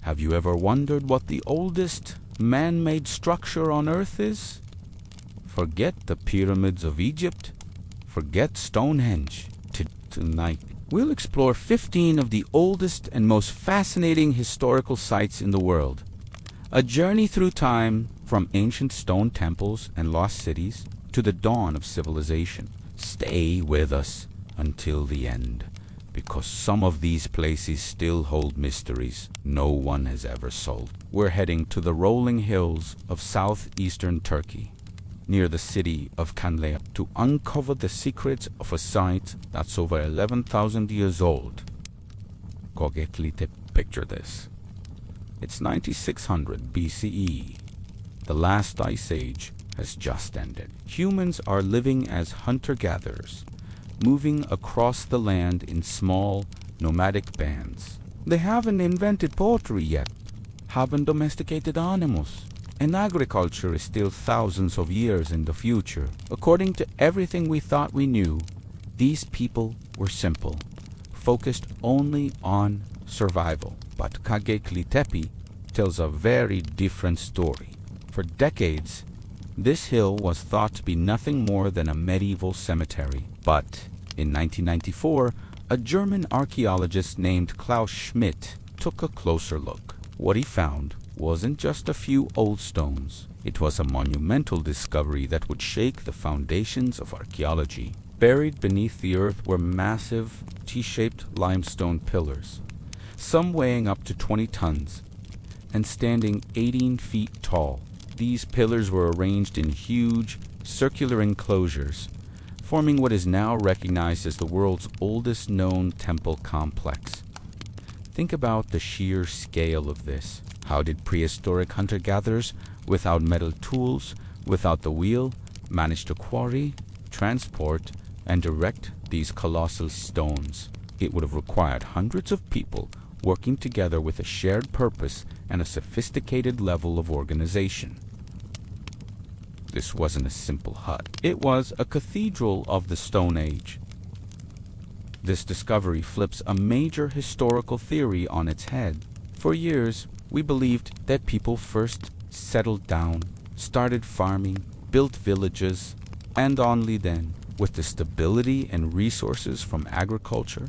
Have you ever wondered what the oldest man-made structure on Earth is? Forget the pyramids of Egypt. Forget Stonehenge. Tonight, we'll explore 15 of the oldest and most fascinating historical sites in the world. A journey through time from ancient stone temples and lost cities to the dawn of civilization. Stay with us until the end, because some of these places still hold mysteries no one has ever solved. We're heading to the rolling hills of southeastern Turkey, near the city of Kanlea, to uncover the secrets of a site that's over 11,000 years old. Göbekli Tepe. Picture this. It's 9600 BCE. The last ice age has just ended. Humans are living as hunter-gatherers, moving across the land in small, nomadic bands. They haven't invented poetry yet, haven't domesticated animals, and agriculture is still thousands of years in the future. According to everything we thought we knew, these people were simple, focused only on survival. But Göbekli Tepe tells a very different story. For decades, this hill was thought to be nothing more than a medieval cemetery. But in 1994, a German archaeologist named Klaus Schmidt took a closer look. What he found wasn't just a few old stones. It was a monumental discovery that would shake the foundations of archaeology. Buried beneath the earth were massive, T-shaped limestone pillars, some weighing up to 20 tons and standing 18 feet tall. These pillars were arranged in huge, circular enclosures, forming what is now recognized as the world's oldest known temple complex. Think about the sheer scale of this. How did prehistoric hunter-gatherers, without metal tools, without the wheel, manage to quarry, transport, and erect these colossal stones? It would have required hundreds of people working together with a shared purpose and a sophisticated level of organization. This wasn't a simple hut. It was a cathedral of the Stone Age. This discovery flips a major historical theory on its head. For years, we believed that people first settled down, started farming, built villages, and only then, with the stability and resources from agriculture,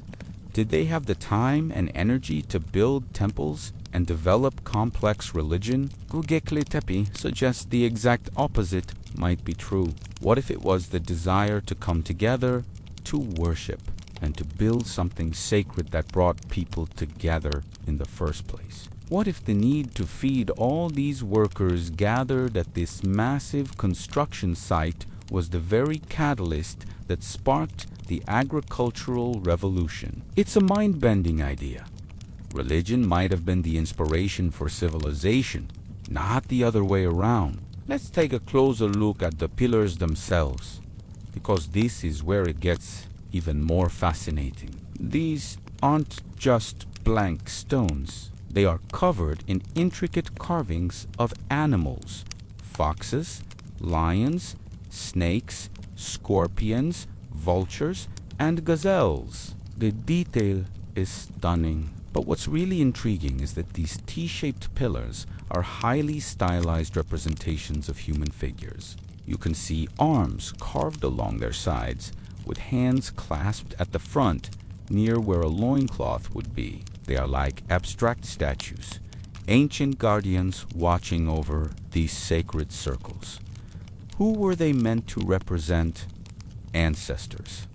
did they have the time and energy to build temples and develop complex religion. Göbekli Tepe suggests the exact opposite might be true. What if it was the desire to come together, to worship, and to build something sacred that brought people together in the first place? What if the need to feed all these workers gathered at this massive construction site was the very catalyst that sparked the agricultural revolution? It's a mind-bending idea. Religion might have been the inspiration for civilization, not the other way around. Let's take a closer look at the pillars themselves, because this is where it gets even more fascinating. These aren't just blank stones. They are covered in intricate carvings of animals: foxes, lions, snakes, scorpions, vultures, and gazelles. The detail is stunning. But what's really intriguing is that these T-shaped pillars are highly stylized representations of human figures. You can see arms carved along their sides, with hands clasped at the front near where a loincloth would be. They are like abstract statues, ancient guardians watching over these sacred circles. Who were they meant to represent? Ancestors,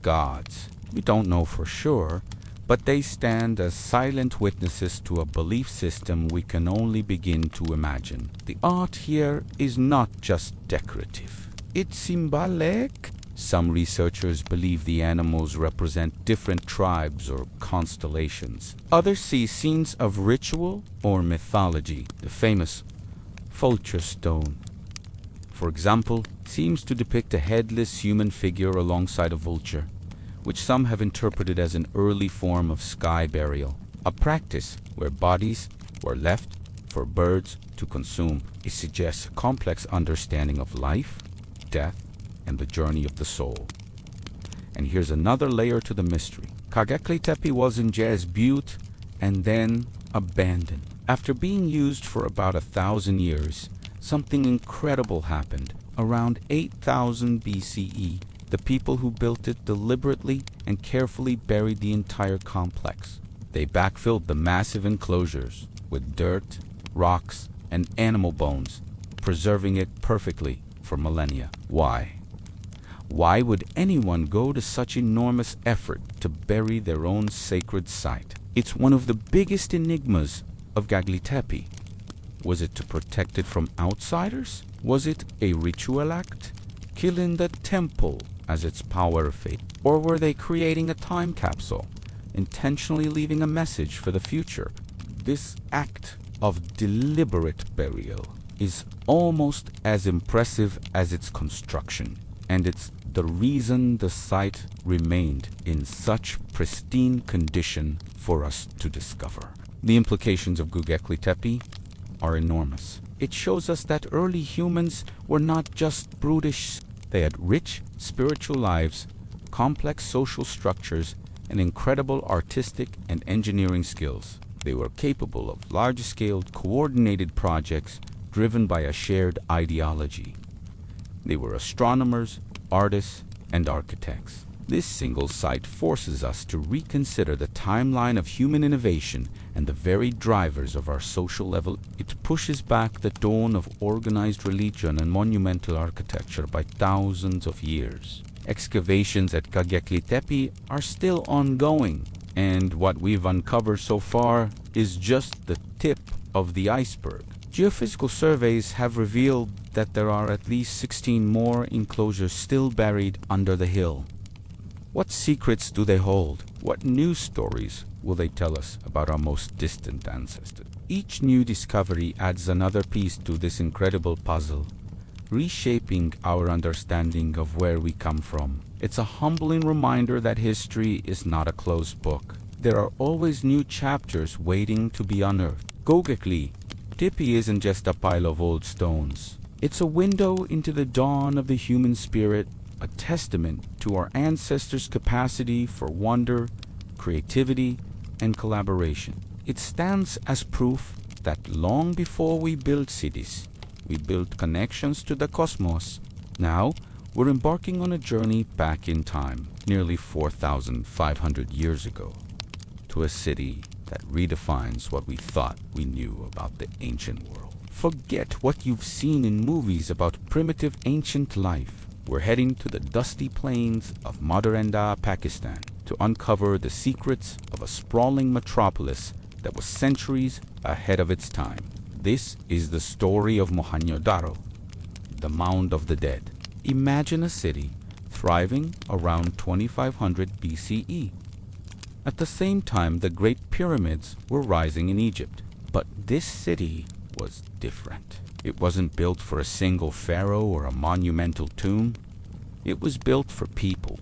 gods. We don't know for sure, but they stand as silent witnesses to a belief system we can only begin to imagine. The art here is not just decorative. It's symbolic. Some researchers believe the animals represent different tribes or constellations. Others see scenes of ritual or mythology. The famous vulture stone, for example, seems to depict a headless human figure alongside a vulture, which some have interpreted as an early form of sky burial, a practice where bodies were left for birds to consume. It suggests a complex understanding of life, death, and the journey of the soul. And here's another layer to the mystery. Göbekli Tepe wasn't just built and then abandoned. After being used for about 1,000 years, something incredible happened. Around 8000 BCE, the people who built it deliberately and carefully buried the entire complex. They backfilled the massive enclosures with dirt, rocks, and animal bones, preserving it perfectly for millennia. Why? Why would anyone go to such enormous effort to bury their own sacred site? It's one of the biggest enigmas of Göbekli Tepe. Was it to protect it from outsiders? Was it a ritual act, killing the temple as its power faded? Or were they creating a time capsule, intentionally leaving a message for the future? This act of deliberate burial is almost as impressive as its construction, and it's the reason the site remained in such pristine condition for us to discover. The implications of Göbekli Tepe are enormous. It shows us that early humans were not just brutish. They had rich spiritual lives, complex social structures, and incredible artistic and engineering skills. They were capable of large-scale, coordinated projects driven by a shared ideology. They were astronomers, artists, and architects. This single site forces us to reconsider the timeline of human innovation and the very drivers of our social level. It pushes back the dawn of organized religion and monumental architecture by thousands of years. Excavations at Göbekli Tepe are still ongoing, and what we've uncovered so far is just the tip of the iceberg. Geophysical surveys have revealed that there are at least 16 more enclosures still buried under the hill. What secrets do they hold? What new stories will they tell us about our most distant ancestors? Each new discovery adds another piece to this incredible puzzle, reshaping our understanding of where we come from. It's a humbling reminder that history is not a closed book. There are always new chapters waiting to be unearthed. Göbekli Tepe isn't just a pile of old stones. It's a window into the dawn of the human spirit, a testament to our ancestors' capacity for wonder, creativity, and collaboration. It stands as proof that long before we built cities, we built connections to the cosmos. Now, we're embarking on a journey back in time, nearly 4,500 years ago, to a city that redefines what we thought we knew about the ancient world. Forget what you've seen in movies about primitive ancient life. We're heading to the dusty plains of Madurai, Pakistan, to uncover the secrets of a sprawling metropolis that was centuries ahead of its time. This is the story of Mohenjo-Daro, the Mound of the Dead. Imagine a city thriving around 2500 BCE. At the same time, the Great Pyramids were rising in Egypt. But this city was different. It wasn't built for a single pharaoh or a monumental tomb. It was built for people,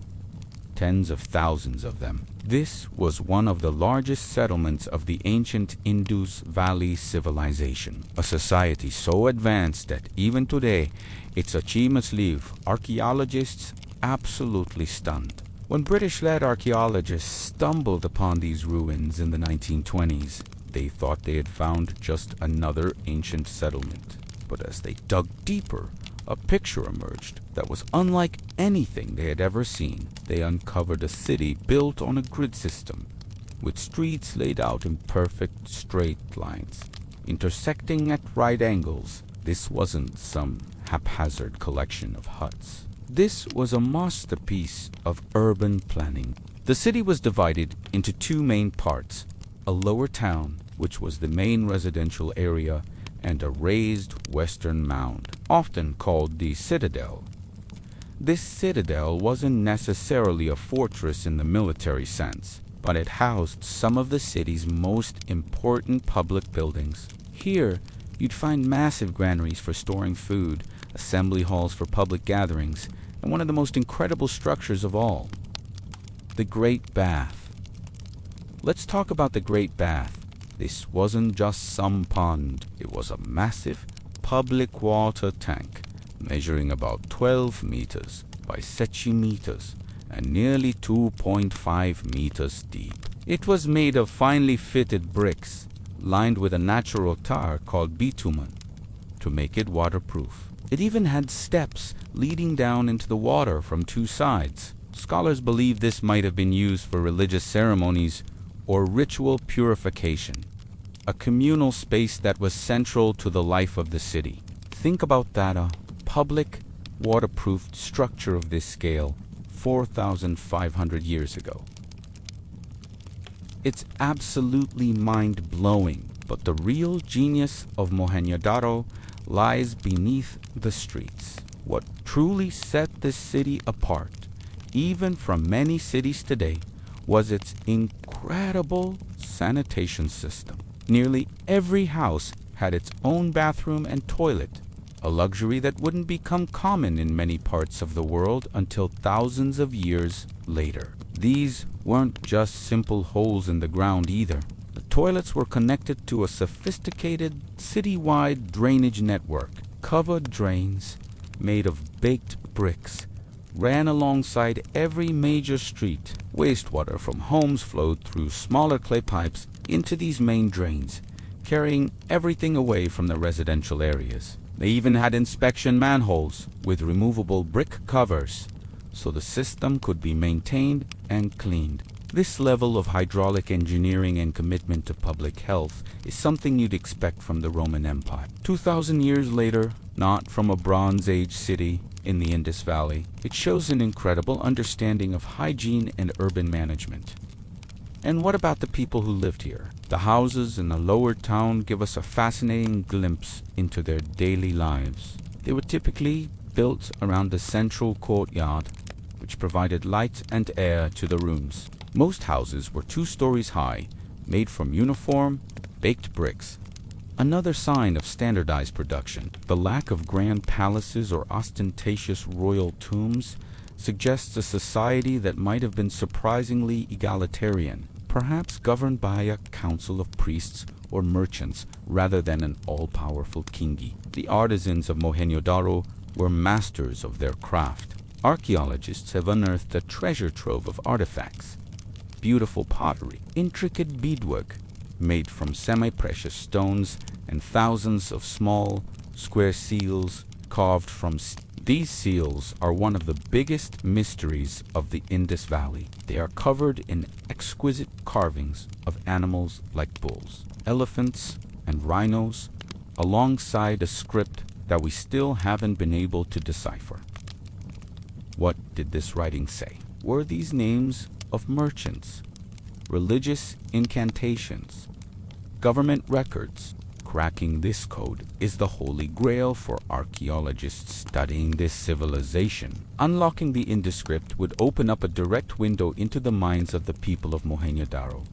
tens of thousands of them. This was one of the largest settlements of the ancient Indus Valley civilization, a society so advanced that even today its achievements leave archaeologists absolutely stunned. When British-led archaeologists stumbled upon these ruins in the 1920s, they thought they had found just another ancient settlement. But as they dug deeper, a picture emerged that was unlike anything they had ever seen. They uncovered a city built on a grid system, with streets laid out in perfect straight lines, intersecting at right angles. This wasn't some haphazard collection of huts. This was a masterpiece of urban planning. The city was divided into two main parts, a lower town, which was the main residential area, and a raised western mound, often called the citadel. This citadel wasn't necessarily a fortress in the military sense, but it housed some of the city's most important public buildings. Here, you'd find massive granaries for storing food, assembly halls for public gatherings, and one of the most incredible structures of all, the Great Bath. Let's talk about the Great Bath. This wasn't just some pond. It was a massive public water tank measuring about 12 meters by 60 meters and nearly 2.5 meters deep. It was made of finely fitted bricks lined with a natural tar called bitumen to make it waterproof. It even had steps leading down into the water from two sides. Scholars believe this might have been used for religious ceremonies or ritual purification, a communal space that was central to the life of the city. Think about that, a public, waterproofed structure of this scale 4,500 years ago. It's absolutely mind-blowing, but the real genius of Mohenjo-Daro lies beneath the streets. What truly set this city apart, even from many cities today, was its incredible sanitation system. Nearly every house had its own bathroom and toilet, a luxury that wouldn't become common in many parts of the world until thousands of years later. These weren't just simple holes in the ground either. The toilets were connected to a sophisticated city-wide drainage network. Covered drains made of baked bricks ran alongside every major street. Wastewater from homes flowed through smaller clay pipes into these main drains, carrying everything away from the residential areas. They even had inspection manholes with removable brick covers, so the system could be maintained and cleaned. This level of hydraulic engineering and commitment to public health is something you'd expect from the Roman Empire. 2,000 years later, not from a Bronze Age city in the Indus Valley, it shows an incredible understanding of hygiene and urban management. And what about the people who lived here? The houses in the lower town give us a fascinating glimpse into their daily lives. They were typically built around the central courtyard, which provided light and air to the rooms. Most houses were 2 stories high, made from uniform, baked bricks. Another sign of standardized production, the lack of grand palaces or ostentatious royal tombs, suggests a society that might have been surprisingly egalitarian, perhaps governed by a council of priests or merchants rather than an all-powerful kingi. The artisans of Mohenjo-Daro were masters of their craft. Archaeologists have unearthed a treasure trove of artifacts, beautiful pottery, intricate beadwork made from semi-precious stones, and thousands of small, square seals carved from These seals are one of the biggest mysteries of the Indus Valley. They are covered in exquisite carvings of animals like bulls, elephants, and rhinos, alongside a script that we still haven't been able to decipher. What did this writing say? Were these names of merchants, religious incantations, government records? Cracking this code is the holy grail for archaeologists studying this civilization. Unlocking the Indus script would open up a direct window into the minds of the people of Mohenjo-Daro,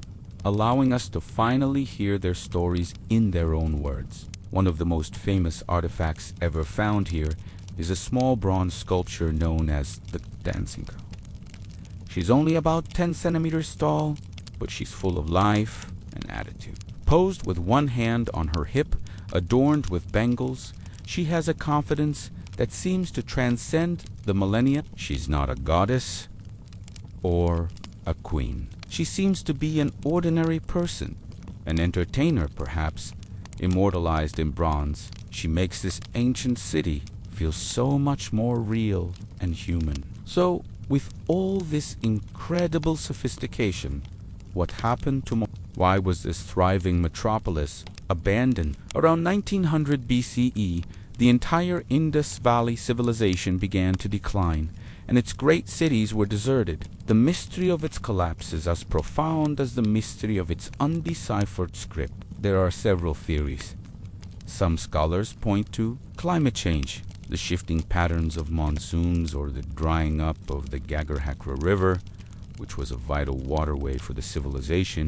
allowing us to finally hear their stories in their own words. One of the most famous artifacts ever found here is a small bronze sculpture known as the Dancing Girl. She's only about 10 centimeters tall, but she's full of life and attitude. Posed with one hand on her hip, adorned with bangles, she has a confidence that seems to transcend the millennia. She's not a goddess or a queen. She seems to be an ordinary person, an entertainer perhaps, immortalized in bronze. She makes this ancient city feel so much more real and human. So, with all this incredible sophistication, what happened to Why was this thriving metropolis abandoned? Around 1900 BCE, the entire Indus Valley civilization began to decline, and its great cities were deserted. The mystery of its collapse is as profound as the mystery of its undeciphered script. There are several theories. Some scholars point to climate change, the shifting patterns of monsoons, or the drying up of the Gagarhakra River, which was a vital waterway for the civilization,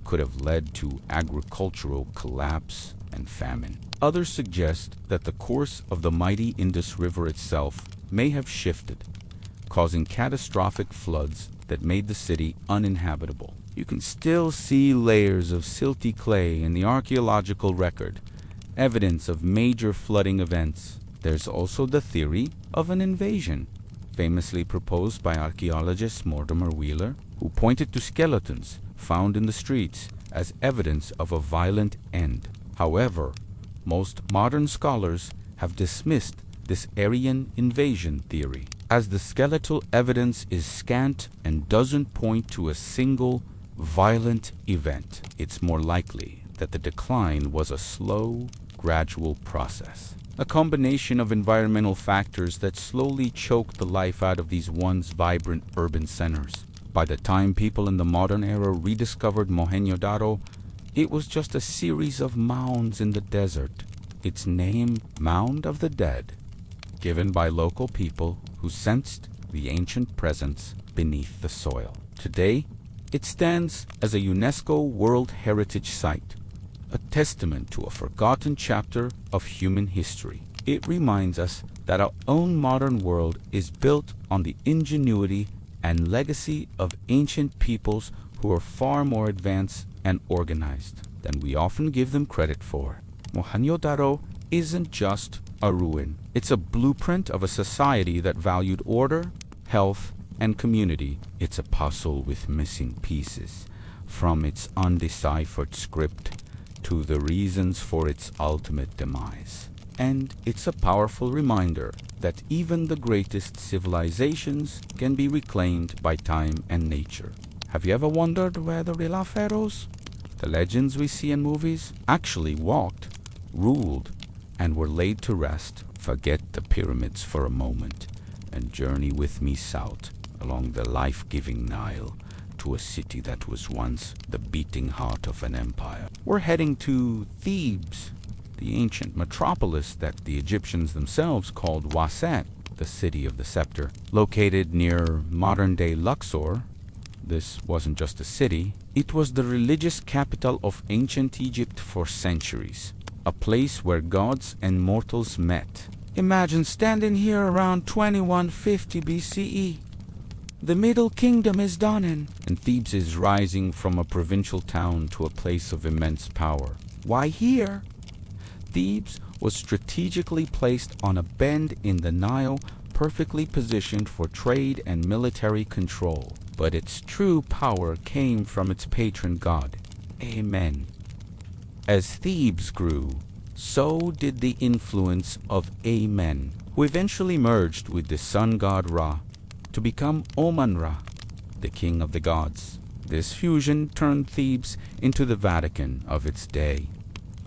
could have led to agricultural collapse and famine. Others suggest that the course of the mighty Indus River itself may have shifted, causing catastrophic floods that made the city uninhabitable. You can still see layers of silty clay in the archaeological record, evidence of major flooding events. There's also the theory of an invasion, famously proposed by archaeologist Mortimer Wheeler, who pointed to skeletons found in the streets as evidence of a violent end. However, most modern scholars have dismissed this Aryan invasion theory, as the skeletal evidence is scant and doesn't point to a single violent event. It's more likely that the decline was a slow, gradual process, a combination of environmental factors that slowly choked the life out of these once vibrant urban centers. By the time people in the modern era rediscovered Mohenjo-Daro, it was just a series of mounds in the desert. Its name, Mound of the Dead, given by local people who sensed the ancient presence beneath the soil. Today, it stands as a UNESCO World Heritage Site, a testament to a forgotten chapter of human history. It reminds us that our own modern world is built on the ingenuity and legacy of ancient peoples who are far more advanced and organized than we often give them credit for. Mohenjo-Daro isn't just a ruin. It's a blueprint of a society that valued order, health, and community. It's a puzzle with missing pieces, from its undeciphered script to the reasons for its ultimate demise. And it's a powerful reminder that even the greatest civilizations can be reclaimed by time and nature. Have you ever wondered where the real pharaohs, the legends we see in movies, actually walked, ruled, and were laid to rest? Forget the pyramids for a moment and journey with me south along the life-giving Nile to a city that was once the beating heart of an empire. We're heading to Thebes, the ancient metropolis that the Egyptians themselves called Waset, the city of the scepter. Located near modern-day Luxor, this wasn't just a city, it was the religious capital of ancient Egypt for centuries, a place where gods and mortals met. Imagine standing here around 2150 BCE. The Middle Kingdom is dawning, and Thebes is rising from a provincial town to a place of immense power. Why here? Thebes was strategically placed on a bend in the Nile, perfectly positioned for trade and military control. But its true power came from its patron god, Amen. As Thebes grew, so did the influence of Amen, who eventually merged with the sun god Ra to become Oman-Ra, the king of the gods. This fusion turned Thebes into the Vatican of its day,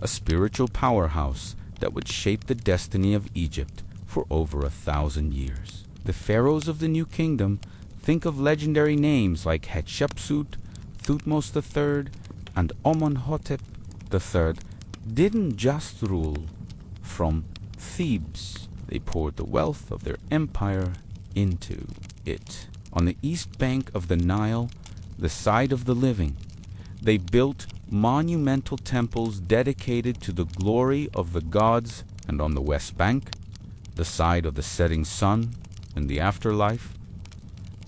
a spiritual powerhouse that would shape the destiny of Egypt for over 1,000 years. The pharaohs of the new kingdom, think of legendary names like Hatshepsut, Thutmose III, and Amenhotep III, didn't just rule from Thebes. They poured the wealth of their empire into it. On the east bank of the Nile, the site of the living, they built monumental temples dedicated to the glory of the gods, and on the west bank, the side of the setting sun and the afterlife,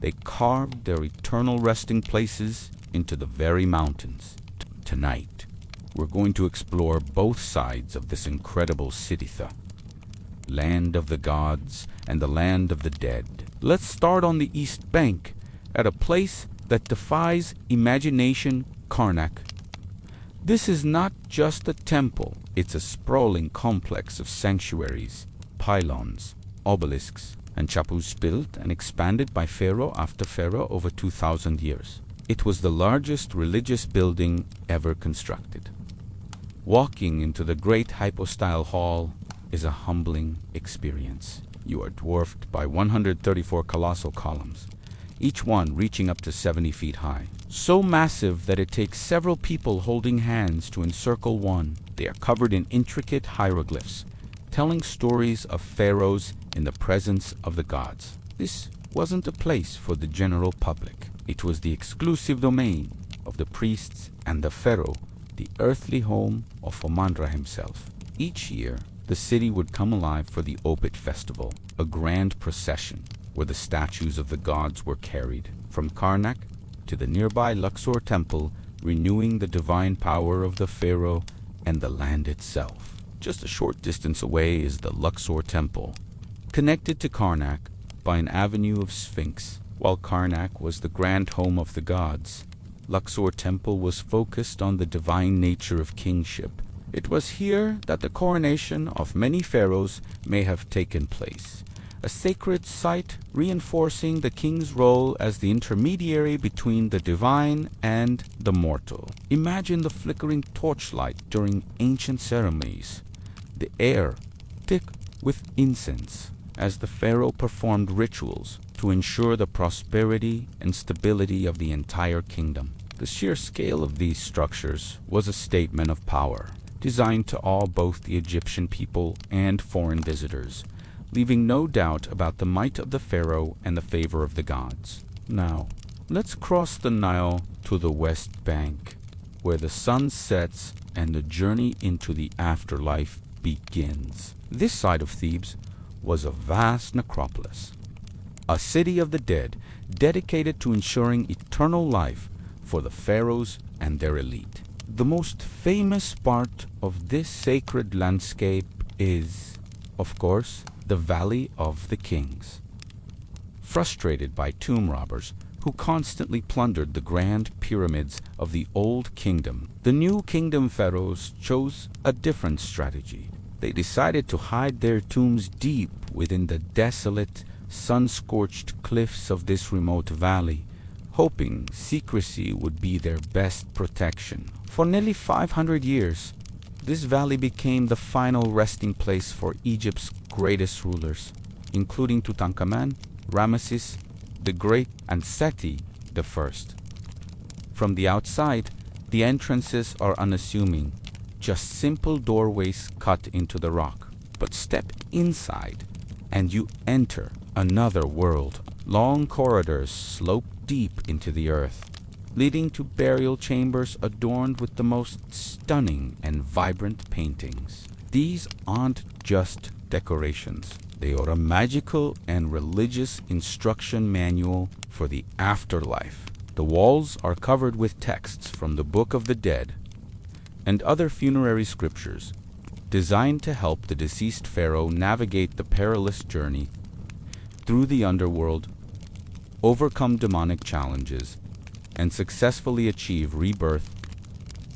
they carved their eternal resting places into the very mountains. Tonight, we're going to explore both sides of this incredible city, land of the gods and the land of the dead. Let's start on the east bank, at a place that defies imagination, Karnak. This is not just a temple, it's a sprawling complex of sanctuaries, pylons, obelisks, and chapels built and expanded by pharaoh after pharaoh over 2,000 years. It was the largest religious building ever constructed. Walking into the great hypostyle hall is a humbling experience. You are dwarfed by 134 colossal columns, each one reaching up to 70 feet high. So massive that it takes several people holding hands to encircle one. They are covered in intricate hieroglyphs, telling stories of pharaohs in the presence of the gods. This wasn't a place for the general public. It was the exclusive domain of the priests and the pharaoh, the earthly home of Amun-Ra himself. Each year, the city would come alive for the Obit festival, a grand procession where the statues of the gods were carried from Karnak to the nearby Luxor temple, renewing the divine power of the pharaoh and the land itself. Just a short distance away is the Luxor temple, connected to Karnak by an avenue of sphinx. While Karnak was the grand home of the gods, Luxor temple was focused on the divine nature of kingship. It was here that the coronation of many pharaohs may have taken place, a sacred site reinforcing the king's role as the intermediary between the divine and the mortal. Imagine the flickering torchlight during ancient ceremonies, the air thick with incense as the pharaoh performed rituals to ensure the prosperity and stability of the entire kingdom. The sheer scale of these structures was a statement of power, designed to awe both the Egyptian people and foreign visitors, leaving no doubt about the might of the pharaoh and the favor of the gods. Now, let's cross the Nile to the west bank, where the sun sets and the journey into the afterlife begins. This side of Thebes was a vast necropolis, a city of the dead dedicated to ensuring eternal life for the pharaohs and their elite. The most famous part of this sacred landscape is, of course, the Valley of the Kings. Frustrated by tomb robbers who constantly plundered the grand pyramids of the old kingdom, the new kingdom pharaohs chose a different strategy. They decided to hide their tombs deep within the desolate, sun-scorched cliffs of this remote valley, hoping secrecy would be their best protection. For nearly 500 years, this valley became the final resting place for Egypt's greatest rulers, including Tutankhamun, Ramesses the Great, and Seti the First. From the outside, the entrances are unassuming, just simple doorways cut into the rock. But step inside, and you enter another world. Long corridors slope deep into the earth, leading to burial chambers adorned with the most stunning and vibrant paintings. These aren't just decorations. They are a magical and religious instruction manual for the afterlife. The walls are covered with texts from the Book of the Dead and other funerary scriptures, designed to help the deceased pharaoh navigate the perilous journey through the underworld, overcome demonic challenges, and successfully achieve rebirth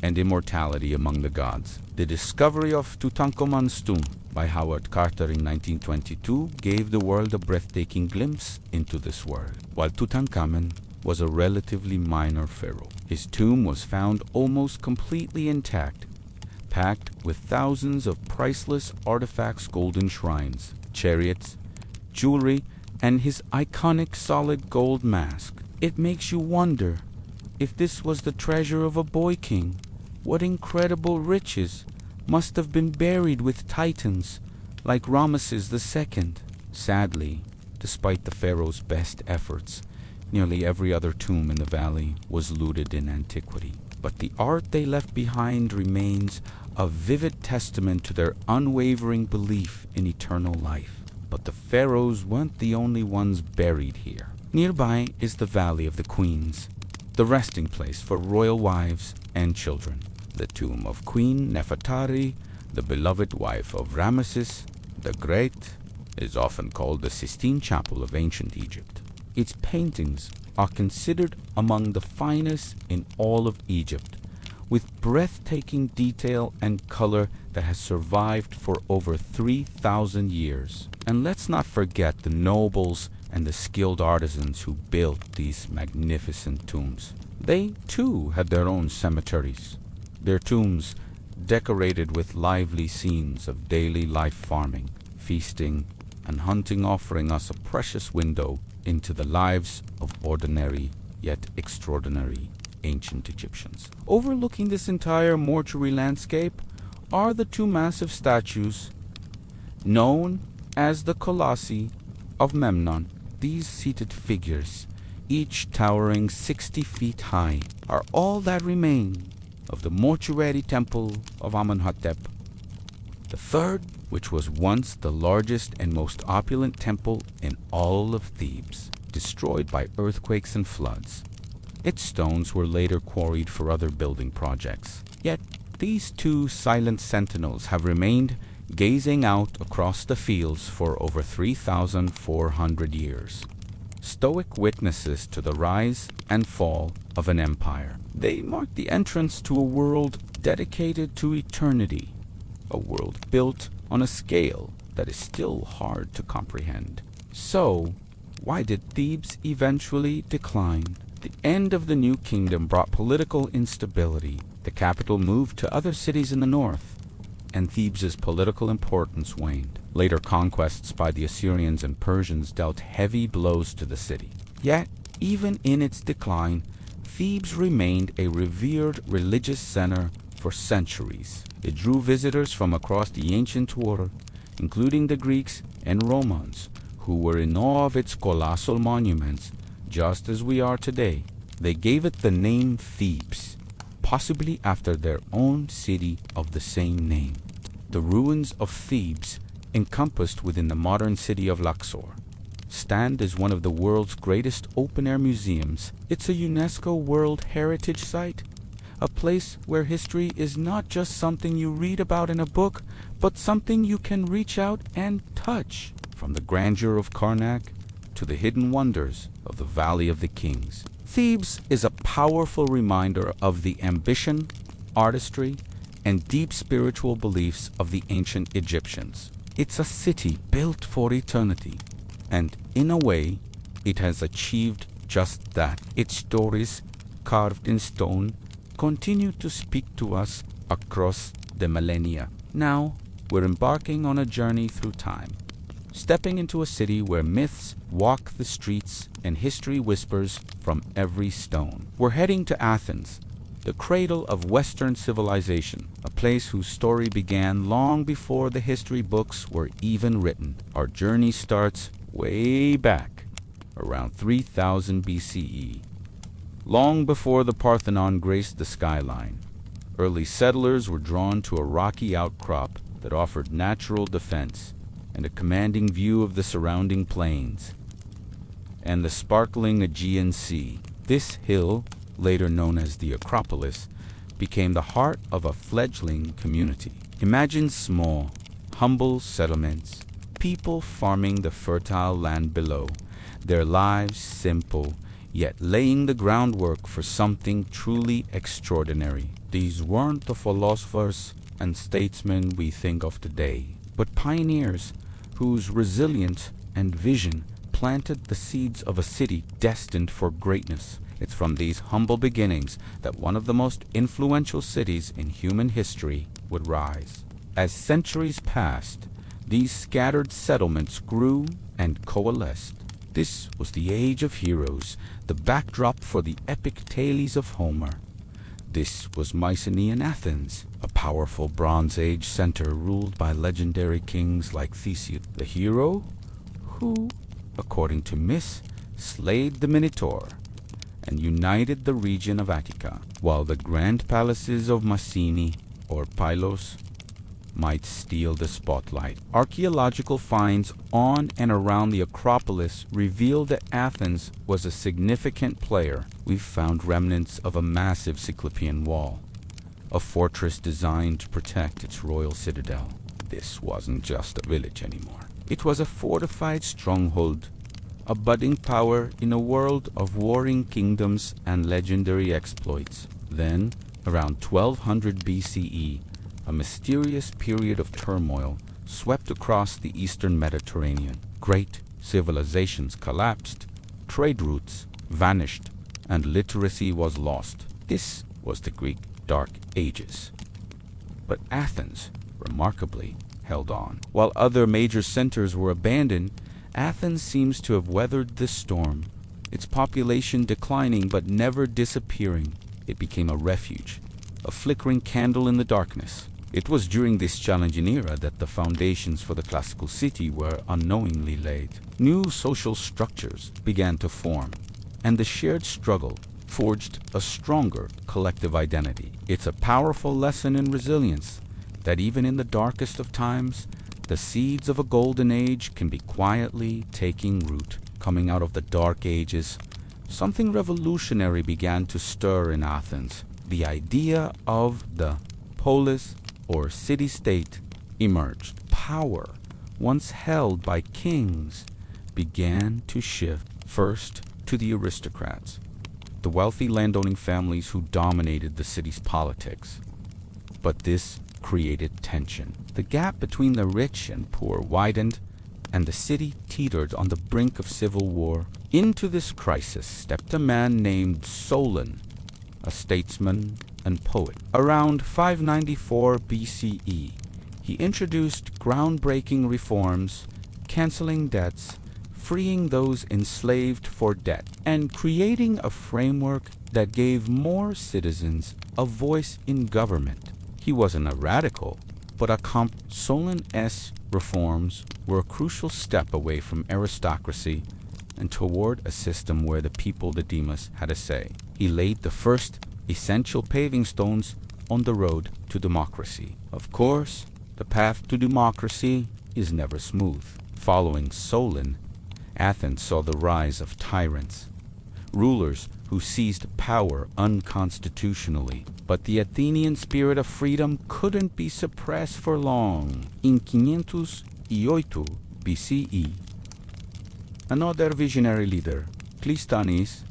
and immortality among the gods. The discovery of Tutankhamun's tomb by Howard Carter in 1922 gave the world a breathtaking glimpse into this world. While Tutankhamun was a relatively minor pharaoh, his tomb was found almost completely intact, packed with thousands of priceless artifacts, golden shrines, chariots, jewelry, and his iconic solid gold mask. It makes you wonder if this was the treasure of a boy king. What incredible riches must have been buried with titans like Ramesses II. Sadly, despite the pharaoh's best efforts, nearly every other tomb in the valley was looted in antiquity. But the art they left behind remains a vivid testament to their unwavering belief in eternal life. But the pharaohs weren't the only ones buried here. Nearby is the Valley of the Queens, the resting place for royal wives and children. The tomb of Queen Nefertari, the beloved wife of Ramesses the Great, is often called the Sistine Chapel of ancient Egypt. Its paintings are considered among the finest in all of Egypt, with breathtaking detail and color that has survived for over 3,000 years. And let's not forget the nobles and the skilled artisans who built these magnificent tombs. They, too, had their own cemeteries, their tombs decorated with lively scenes of daily life, farming, feasting, and hunting, offering us a precious window into the lives of ordinary yet extraordinary ancient Egyptians. Overlooking this entire mortuary landscape are the two massive statues known as the Colossi of Memnon. These seated figures, each towering 60 feet high, are all that remain of the mortuary temple of Amenhotep III, which was once the largest and most opulent temple in all of Thebes, destroyed by earthquakes and floods. Its stones were later quarried for other building projects. Yet these two silent sentinels have remained gazing out across the fields for over 3,400 years. stoic witnesses to the rise and fall of an empire. They marked the entrance to a world dedicated to eternity, a world built on a scale that is still hard to comprehend. So, why did Thebes eventually decline? The end of the New Kingdom brought political instability. The capital moved to other cities in the north, and Thebes' political importance waned. Later conquests by the Assyrians and Persians dealt heavy blows to the city. Yet, even in its decline, Thebes remained a revered religious center for centuries. It drew visitors from across the ancient world, including the Greeks and Romans, who were in awe of its colossal monuments, just as we are today. They gave it the name Thebes, possibly after their own city of the same name. The ruins of Thebes, encompassed within the modern city of Lascaux, stand as one of the world's greatest open-air museums. It's a UNESCO World Heritage Site, a place where history is not just something you read about in a book, but something you can reach out and touch. From the grandeur of Karnak to the hidden wonders of the Valley of the Kings, Thebes is a powerful reminder of the ambition, artistry, and deep spiritual beliefs of the ancient Egyptians. It's a city built for eternity, and in a way, it has achieved just that. Its stories, carved in stone, continue to speak to us across the millennia. Now, we're embarking on a journey through time, stepping into a city where myths walk the streets and history whispers from every stone. We're heading to Athens, the cradle of Western civilization, a place whose story began long before the history books were even written. Our journey starts way back, around 3000 BCE. Long before the Parthenon graced the skyline, early settlers were drawn to a rocky outcrop that offered natural defense and a commanding view of the surrounding plains and the sparkling Aegean Sea. This hill, later known as the Acropolis, became the heart of a fledgling community. Imagine small, humble settlements, people farming the fertile land below, their lives simple, yet laying the groundwork for something truly extraordinary. These weren't the philosophers and statesmen we think of today, but pioneers whose resilience and vision planted the seeds of a city destined for greatness. It's from these humble beginnings that one of the most influential cities in human history would rise. As centuries passed, these scattered settlements grew and coalesced. This was the age of heroes, the backdrop for the epic tales of Homer. This was Mycenaean Athens, a powerful Bronze Age center ruled by legendary kings like Theseus, the hero who, according to myths, slayed the Minotaur and united the region of Attica, while the grand palaces of Mycenae or Pylos might steal the spotlight. Archaeological finds on and around the Acropolis reveal that Athens was a significant player. We've found remnants of a massive Cyclopean wall, a fortress designed to protect its royal citadel. This wasn't just a village anymore. It was a fortified stronghold, a budding power in a world of warring kingdoms and legendary exploits. Then, around 1200 BCE, a mysterious period of turmoil swept across the eastern Mediterranean. Great civilizations collapsed, trade routes vanished, and literacy was lost. This was the Greek Dark Ages. But Athens, remarkably, held on. While other major centers were abandoned, Athens seems to have weathered this storm, its population declining but never disappearing. It became a refuge, a flickering candle in the darkness. It was during this challenging era that the foundations for the classical city were unknowingly laid. New social structures began to form, and the shared struggle forged a stronger collective identity. It's a powerful lesson in resilience that even in the darkest of times, the seeds of a golden age can be quietly taking root. Coming out of the Dark Ages, something revolutionary began to stir in Athens. The idea of the polis, or city-state, emerged. Power, once held by kings, began to shift. First, to the aristocrats, the wealthy landowning families who dominated the city's politics. But this created tension. The gap between the rich and poor widened, and the city teetered on the brink of civil war. Into this crisis stepped a man named Solon, a statesman and poet. Around 594 BCE, he introduced groundbreaking reforms, canceling debts, freeing those enslaved for debt, and creating a framework that gave more citizens a voice in government. He wasn't a radical, but Solon's reforms were a crucial step away from aristocracy and toward a system where the people, the Demos, had a say. He laid the first essential paving stones on the road to democracy. Of course, the path to democracy is never smooth. Following Solon, Athens saw the rise of tyrants, rulers who seized power unconstitutionally. But the Athenian spirit of freedom couldn't be suppressed for long. In 508 BCE, another visionary leader, Cleisthenes,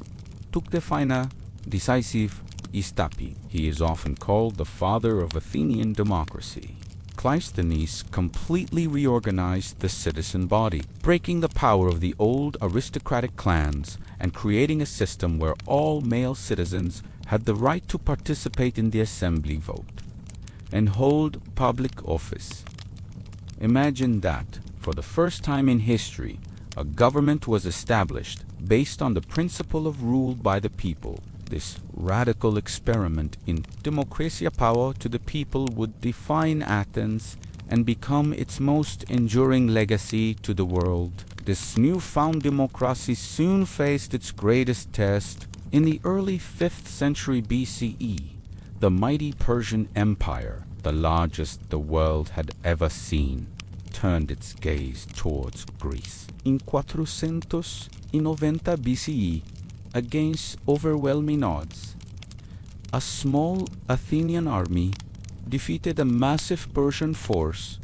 took the final, decisive step. He is often called the father of Athenian democracy. Cleisthenes completely reorganized the citizen body, breaking the power of the old aristocratic clans and creating a system where all male citizens had the right to participate in the assembly vote and hold public office. Imagine that, for the first time in history, a government was established based on the principle of rule by the people. This radical experiment in democracia, power to the people, would define Athens and become its most enduring legacy to the world. This newfound democracy soon faced its greatest test. In the early 5th century BCE, the mighty Persian Empire, the largest the world had ever seen, turned its gaze towards Greece. In 490 BCE, against overwhelming odds, a small Athenian army defeated a massive Persian force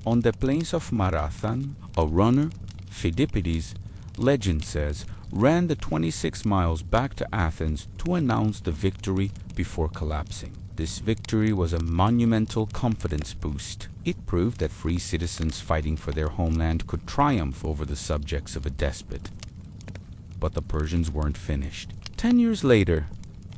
on the plains of Marathon. A runner, Phidippides, legend says, ran the 26 miles back to Athens to announce the victory before collapsing. This victory was a monumental confidence boost. It proved that free citizens fighting for their homeland could triumph over the subjects of a despot. But the Persians weren't finished. 10 years later,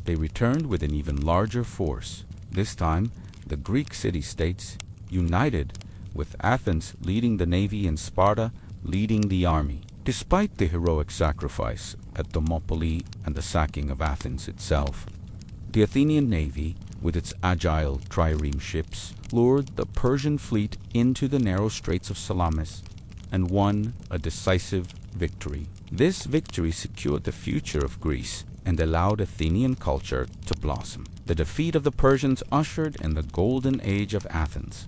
they returned with an even larger force. This time, the Greek city-states united, with Athens leading the navy and Sparta leading the army. Despite the heroic sacrifice at Thermopylae and the sacking of Athens itself, the Athenian navy, with its agile trireme ships, lured the Persian fleet into the narrow straits of Salamis and won a decisive victory. This victory secured the future of Greece and allowed Athenian culture to blossom. The defeat of the Persians ushered in the golden age of Athens,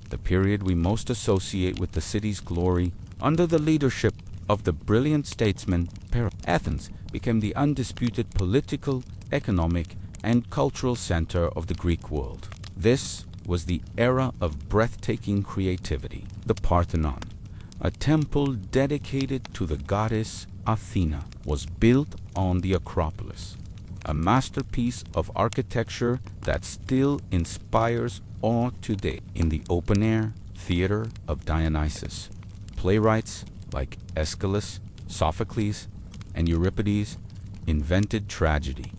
the period we most associate with the city's glory. Under the leadership of the brilliant statesman Persepolis, Athens became the undisputed political, economic, and cultural center of the Greek world. This was the era of breathtaking creativity. The Parthenon, a temple dedicated to the goddess Athena, was built on the Acropolis, a masterpiece of architecture that still inspires awe today. In the open-air theater of Dionysus, playwrights like Aeschylus, Sophocles, and Euripides invented tragedy,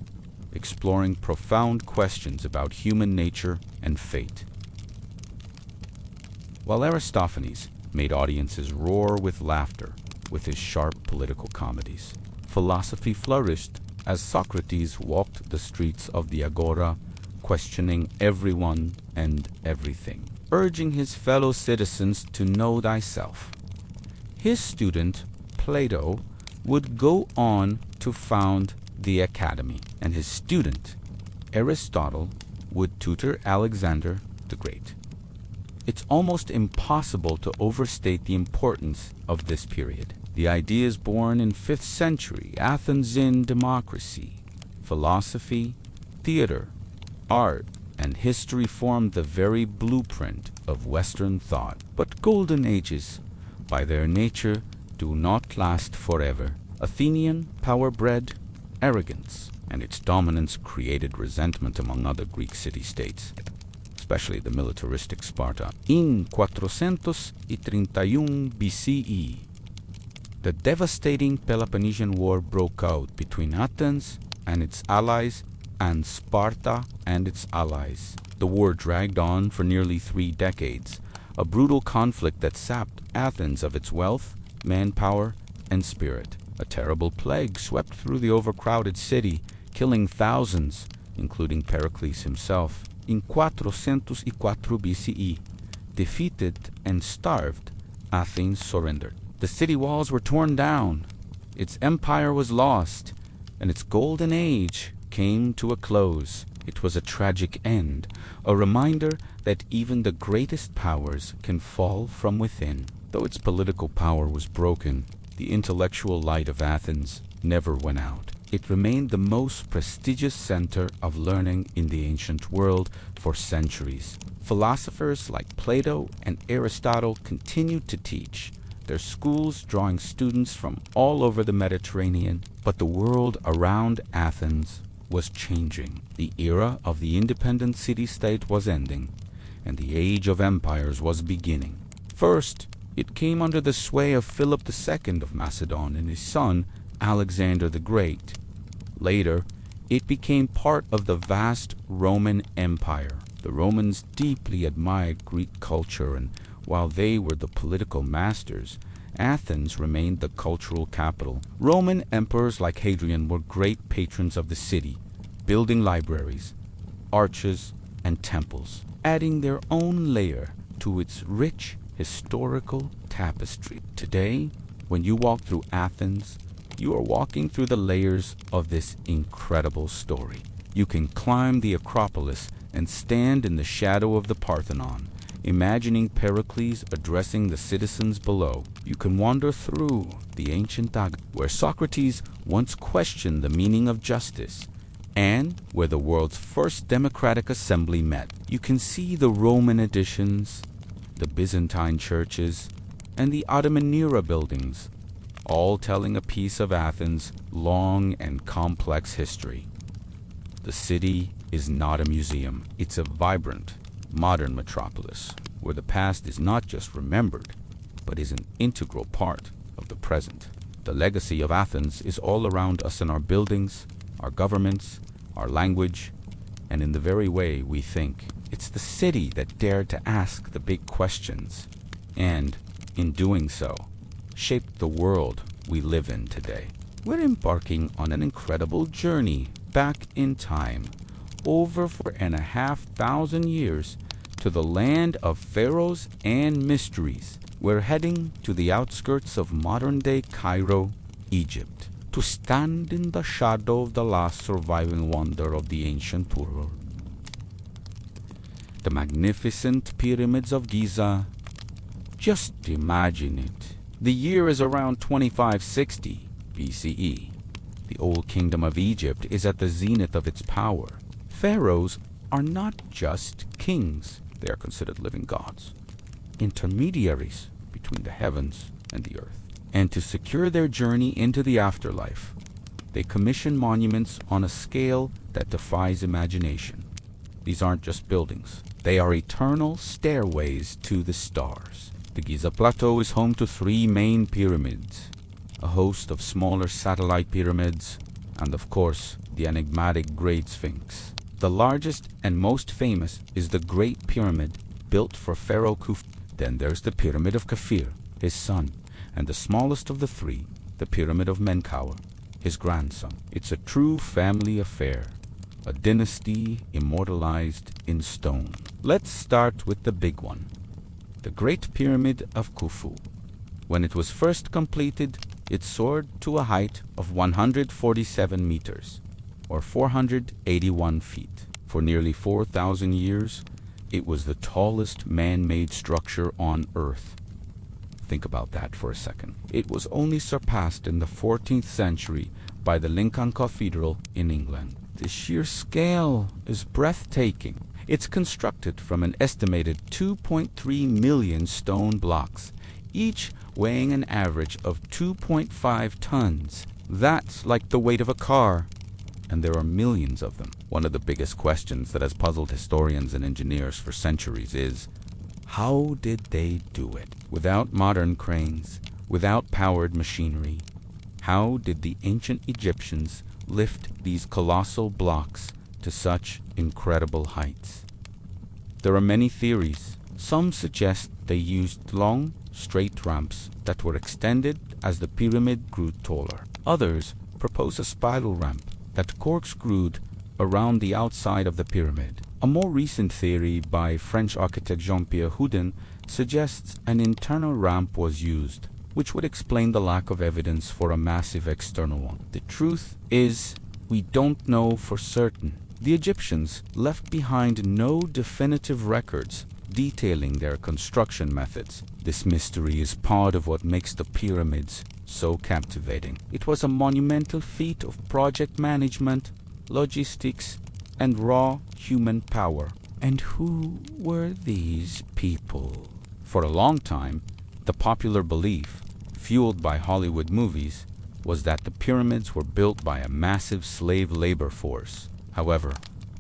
exploring profound questions about human nature and fate. While Aristophanes made audiences roar with laughter with his sharp political comedies, philosophy flourished as Socrates walked the streets of the Agora, questioning everyone and everything, urging his fellow citizens to know thyself. His student, Plato, would go on to found the Academy, and his student, Aristotle, would tutor Alexander the Great. It's almost impossible to overstate the importance of this period. The ideas born in 5th century Athens in democracy, philosophy, theater, art, and history formed the very blueprint of Western thought. But golden ages, by their nature, do not last forever. Athenian power bred arrogance, and its dominance created resentment among other Greek city-states, especially the militaristic Sparta. In 431 BCE, the devastating Peloponnesian War broke out between Athens and its allies and Sparta and its allies. The war dragged on for nearly 3 decades, a brutal conflict that sapped Athens of its wealth, manpower, and spirit. A terrible plague swept through the overcrowded city, killing thousands, including Pericles himself. In 404 BCE, defeated and starved, Athens surrendered. The city walls were torn down, its empire was lost, and its golden age came to a close. It was a tragic end, a reminder that even the greatest powers can fall from within. Though its political power was broken, the intellectual light of Athens never went out. It remained the most prestigious center of learning in the ancient world for centuries. Philosophers like Plato and Aristotle continued to teach, their schools drawing students from all over the Mediterranean. But the world around Athens was changing. The era of the independent city-state was ending, and the age of empires was beginning. First, it came under the sway of Philip II of Macedon and his son, Alexander the Great. Later, it became part of the vast Roman Empire. The Romans deeply admired Greek culture, and while they were the political masters, Athens remained the cultural capital. Roman emperors like Hadrian were great patrons of the city, building libraries, arches, and temples, adding their own layer to its rich historical tapestry. Today, when you walk through Athens, you are walking through the layers of this incredible story. You can climb the Acropolis and stand in the shadow of the Parthenon, imagining Pericles addressing the citizens below. You can wander through the ancient Agora, where Socrates once questioned the meaning of justice, and where the world's first democratic assembly met. You can see the Roman additions, the Byzantine churches, and the Ottoman era buildings, all telling a piece of Athens' long and complex history. The city is not a museum. It's a vibrant, modern metropolis where the past is not just remembered, but is an integral part of the present. The legacy of Athens is all around us in our buildings, our governments, our language, and in the very way we think. It's the city that dared to ask the big questions, and, in doing so, shaped the world we live in today. We're embarking on an incredible journey back in time, over 4,500 years, to the land of pharaohs and mysteries. We're heading to the outskirts of modern-day Cairo, Egypt, to stand in the shadow of the last surviving wonder of the ancient world. The magnificent pyramids of Giza. Just imagine it. The year is around 2560 BCE. The old kingdom of Egypt is at the zenith of its power. Pharaohs are not just kings. They are considered living gods, intermediaries between the heavens and the earth. And to secure their journey into the afterlife, they commission monuments on a scale that defies imagination. These aren't just buildings. They are eternal stairways to the stars. The Giza Plateau is home to 3 main pyramids, a host of smaller satellite pyramids, and of course, the enigmatic Great Sphinx. The largest and most famous is the Great Pyramid, built for Pharaoh Khufu. Then there's the Pyramid of Khafre, his son, and the smallest of the 3, the Pyramid of Menkaure, his grandson. It's a true family affair, a dynasty immortalized in stone. Let's start with the big one, the Great Pyramid of Khufu. When it was first completed, it soared to a height of 147 meters, or 481 feet. For nearly 4,000 years, it was the tallest man-made structure on Earth. Think about that for a second. It was only surpassed in the 14th century by the Lincoln Cathedral in England. The sheer scale is breathtaking. It's constructed from an estimated 2.3 million stone blocks, each weighing an average of 2.5 tons. That's like the weight of a car. And there are millions of them. One of the biggest questions that has puzzled historians and engineers for centuries is, how did they do it? Without modern cranes, without powered machinery, how did the ancient Egyptians lift these colossal blocks to such incredible heights? There are many theories. Some suggest they used long, straight ramps that were extended as the pyramid grew taller. Others propose a spiral ramp that corkscrewed around the outside of the pyramid. A more recent theory by French architect Jean-Pierre Houdin suggests an internal ramp was used, which would explain the lack of evidence for a massive external one. The truth is, we don't know for certain. The Egyptians left behind no definitive records detailing their construction methods. This mystery is part of what makes the pyramids so captivating. It was a monumental feat of project management, logistics, and raw human power. And who were these people? For a long time, the popular belief, fueled by Hollywood movies, was that the pyramids were built by a massive slave labor force. However,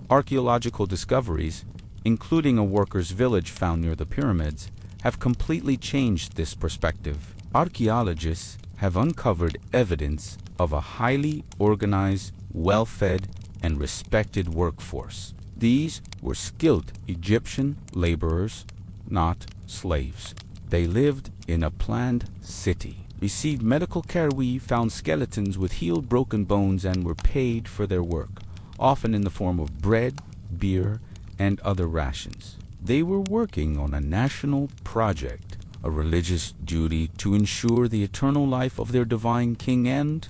archaeological discoveries, including a workers' village found near the pyramids, have completely changed this perspective. Archaeologists have uncovered evidence of a highly organized, well-fed, and respected workforce. These were skilled Egyptian laborers, not slaves. They lived in a planned city, received medical care. We found skeletons with healed broken bones and were paid for their work, often in the form of bread, beer, and other rations. They were working on a national project, a religious duty to ensure the eternal life of their divine king and,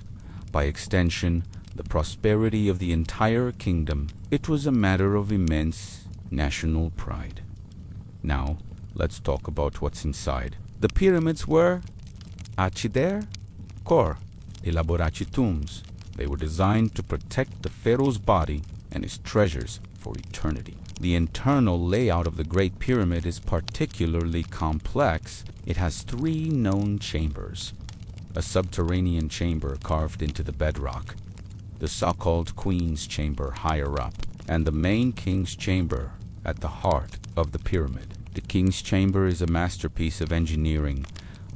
by extension, the prosperity of the entire kingdom. It was a matter of immense national pride. Now, let's talk about what's inside. The pyramids were acider, core, elaborati tombs. They were designed to protect the pharaoh's body and his treasures for eternity. The internal layout of the Great Pyramid is particularly complex. It has 3 known chambers: a subterranean chamber carved into the bedrock, the so-called Queen's Chamber higher up, and the main King's Chamber at the heart of the pyramid. The King's Chamber is a masterpiece of engineering,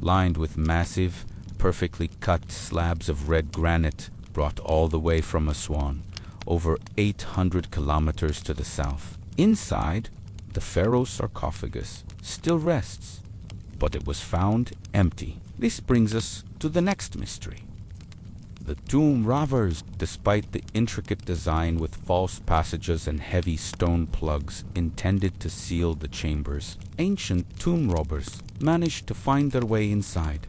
lined with massive, perfectly cut slabs of red granite brought all the way from Aswan, over 800 kilometers to the south. Inside, the pharaoh's sarcophagus still rests, but it was found empty. This brings us to the next mystery. The tomb robbers. Despite the intricate design with false passages and heavy stone plugs intended to seal the chambers, ancient tomb robbers managed to find their way inside,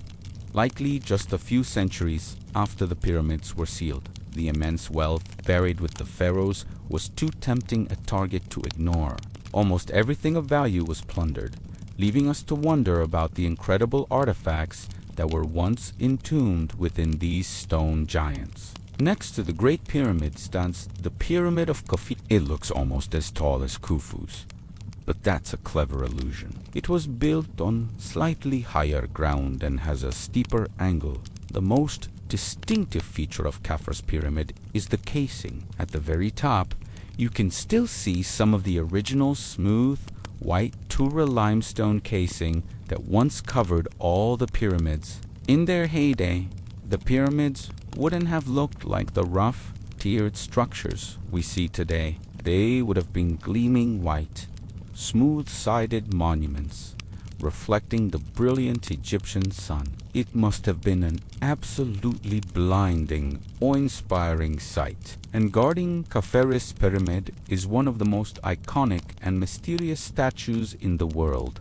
likely just a few centuries after the pyramids were sealed. The immense wealth buried with the pharaohs was too tempting a target to ignore. Almost everything of value was plundered, leaving us to wonder about the incredible artifacts that were once entombed within these stone giants. Next to the Great Pyramid stands the Pyramid of Khufu. It looks almost as tall as Khufu's, but that's a clever illusion. It was built on slightly higher ground and has a steeper angle. The most distinctive feature of Khafre's pyramid is the casing. At the very top, you can still see some of the original smooth, white Tura limestone casing that once covered all the pyramids. In their heyday, the pyramids wouldn't have looked like the rough, tiered structures we see today. They would have been gleaming white, smooth-sided monuments, reflecting the brilliant Egyptian sun. It must have been an absolutely blinding, awe-inspiring sight. And guarding Khafre's pyramid is one of the most iconic and mysterious statues in the world.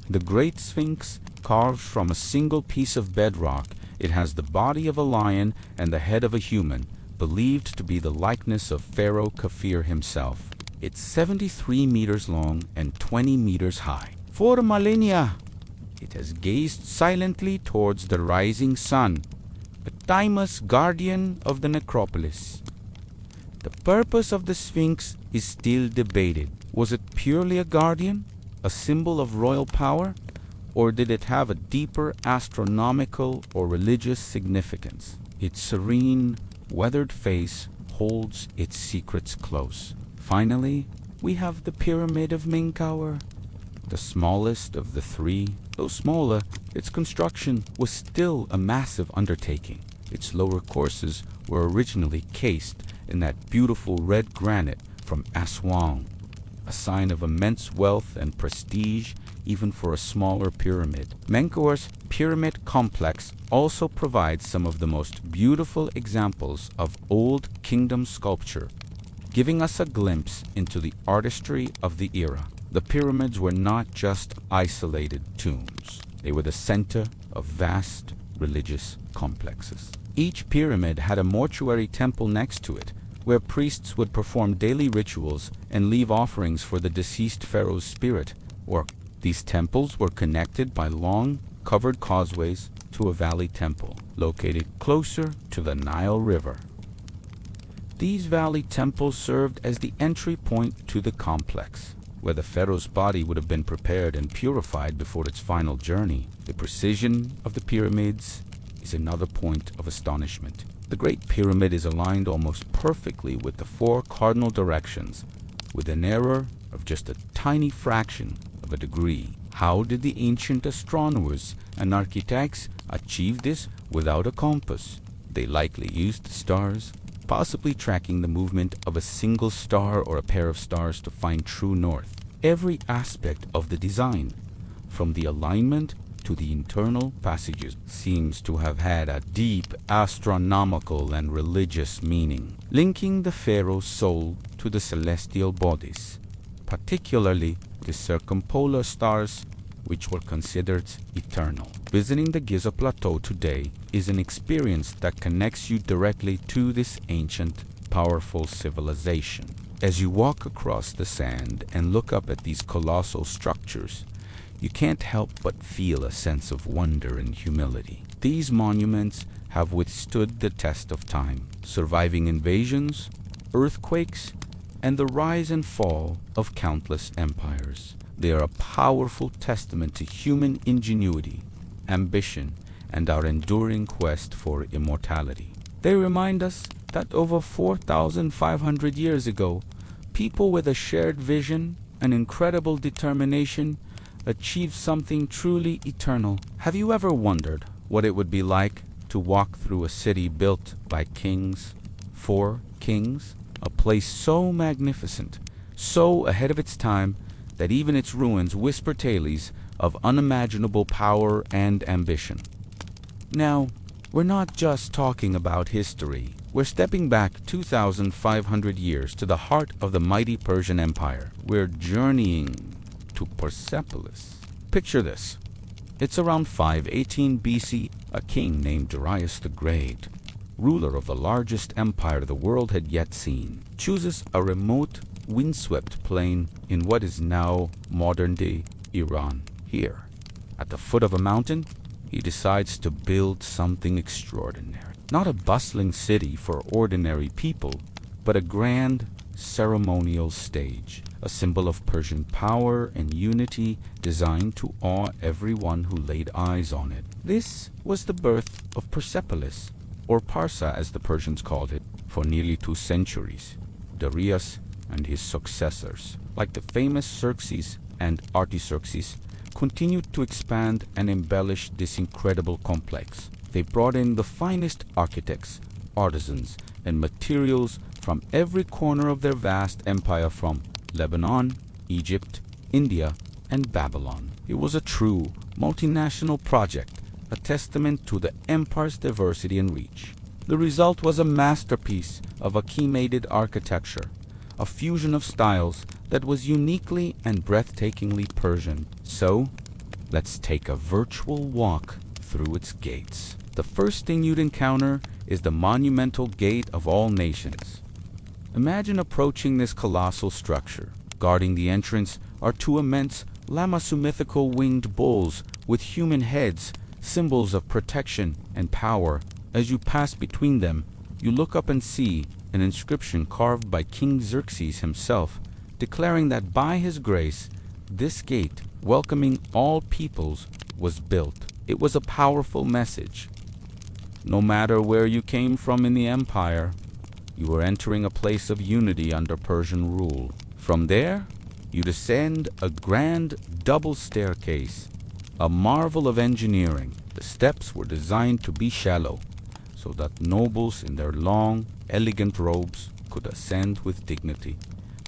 The Great Sphinx, carved from a single piece of bedrock, it has the body of a lion and the head of a human, believed to be the likeness of Pharaoh Khafre himself. It's 73 meters long and 20 meters high. For millennia, it has gazed silently towards the rising sun, a timeless guardian of the necropolis. The purpose of the Sphinx is still debated. Was it purely a guardian, a symbol of royal power, or did it have a deeper astronomical or religious significance? Its serene, weathered face holds its secrets close. Finally, we have the Pyramid of Menkaure, the smallest of the three. Though smaller, its construction was still a massive undertaking. Its lower courses were originally cased in that beautiful red granite from Aswan, a sign of immense wealth and prestige even for a smaller pyramid. Menkaure's pyramid complex also provides some of the most beautiful examples of Old Kingdom sculpture, giving us a glimpse into the artistry of the era. The pyramids were not just isolated tombs. They were the center of vast religious complexes. Each pyramid had a mortuary temple next to it, where priests would perform daily rituals and leave offerings for the deceased pharaoh's spirit. Or these temples were connected by long, covered causeways to a valley temple, located closer to the Nile River. These valley temples served as the entry point to the complex, where the pharaoh's body would have been prepared and purified before its final journey. The precision of the pyramids is another point of astonishment. The Great Pyramid is aligned almost perfectly with the four cardinal directions, with an error of just a tiny fraction of a degree. How did the ancient astronomers and architects achieve this without a compass? They likely used the stars, possibly tracking the movement of a single star or a pair of stars to find true north. Every aspect of the design, from the alignment to the internal passages, seems to have had a deep astronomical and religious meaning, linking the pharaoh's soul to the celestial bodies, particularly the circumpolar stars, which were considered eternal. Visiting the Giza Plateau today is an experience that connects you directly to this ancient, powerful civilization. As you walk across the sand and look up at these colossal structures, you can't help but feel a sense of wonder and humility. These monuments have withstood the test of time, surviving invasions, earthquakes, and the rise and fall of countless empires. They are a powerful testament to human ingenuity, ambition, and our enduring quest for immortality. They remind us that over 4,500 years ago, people with a shared vision and incredible determination achieved something truly eternal. Have you ever wondered what it would be like to walk through a city built by kings, for kings? A place so magnificent, so ahead of its time, that even its ruins whisper tales of unimaginable power and ambition. Now, we're not just talking about history. We're stepping back 2,500 years to the heart of the mighty Persian Empire. We're journeying to Persepolis. Picture this. It's around 518 BC. A king named Darius the Great, ruler of the largest empire the world had yet seen, chooses a remote, windswept plain in what is now modern-day Iran. Here, at the foot of a mountain, he decides to build something extraordinary. Not a bustling city for ordinary people, but a grand ceremonial stage, a symbol of Persian power and unity designed to awe everyone who laid eyes on it. This was the birth of Persepolis, or Parsa as the Persians called it, for nearly 2 centuries. Darius and his successors, like the famous Xerxes and Artaxerxes, continued to expand and embellish this incredible complex. They brought in the finest architects, artisans, and materials from every corner of their vast empire, from Lebanon, Egypt, India, and Babylon. It was a true multinational project, a testament to the empire's diversity and reach. The result was a masterpiece of Achaemenid architecture, a fusion of styles that was uniquely and breathtakingly Persian. So, let's take a virtual walk through its gates. The first thing you'd encounter is the monumental Gate of All Nations. Imagine approaching this colossal structure. Guarding the entrance are 2 immense Lamassu winged bulls with human heads, symbols of protection and power. As you pass between them, you look up and see an inscription carved by King Xerxes himself, declaring that by his grace, this gate, welcoming all peoples, was built. It was a powerful message. No matter where you came from in the empire, you were entering a place of unity under Persian rule. From there, you descend a grand double staircase, a marvel of engineering. The steps were designed to be shallow, so that nobles in their long, elegant robes could ascend with dignity,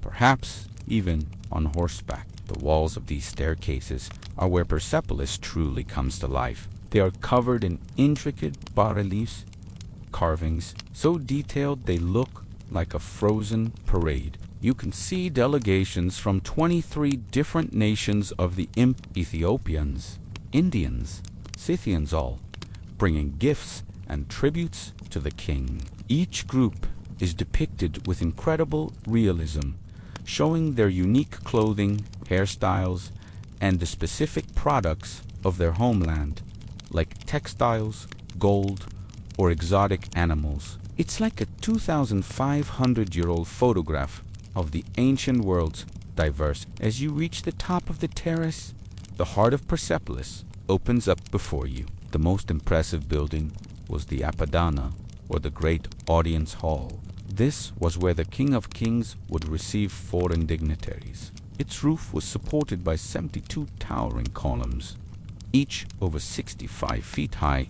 perhaps even on horseback. The walls of these staircases are where Persepolis truly comes to life. They are covered in intricate bas-reliefs, carvings, so detailed they look like a frozen parade. You can see delegations from 23 different nations of the Ethiopians, Indians, Scythians all, bringing gifts and tributes to the king. Each group is depicted with incredible realism, showing their unique clothing, hairstyles, and the specific products of their homeland, like textiles, gold, or exotic animals. It's like a 2,500-year-old photograph of the ancient world's diverse. As you reach the top of the terrace, the heart of Persepolis opens up before you. The most impressive building was the Apadana, or the Great Audience Hall. This was where the King of Kings would receive foreign dignitaries. Its roof was supported by 72 towering columns, each over 65 feet high.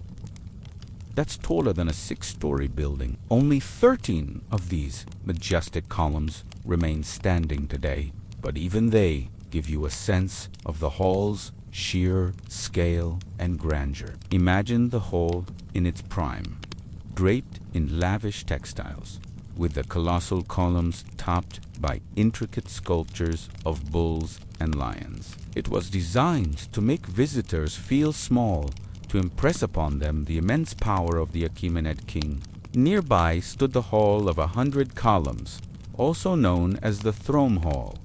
That's taller than a 6-story building. Only 13 of these majestic columns remain standing today, but even they give you a sense of the hall's sheer scale and grandeur. Imagine the hall in its prime, draped in lavish textiles, with the colossal columns topped by intricate sculptures of bulls and lions. It was designed to make visitors feel small, to impress upon them the immense power of the Achaemenid king. Nearby stood the Hall of 100 Columns, also known as the Throne Hall.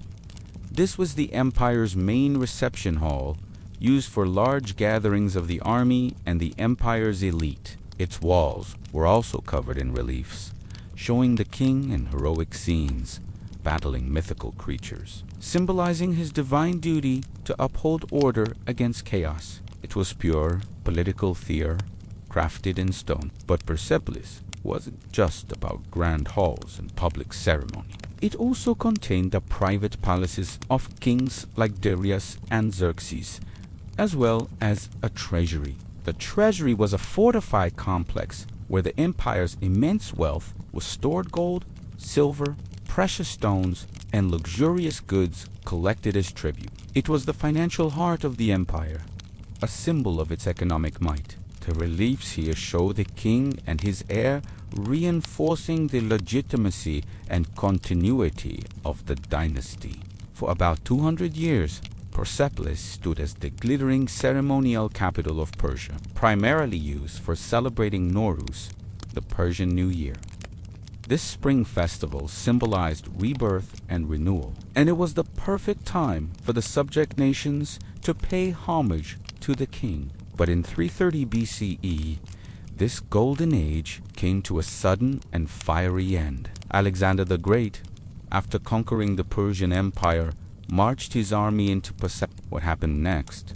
This was the empire's main reception hall, used for large gatherings of the army and the empire's elite. Its walls were also covered in reliefs, showing the king in heroic scenes, battling mythical creatures, symbolizing his divine duty to uphold order against chaos. It was pure political theater, crafted in stone. But Persepolis wasn't just about grand halls and public ceremony. It also contained the private palaces of kings like Darius and Xerxes, as well as a treasury. The treasury was a fortified complex where the empire's immense wealth was stored: gold, silver, precious stones, and luxurious goods collected as tribute. It was the financial heart of the empire, a symbol of its economic might. The reliefs here show the king and his heir, reinforcing the legitimacy and continuity of the dynasty. For about 200 years, Persepolis stood as the glittering ceremonial capital of Persia, primarily used for celebrating Nowruz, the Persian New Year. This spring festival symbolized rebirth and renewal, and it was the perfect time for the subject nations to pay homage to the king. But in 330 BCE, this golden age came to a sudden and fiery end. Alexander the Great, after conquering the Persian Empire, marched his army into Persepolis. What happened next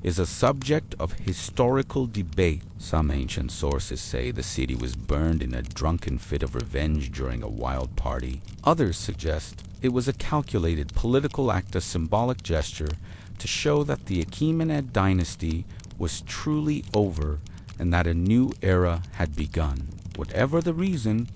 is a subject of historical debate. Some ancient sources say the city was burned in a drunken fit of revenge during a wild party. Others suggest it was a calculated political act, a symbolic gesture to show that the Achaemenid dynasty was truly over and that a new era had begun. Whatever the reason,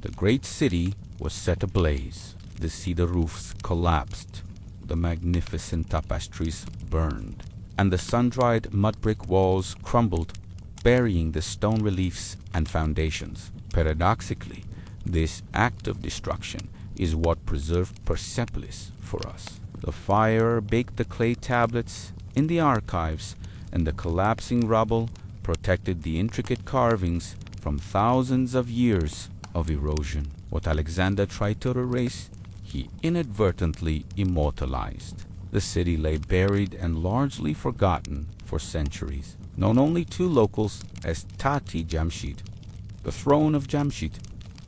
the great city was set ablaze. The cedar roofs collapsed, the magnificent tapestries burned, and the sun-dried mud brick walls crumbled, burying the stone reliefs and foundations. Paradoxically, this act of destruction is what preserved Persepolis for us. The fire baked the clay tablets in the archives, and the collapsing rubble protected the intricate carvings from thousands of years of erosion. What Alexander tried to erase, he inadvertently immortalized. The city lay buried and largely forgotten for centuries, known only to locals as Tati Jamshid, the throne of Jamshid,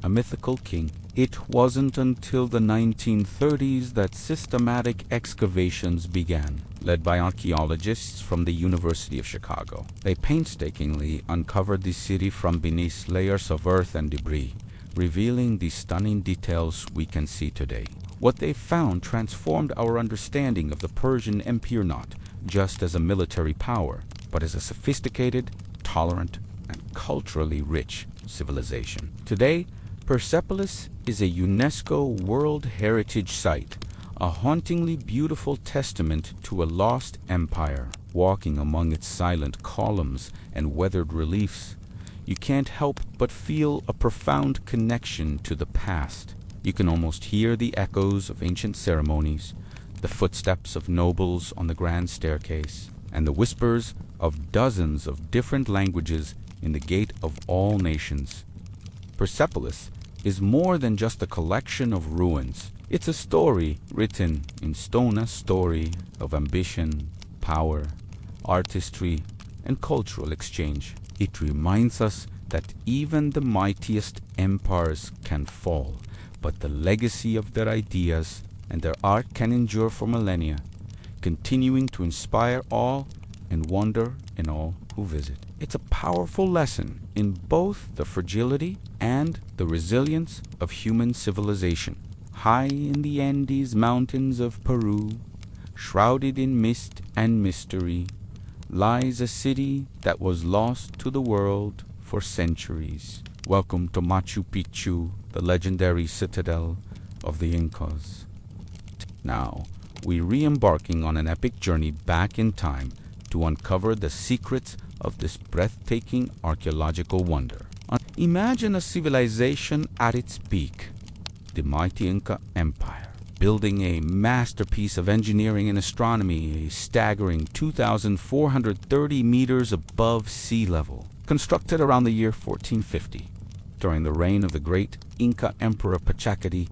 a mythical king. It wasn't until the 1930s that systematic excavations began. led by archaeologists from the University of Chicago. They painstakingly uncovered the city from beneath layers of earth and debris, revealing the stunning details we can see today. What they found transformed our understanding of the Persian Empire not just as a military power, but as a sophisticated, tolerant, and culturally rich civilization. Today, Persepolis is a UNESCO World Heritage Site, a hauntingly beautiful testament to a lost empire. Walking among its silent columns and weathered reliefs, you can't help but feel a profound connection to the past. You can almost hear the echoes of ancient ceremonies, the footsteps of nobles on the grand staircase, and the whispers of dozens of different languages in the gate of all nations. Persepolis is more than just a collection of ruins. It's a story written in stone, a story of ambition, power, artistry, and cultural exchange. It reminds us that even the mightiest empires can fall, but the legacy of their ideas and their art can endure for millennia, continuing to inspire awe and wonder in all who visit. It's a powerful lesson in both the fragility and the resilience of human civilization. High in the Andes mountains of Peru, shrouded in mist and mystery, lies a city that was lost to the world for centuries. Welcome to Machu Picchu, the legendary citadel of the Incas. Now, we're re-embarking on an epic journey back in time to uncover the secrets of this breathtaking archaeological wonder. Imagine a civilization at its peak, the mighty Inca Empire, building a masterpiece of engineering and astronomy, a staggering 2,430 meters above sea level, constructed around the year 1450. During the reign of the great Inca Emperor Pachacati,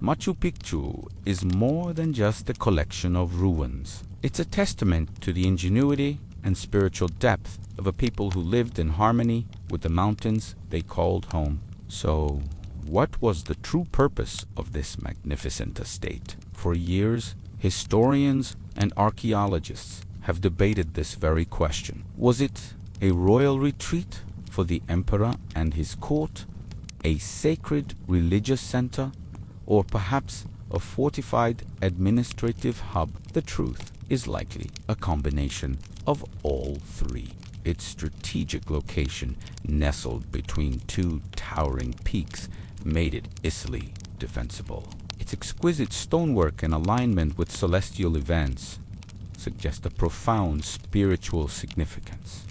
Machu Picchu is more than just a collection of ruins. It's a testament to the ingenuity and spiritual depth of a people who lived in harmony with the mountains they called home. So, what was the true purpose of this magnificent estate? For years, historians and archaeologists have debated this very question. Was it a royal retreat for the emperor and his court, a sacred religious center, or perhaps a fortified administrative hub? The truth is likely a combination of all three. Its strategic location, nestled between two towering peaks, made it easily defensible. Its exquisite stonework and alignment with celestial events suggest a profound spiritual significance.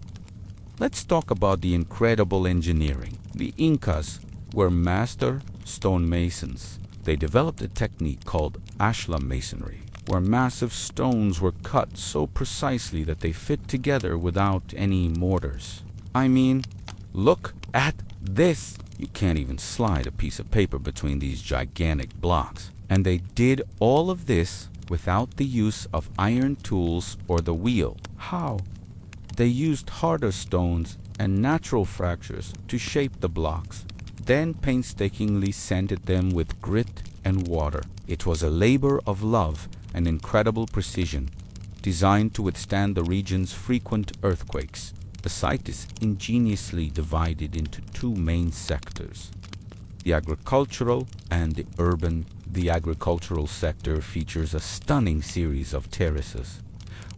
Let's talk about the incredible engineering. The Incas were master stonemasons. They developed a technique called ashlar masonry, where massive stones were cut so precisely that they fit together without any mortars. I mean, look at this! You can't even slide a piece of paper between these gigantic blocks. And they did all of this without the use of iron tools or the wheel. How? They used harder stones and natural fractures to shape the blocks, then painstakingly sanded them with grit and water. It was a labor of love and incredible precision, designed to withstand the region's frequent earthquakes. The site is ingeniously divided into two main sectors, the agricultural and the urban. The agricultural sector features a stunning series of terraces,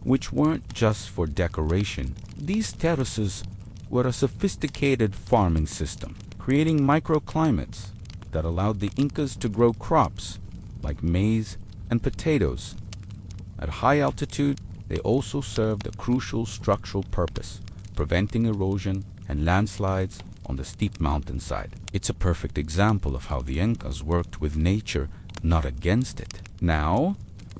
which weren't just for decoration. These terraces were a sophisticated farming system, creating microclimates that allowed the Incas to grow crops like maize and potatoes. At high altitude, they also served a crucial structural purpose, preventing erosion and landslides on the steep mountainside. It's a perfect example of how the Incas worked with nature, not against it. Now,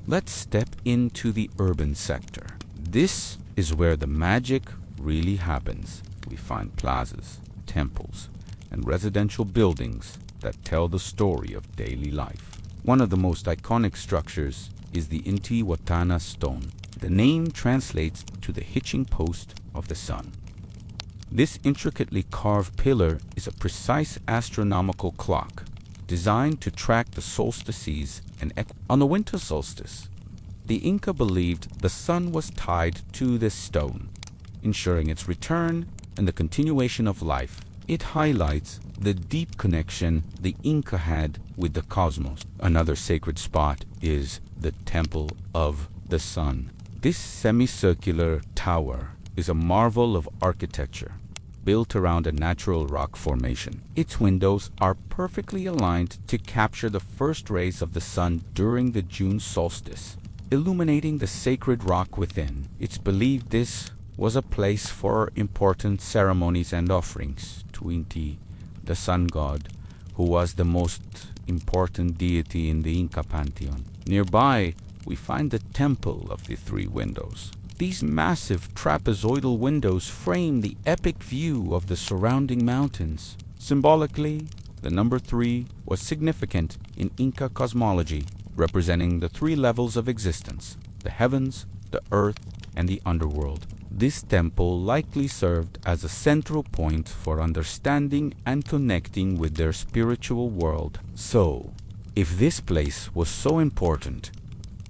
let's step into the urban sector. This is where the magic really happens. We find plazas, temples, and residential buildings that tell the story of daily life. One of the most iconic structures is the Intihuatana stone. The name translates to the hitching post of the sun. This intricately carved pillar is a precise astronomical clock designed to track the solstices and on the winter solstice. The Inca believed the sun was tied to this stone, ensuring its return and the continuation of life. It highlights the deep connection the Inca had with the cosmos. Another sacred spot is the Temple of the Sun. This semicircular tower is a marvel of architecture, built around a natural rock formation. Its windows are perfectly aligned to capture the first rays of the sun during the June solstice, illuminating the sacred rock within. It's believed this was a place for important ceremonies and offerings to Inti, the sun god, who was the most important deity in the Inca pantheon. Nearby, we find the Temple of the Three Windows. These massive trapezoidal windows frame the epic view of the surrounding mountains. Symbolically, the number 3 was significant in Inca cosmology, representing the 3 levels of existence: the heavens, the earth, and the underworld. This temple likely served as a central point for understanding and connecting with their spiritual world. So, if this place was so important,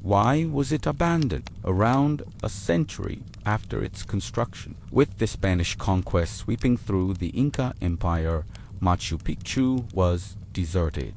why was it abandoned around a century after its construction? With the Spanish conquest sweeping through the Inca Empire, Machu Picchu was deserted.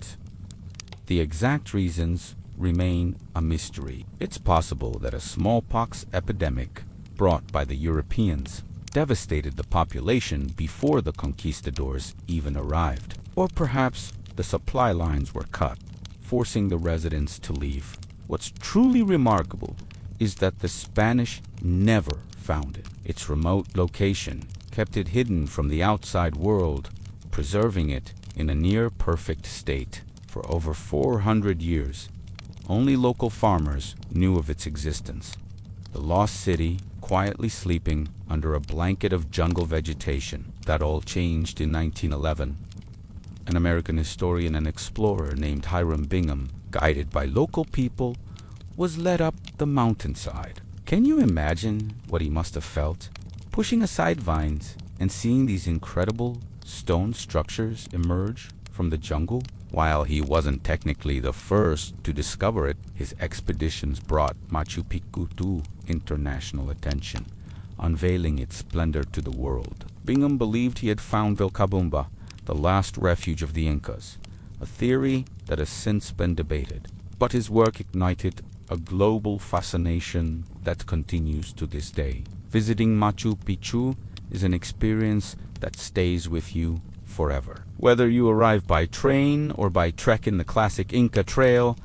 The exact reasons remain a mystery. It's possible that a smallpox epidemic brought by the Europeans devastated the population before the conquistadors even arrived. Or perhaps the supply lines were cut, forcing the residents to leave. What's truly remarkable is that the Spanish never found it. Its remote location kept it hidden from the outside world, preserving it in a near-perfect state. For over 400 years, only local farmers knew of its existence. The lost city quietly sleeping under a blanket of jungle vegetation. That all changed in 1911. An American historian and explorer named Hiram Bingham, guided by local people, was led up the mountainside. Can you imagine what he must have felt, pushing aside vines and seeing these incredible stone structures emerge from the jungle? While he wasn't technically the first to discover it, his expeditions brought Machu Picchu to international attention, unveiling its splendor to the world. Bingham believed he had found Vilcabamba, the last refuge of the Incas, a theory that has since been debated. But his work ignited a global fascination that continues to this day. Visiting Machu Picchu is an experience that stays with you forever. Whether you arrive by train or by trek in the classic Inca Trail,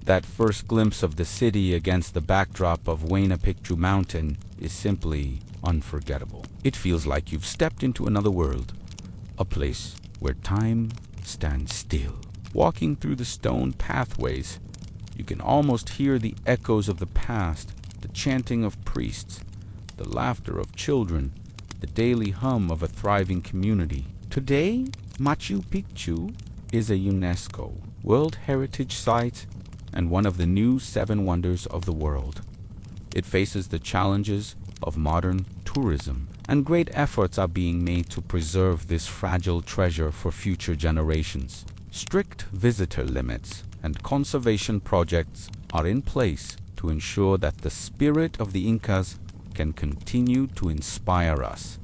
that first glimpse of the city against the backdrop of Huayna Picchu Mountain is simply unforgettable. It feels like you've stepped into another world, a place where time stands still. Walking through the stone pathways, you can almost hear the echoes of the past, the chanting of priests, the laughter of children, the daily hum of a thriving community. Today, Machu Picchu is a UNESCO World Heritage Site and one of the new 7 wonders of the world. It faces the challenges of modern tourism, and great efforts are being made to preserve this fragile treasure for future generations. Strict visitor limits and conservation projects are in place to ensure that the spirit of the Incas can continue to inspire us.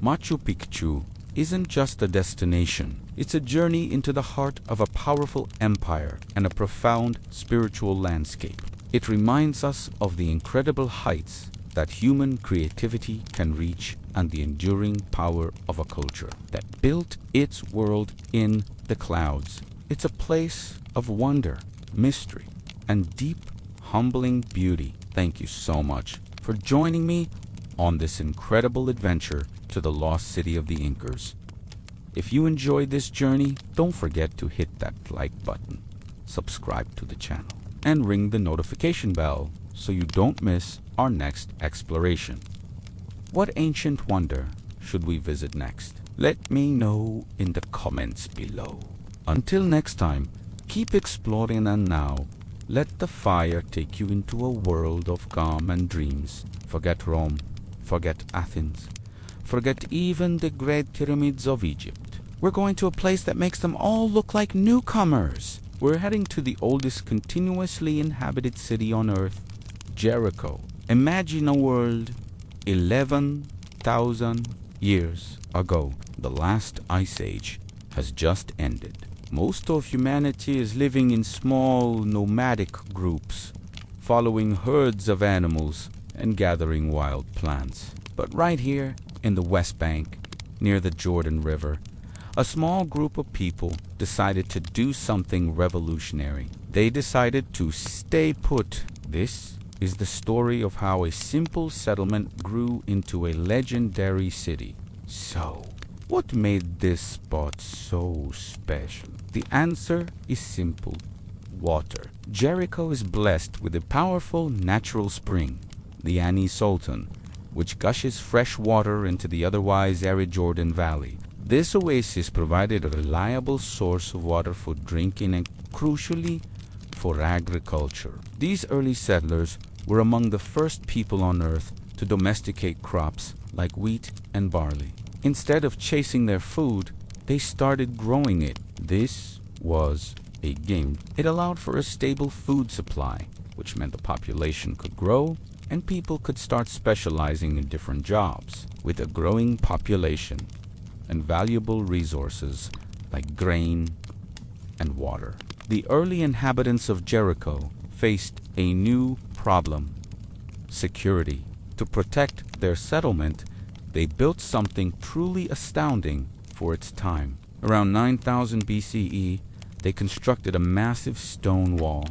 Machu Picchu isn't just a destination, it's a journey into the heart of a powerful empire and a profound spiritual landscape. It reminds us of the incredible heights that human creativity can reach and the enduring power of a culture that built its world in the clouds. It's a place of wonder, mystery, and deep, humbling beauty. Thank you so much for joining me on this incredible adventure to the lost city of the Incas. If you enjoyed this journey, don't forget to hit that like button, subscribe to the channel, and ring the notification bell so you don't miss our next exploration. What ancient wonder should we visit next? Let me know in the comments below. Until next time, keep exploring, and now let the fire take you into a world of calm and dreams. Forget Rome, forget Athens, forget even the great pyramids of Egypt. We're going to a place that makes them all look like newcomers. We're heading to the oldest continuously inhabited city on Earth, Jericho. Imagine a world 11,000 years ago. The last ice age has just ended. Most of humanity is living in small nomadic groups, following herds of animals and gathering wild plants. But right here in the West Bank, near the Jordan River, a small group of people decided to do something revolutionary. They decided to stay put. This is the story of how a simple settlement grew into a legendary city. So, what made this spot so special? The answer is simple: water. Jericho is blessed with a powerful natural spring, the Ani Sultan, which gushes fresh water into the otherwise arid Jordan Valley. This oasis provided a reliable source of water for drinking and, crucially, for agriculture. These early settlers were among the first people on earth to domesticate crops like wheat and barley. Instead of chasing their food, they started growing it. This was a game. It allowed for a stable food supply, which meant the population could grow and people could start specializing in different jobs. With a growing population and valuable resources like grain and water, the early inhabitants of Jericho faced a new problem: security. To protect their settlement, they built something truly astounding for its time. Around 9000 BCE, they constructed a massive stone wall,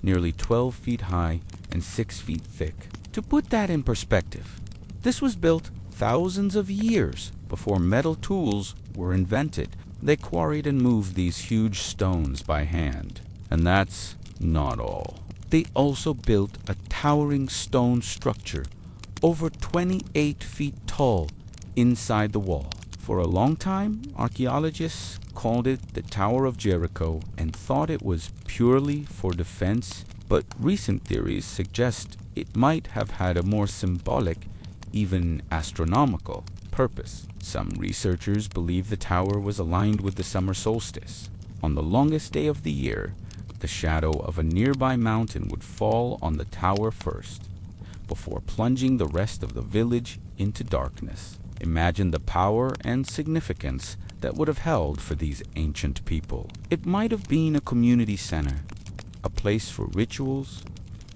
nearly 12 feet high and 6 feet thick. To put that in perspective, this was built thousands of years before metal tools were invented. They quarried and moved these huge stones by hand. And that's not all. They also built a towering stone structure over 28 feet tall inside the wall. For a long time, archaeologists called it the Tower of Jericho and thought it was purely for defense, but recent theories suggest it might have had a more symbolic, even astronomical, purpose. Some researchers believe the tower was aligned with the summer solstice. On the longest day of the year, the shadow of a nearby mountain would fall on the tower first, before plunging the rest of the village into darkness. Imagine the power and significance that would have held for these ancient people. It might have been a community center, a place for rituals,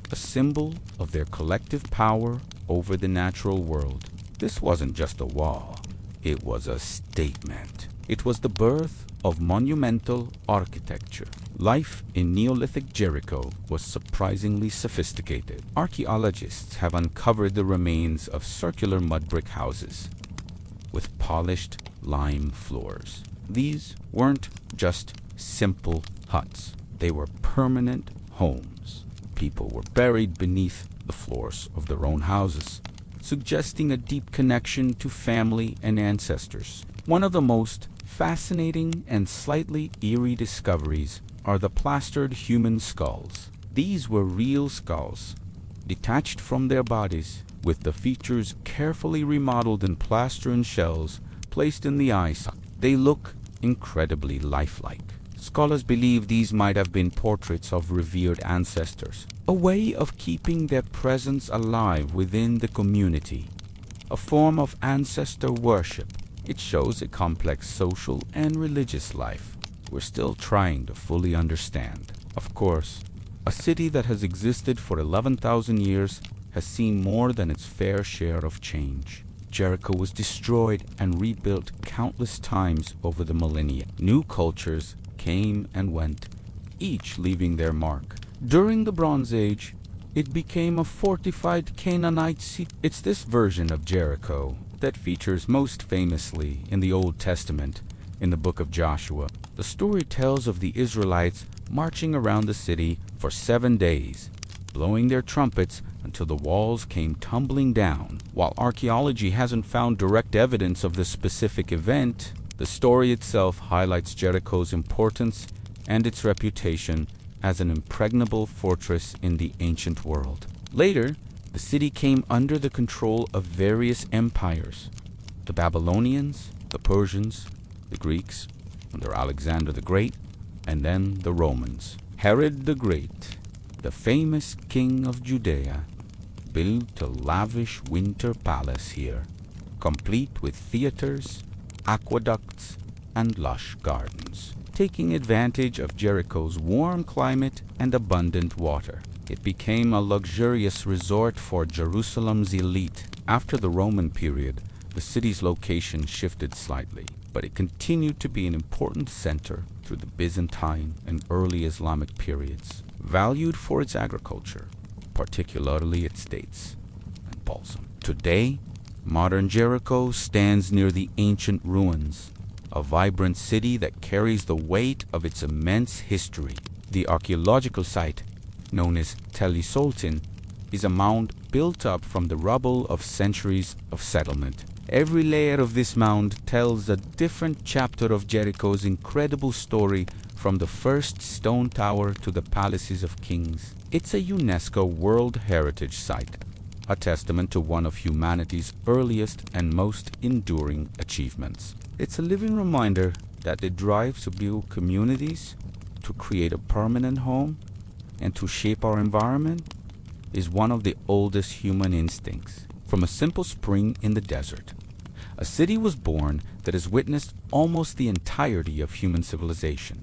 a symbol of their collective power over the natural world. This wasn't just a wall, it was a statement. It was the birth of monumental architecture. Life in Neolithic Jericho was surprisingly sophisticated. Archaeologists have uncovered the remains of circular mud brick houses with polished lime floors. These weren't just simple huts, they were permanent homes. People were buried beneath the floors of their own houses, suggesting a deep connection to family and ancestors. One of the most fascinating and slightly eerie discoveries are the plastered human skulls. These were real skulls, detached from their bodies, with the features carefully remodeled in plaster and shells placed in the eye socket. They look incredibly lifelike. Scholars believe these might have been portraits of revered ancestors, a way of keeping their presence alive within the community, a form of ancestor worship. It shows a complex social and religious life we're still trying to fully understand. Of course, a city that has existed for 11,000 years has seen more than its fair share of change. Jericho was destroyed and rebuilt countless times over the millennia. New cultures came and went, each leaving their mark. During the Bronze Age, it became a fortified Canaanite city. It's this version of Jericho that features most famously in the Old Testament in the book of Joshua. The story tells of the Israelites marching around the city for 7 days, blowing their trumpets until the walls came tumbling down. While archaeology hasn't found direct evidence of this specific event, the story itself highlights Jericho's importance and its reputation as an impregnable fortress in the ancient world. Later, the city came under the control of various empires: the Babylonians, the Persians, the Greeks under Alexander the Great, and then the Romans. Herod the Great, the famous king of Judea, built a lavish winter palace here, complete with theaters, aqueducts, and lush gardens. Taking advantage of Jericho's warm climate and abundant water, it became a luxurious resort for Jerusalem's elite. After the Roman period, the city's location shifted slightly, but it continued to be an important center through the Byzantine and early Islamic periods, valued for its agriculture, particularly its dates and balsam. Today, modern Jericho stands near the ancient ruins, a vibrant city that carries the weight of its immense history. The archaeological site, known as Telisoltin, is a mound built up from the rubble of centuries of settlement. Every layer of this mound tells a different chapter of Jericho's incredible story, from the first stone tower to the palaces of kings. It's a UNESCO World Heritage Site, a testament to one of humanity's earliest and most enduring achievements. It's a living reminder that the drive to build communities, to create a permanent home, and to shape our environment is one of the oldest human instincts. From a simple spring in the desert, a city was born that has witnessed almost the entirety of human civilization.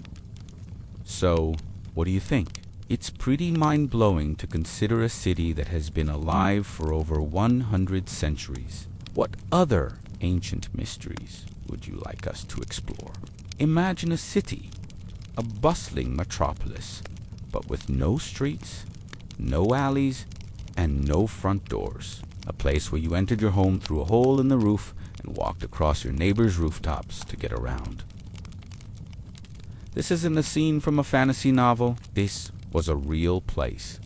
So, what do you think? It's pretty mind-blowing to consider a city that has been alive for over 100 centuries. What other ancient mysteries would you like us to explore? Imagine a city, a bustling metropolis, but with no streets, no alleys, and no front doors. A place where you entered your home through a hole in the roof and walked across your neighbor's rooftops to get around. This isn't a scene from a fantasy novel. This was a real place.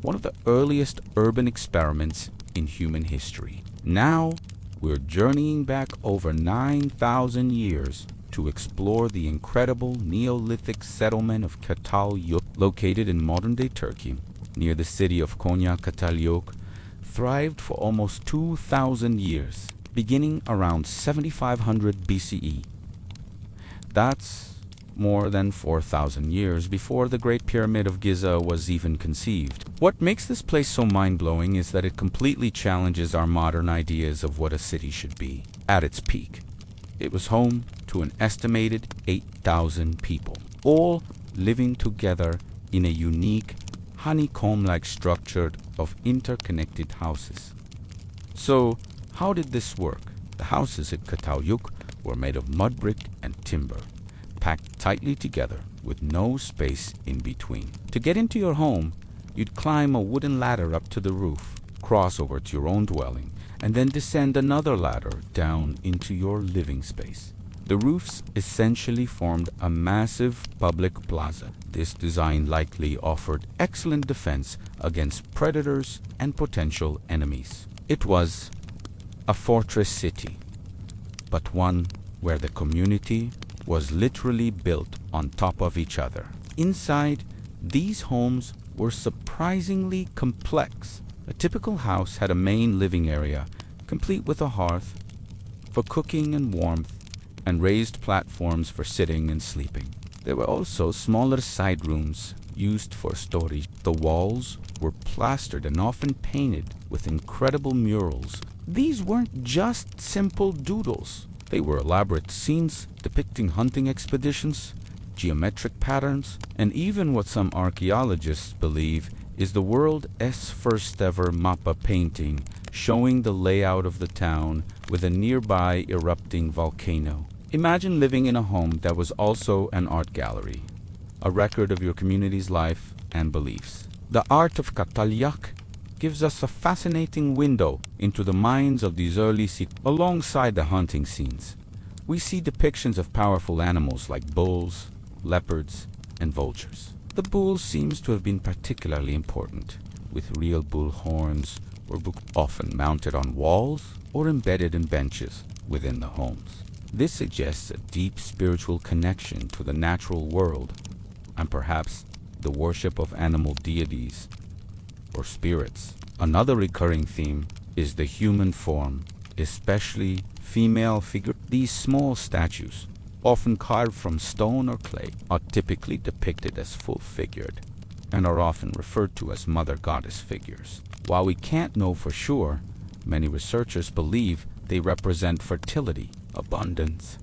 One of the earliest urban experiments in human history. Now, we're journeying back over 9,000 years to explore the incredible Neolithic settlement of Çatalhöyük, located in modern-day Turkey, near the city of Konya. Çatalhöyük thrived for almost 2,000 years, beginning around 7500 BCE. That's more than 4,000 years before the Great Pyramid of Giza was even conceived. What makes this place so mind-blowing is that it completely challenges our modern ideas of what a city should be. At its peak, it was home to an estimated 8,000 people, all living together in a unique, honeycomb-like structure of interconnected houses. So, how did this work? The houses at Çatalhöyük were made of mud brick and timber, packed tightly together with no space in between. To get into your home, you'd climb a wooden ladder up to the roof, cross over to your own dwelling, and then descend another ladder down into your living space. The roofs essentially formed a massive public plaza. This design likely offered excellent defense against predators and potential enemies. It was a fortress city, but one where the community was literally built on top of each other. Inside, these homes were surprisingly complex. A typical house had a main living area, complete with a hearth for cooking and warmth, and raised platforms for sitting and sleeping. There were also smaller side rooms used for storage. The walls were plastered and often painted with incredible murals. These weren't just simple doodles. They were elaborate scenes depicting hunting expeditions, geometric patterns, and even what some archaeologists believe is the world's first ever mappa painting showing the layout of the town with a nearby erupting volcano. Imagine living in a home that was also an art gallery, a record of your community's life and beliefs. The art of Çatalhöyük gives us a fascinating window into the minds of these early cities. Alongside the hunting scenes, we see depictions of powerful animals like bulls, leopards, and vultures. The bull seems to have been particularly important, with real bull horns or often mounted on walls or embedded in benches within the homes. This suggests a deep spiritual connection to the natural world and perhaps the worship of animal deities or spirits. Another recurring theme is the human form, especially female figure. These small statues, often carved from stone or clay, are typically depicted as full-figured and are often referred to as mother goddess figures. While we can't know for sure, many researchers believe they represent fertility, abundance,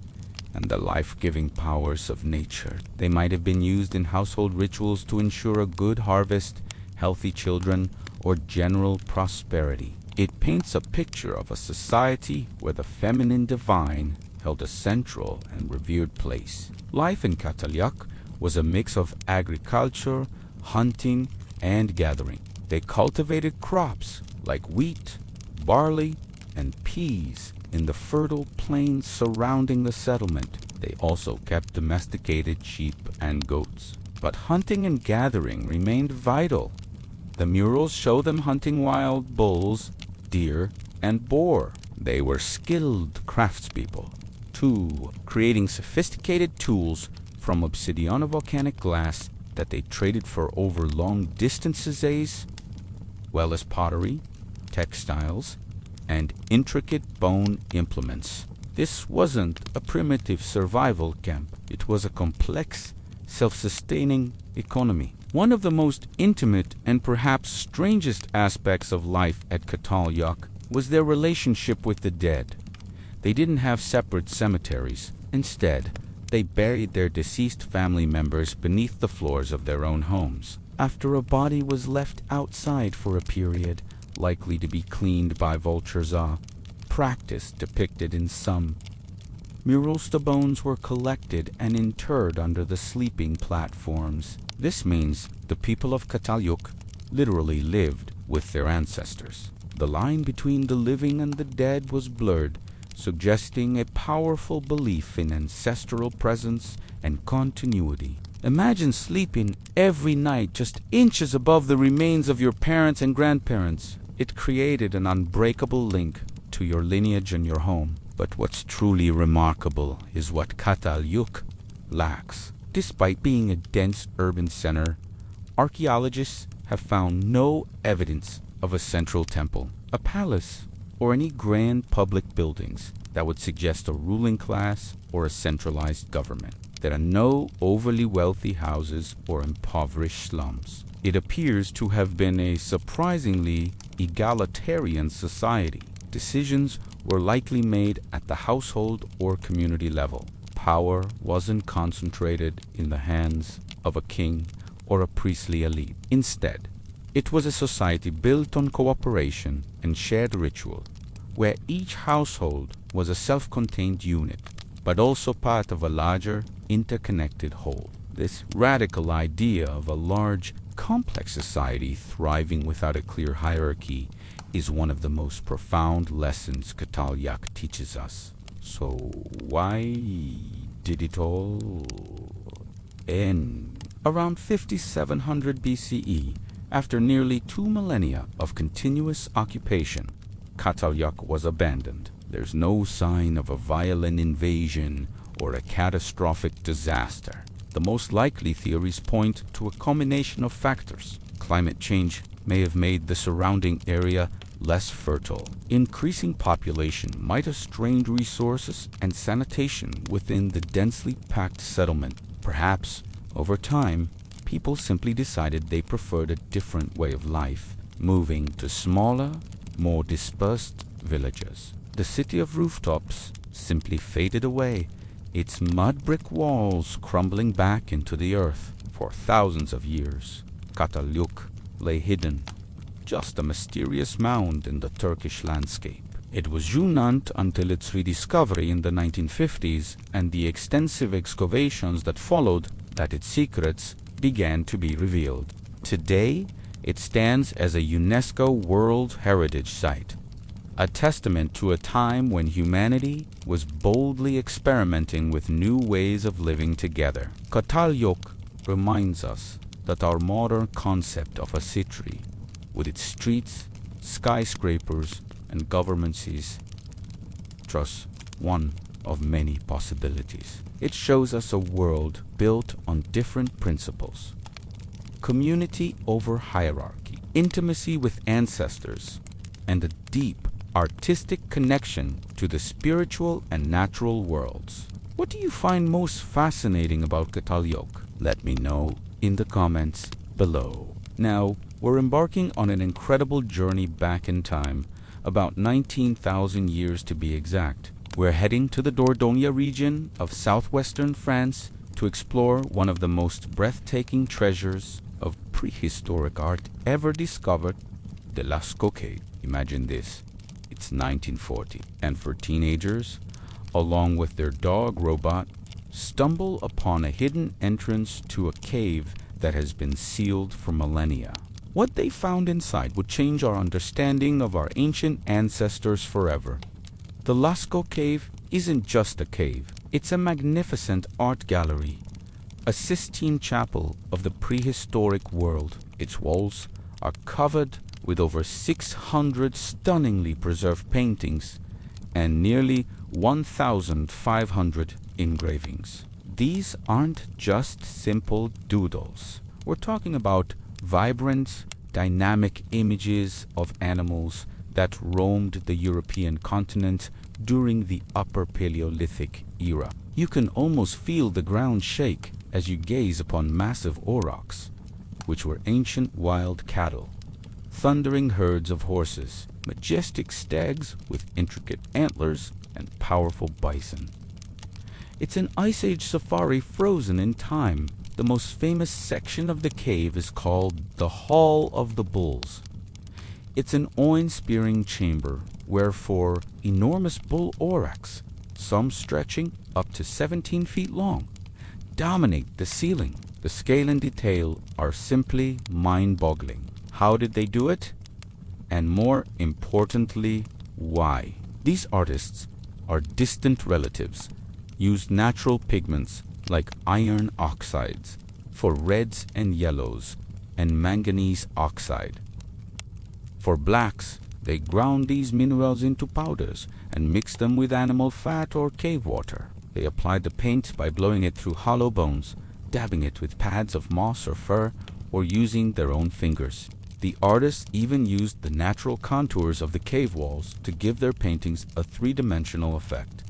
and the life-giving powers of nature. They might have been used in household rituals to ensure a good harvest, healthy children, or general prosperity. It paints a picture of a society where the feminine divine held a central and revered place. Life in Catalunya was a mix of agriculture, hunting, and gathering. They cultivated crops like wheat, barley, and peas in the fertile plains surrounding the settlement. They also kept domesticated sheep and goats. But hunting and gathering remained vital. The murals show them hunting wild bulls, deer, and boar. They were skilled craftspeople, too, creating sophisticated tools from obsidian volcanic glass that they traded for over long distances, as well as pottery, textiles, and intricate bone implements. This wasn't a primitive survival camp. It was a complex, self-sustaining economy. One of the most intimate and perhaps strangest aspects of life at Catalunya was their relationship with the dead. They didn't have separate cemeteries. Instead, they buried their deceased family members beneath the floors of their own homes. After a body was left outside for a period, likely to be cleaned by vultures, a practice depicted in some murals, the bones were collected and interred under the sleeping platforms. This means the people of Catalunya literally lived with their ancestors. The line between the living and the dead was blurred, suggesting a powerful belief in ancestral presence and continuity. Imagine sleeping every night just inches above the remains of your parents and grandparents. It created an unbreakable link to your lineage and your home. But what's truly remarkable is what Catalunya lacks. Despite being a dense urban center, archaeologists have found no evidence of a central temple, a palace, or any grand public buildings that would suggest a ruling class or a centralized government. There are no overly wealthy houses or impoverished slums. It appears to have been a surprisingly egalitarian society. Decisions were likely made at the household or community level. Power wasn't concentrated in the hands of a king or a priestly elite. Instead, it was a society built on cooperation and shared ritual, where each household was a self-contained unit, but also part of a larger, interconnected whole. This radical idea of a large, complex society thriving without a clear hierarchy is one of the most profound lessons Catalunya teaches us. So why did it all end? Around 5700 BCE, after nearly 2 millennia of continuous occupation, Catalunya was abandoned. There's no sign of a violent invasion or a catastrophic disaster. The most likely theories point to a combination of factors. Climate change may have made the surrounding area less fertile. Increasing population might have strained resources and sanitation within the densely packed settlement. Perhaps, over time, people simply decided they preferred a different way of life, moving to smaller, more dispersed villages. The city of rooftops simply faded away, its mud brick walls crumbling back into the earth. For thousands of years, Catalunya lay hidden, just a mysterious mound in the Turkish landscape. It was Junant until its rediscovery in the 1950s and the extensive excavations that followed that its secrets began to be revealed. Today, it stands as a UNESCO World Heritage Site, a testament to a time when humanity was boldly experimenting with new ways of living together. Catalunya reminds us that our modern concept of a city, with its streets, skyscrapers, and governments, is just one of many possibilities. It shows us a world built on different principles: community over hierarchy, intimacy with ancestors, and a deep artistic connection to the spiritual and natural worlds. What do you find most fascinating about Catalunya? Let me know in the comments below. Now, We're embarking on an incredible journey back in time, about 19,000 years to be exact. We're heading to the Dordogne region of southwestern France to explore one of the most breathtaking treasures of prehistoric art ever discovered, the Lascaux cave. Imagine this. It's 1940, and for teenagers, along with their dog robot, stumble upon a hidden entrance to a cave that has been sealed for millennia. What they found inside would change our understanding of our ancient ancestors forever. The Lascaux cave isn't just a cave. It's a magnificent art gallery, a Sistine chapel of the prehistoric world. Its walls are covered with over 600 stunningly preserved paintings and nearly 1,500 engravings. These aren't just simple doodles. We're talking about vibrant, dynamic images of animals that roamed the European continent during the Upper Paleolithic era. You can almost feel the ground shake as you gaze upon massive aurochs, which were ancient wild cattle, thundering herds of horses, majestic stags with intricate antlers, and powerful bison. It's an Ice Age safari frozen in time. The most famous section of the cave is called the Hall of the Bulls. It's an awe-inspiring chamber where four enormous bull aurochs, some stretching up to 17 feet long, dominate the ceiling. The scale and detail are simply mind-boggling. How did they do it? And more importantly, why? These artists are distant relatives, used natural pigments like iron oxides for reds and yellows, and manganese oxide. For blacks, they ground these minerals into powders and mixed them with animal fat or cave water. They applied the paint by blowing it through hollow bones, dabbing it with pads of moss or fur, or using their own fingers. The artists even used the natural contours of the cave walls to give their paintings a three-dimensional effect,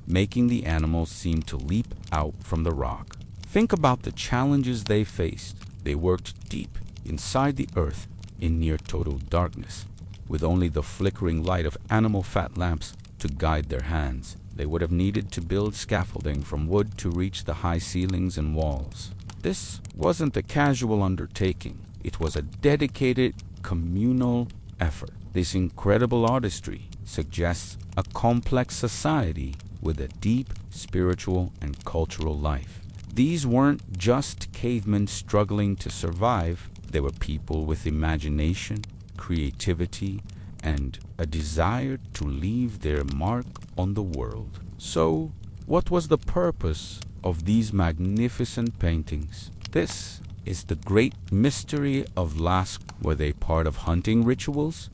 making the animals seem to leap out from the rock. Think about the challenges they faced. They worked deep inside the earth in near total darkness, with only the flickering light of animal fat lamps to guide their hands. They would have needed to build scaffolding from wood to reach the high ceilings and walls. This wasn't a casual undertaking. It was a dedicated communal effort. This incredible artistry suggests a complex society with a deep spiritual and cultural life. These weren't just cavemen struggling to survive. They were people with imagination, creativity, and a desire to leave their mark on the world. So, what was the purpose of these magnificent paintings? This is the great mystery of Lascaux. Were they part of hunting rituals,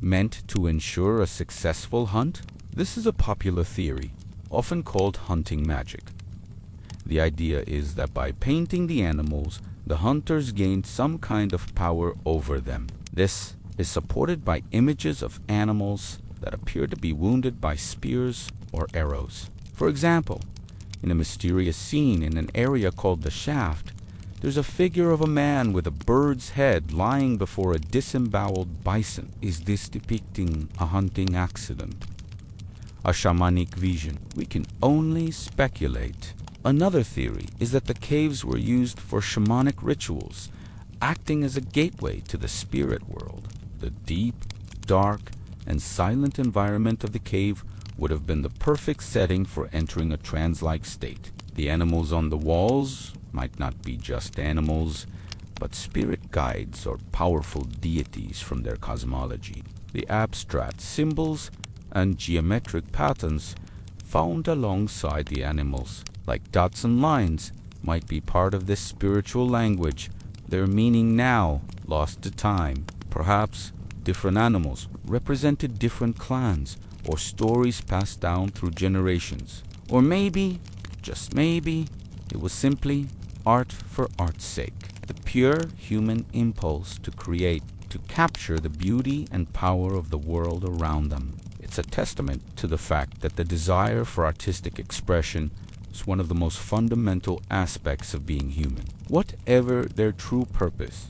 meant to ensure a successful hunt? This is a popular theory, often called hunting magic. The idea is that by painting the animals, the hunters gained some kind of power over them. This is supported by images of animals that appear to be wounded by spears or arrows. For example, in a mysterious scene in an area called the Shaft, there's a figure of a man with a bird's head lying before a disemboweled bison. Is this depicting a hunting accident? A shamanic vision? We can only speculate. Another theory is that the caves were used for shamanic rituals, acting as a gateway to the spirit world. The deep, dark, and silent environment of the cave would have been the perfect setting for entering a trance-like state. The animals on the walls might not be just animals, but spirit guides or powerful deities from their cosmology. The abstract symbols and geometric patterns found alongside the animals, like dots and lines, might be part of this spiritual language, their meaning now lost to time. Perhaps different animals represented different clans or stories passed down through generations. Or maybe, just maybe, it was simply art for art's sake. The pure human impulse to create, to capture the beauty and power of the world around them. It's a testament to the fact that the desire for artistic expression is one of the most fundamental aspects of being human. Whatever their true purpose,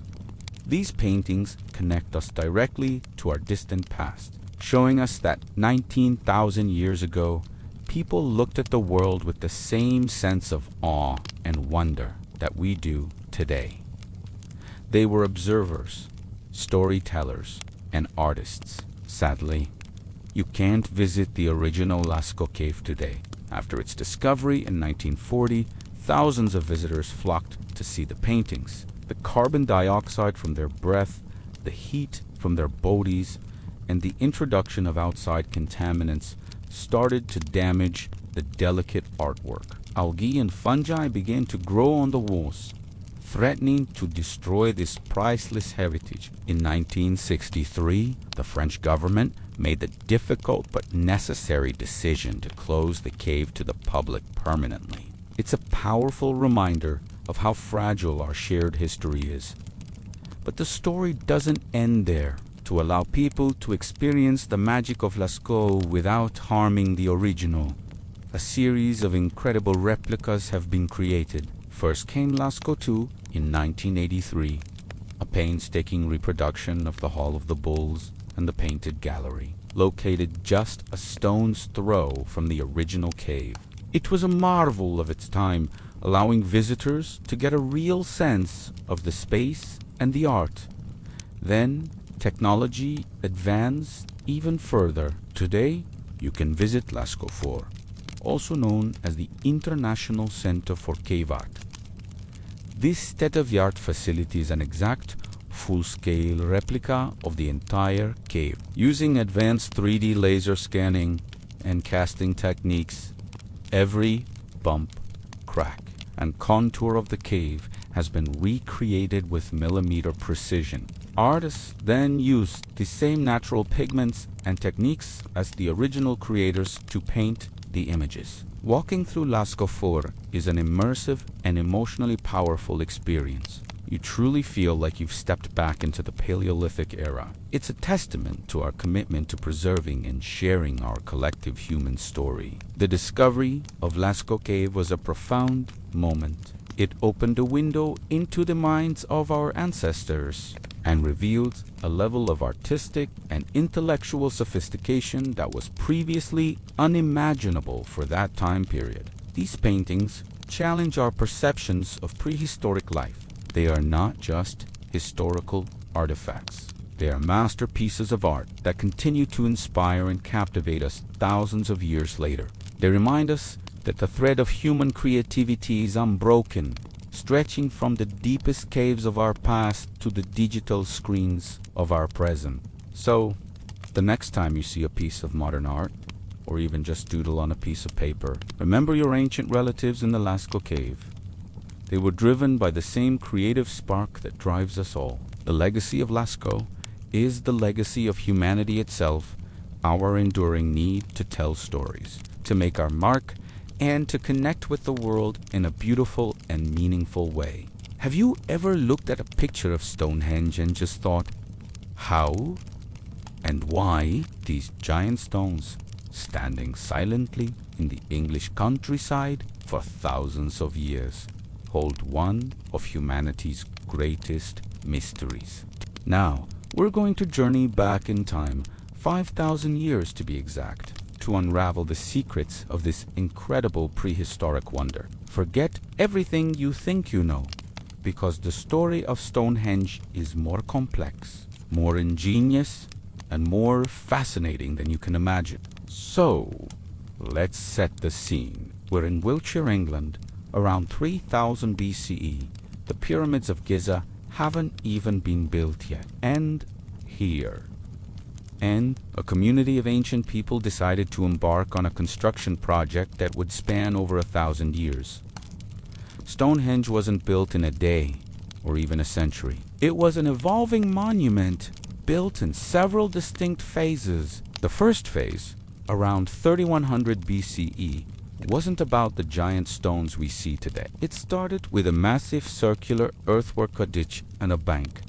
These paintings connect us directly to our distant past, showing us that 19,000 years ago, people looked at the world with the same sense of awe and wonder that we do today. They were observers, storytellers, and artists. Sadly, you can't visit the original Lascaux cave today. After its discovery in 1940, thousands of visitors flocked to see the paintings. The carbon dioxide from their breath, the heat from their bodies, and the introduction of outside contaminants started to damage the delicate artwork. Algae and fungi began to grow on the walls, threatening to destroy this priceless heritage. In 1963, the French government made the difficult but necessary decision to close the cave to the public permanently. It's a powerful reminder of how fragile our shared history is. But the story doesn't end there. To allow people to experience the magic of Lascaux without harming the original, a series of incredible replicas have been created. First came Lascaux II in 1983, a painstaking reproduction of the Hall of the Bulls and the Painted Gallery, located just a stone's throw from the original cave. It was a marvel of its time, allowing visitors to get a real sense of the space and the art. Then, technology advanced even further. Today, you can visit Lascaux IV, also known as the International Center for Cave Art. This state-of-the-art facility is an exact, full-scale replica of the entire cave. Using advanced 3D laser scanning and casting techniques, every bump, crack, and contour of the cave has been recreated with millimeter precision. Artists then used the same natural pigments and techniques as the original creators to paint the images. Walking through Lascaux IV is an immersive and emotionally powerful experience. You truly feel like you've stepped back into the Paleolithic era. It's a testament to our commitment to preserving and sharing our collective human story. The discovery of Lascaux Cave was a profound moment. It opened a window into the minds of our ancestors and revealed a level of artistic and intellectual sophistication that was previously unimaginable for that time period. These paintings challenge our perceptions of prehistoric life. They are not just historical artifacts. They are masterpieces of art that continue to inspire and captivate us thousands of years later. They remind us that the thread of human creativity is unbroken, stretching from the deepest caves of our past to the digital screens of our present. So, the next time you see a piece of modern art, or even just doodle on a piece of paper, remember your ancient relatives in the Lascaux cave. They were driven by the same creative spark that drives us all. The legacy of Lascaux is the legacy of humanity itself, our enduring need to tell stories, to make our mark, and to connect with the world in a beautiful and meaningful way. Have you ever looked at a picture of Stonehenge and just thought, how and why these giant stones, standing silently in the English countryside for thousands of years, hold one of humanity's greatest mysteries? Now, we're going to journey back in time, 5,000 years to be exact, to unravel the secrets of this incredible prehistoric wonder. Forget everything you think you know, because the story of Stonehenge is more complex, more ingenious, and more fascinating than you can imagine. So, let's set the scene. We're in Wiltshire, England, around 3000 BCE. The pyramids of Giza haven't even been built yet. And here, a community of ancient people decided to embark on a construction project that would span over 1,000 years. Stonehenge wasn't built in a day or even a century. It was an evolving monument built in several distinct phases. The first phase, around 3100 BCE, wasn't about the giant stones we see today. It started with a massive circular earthwork ditch and a bank,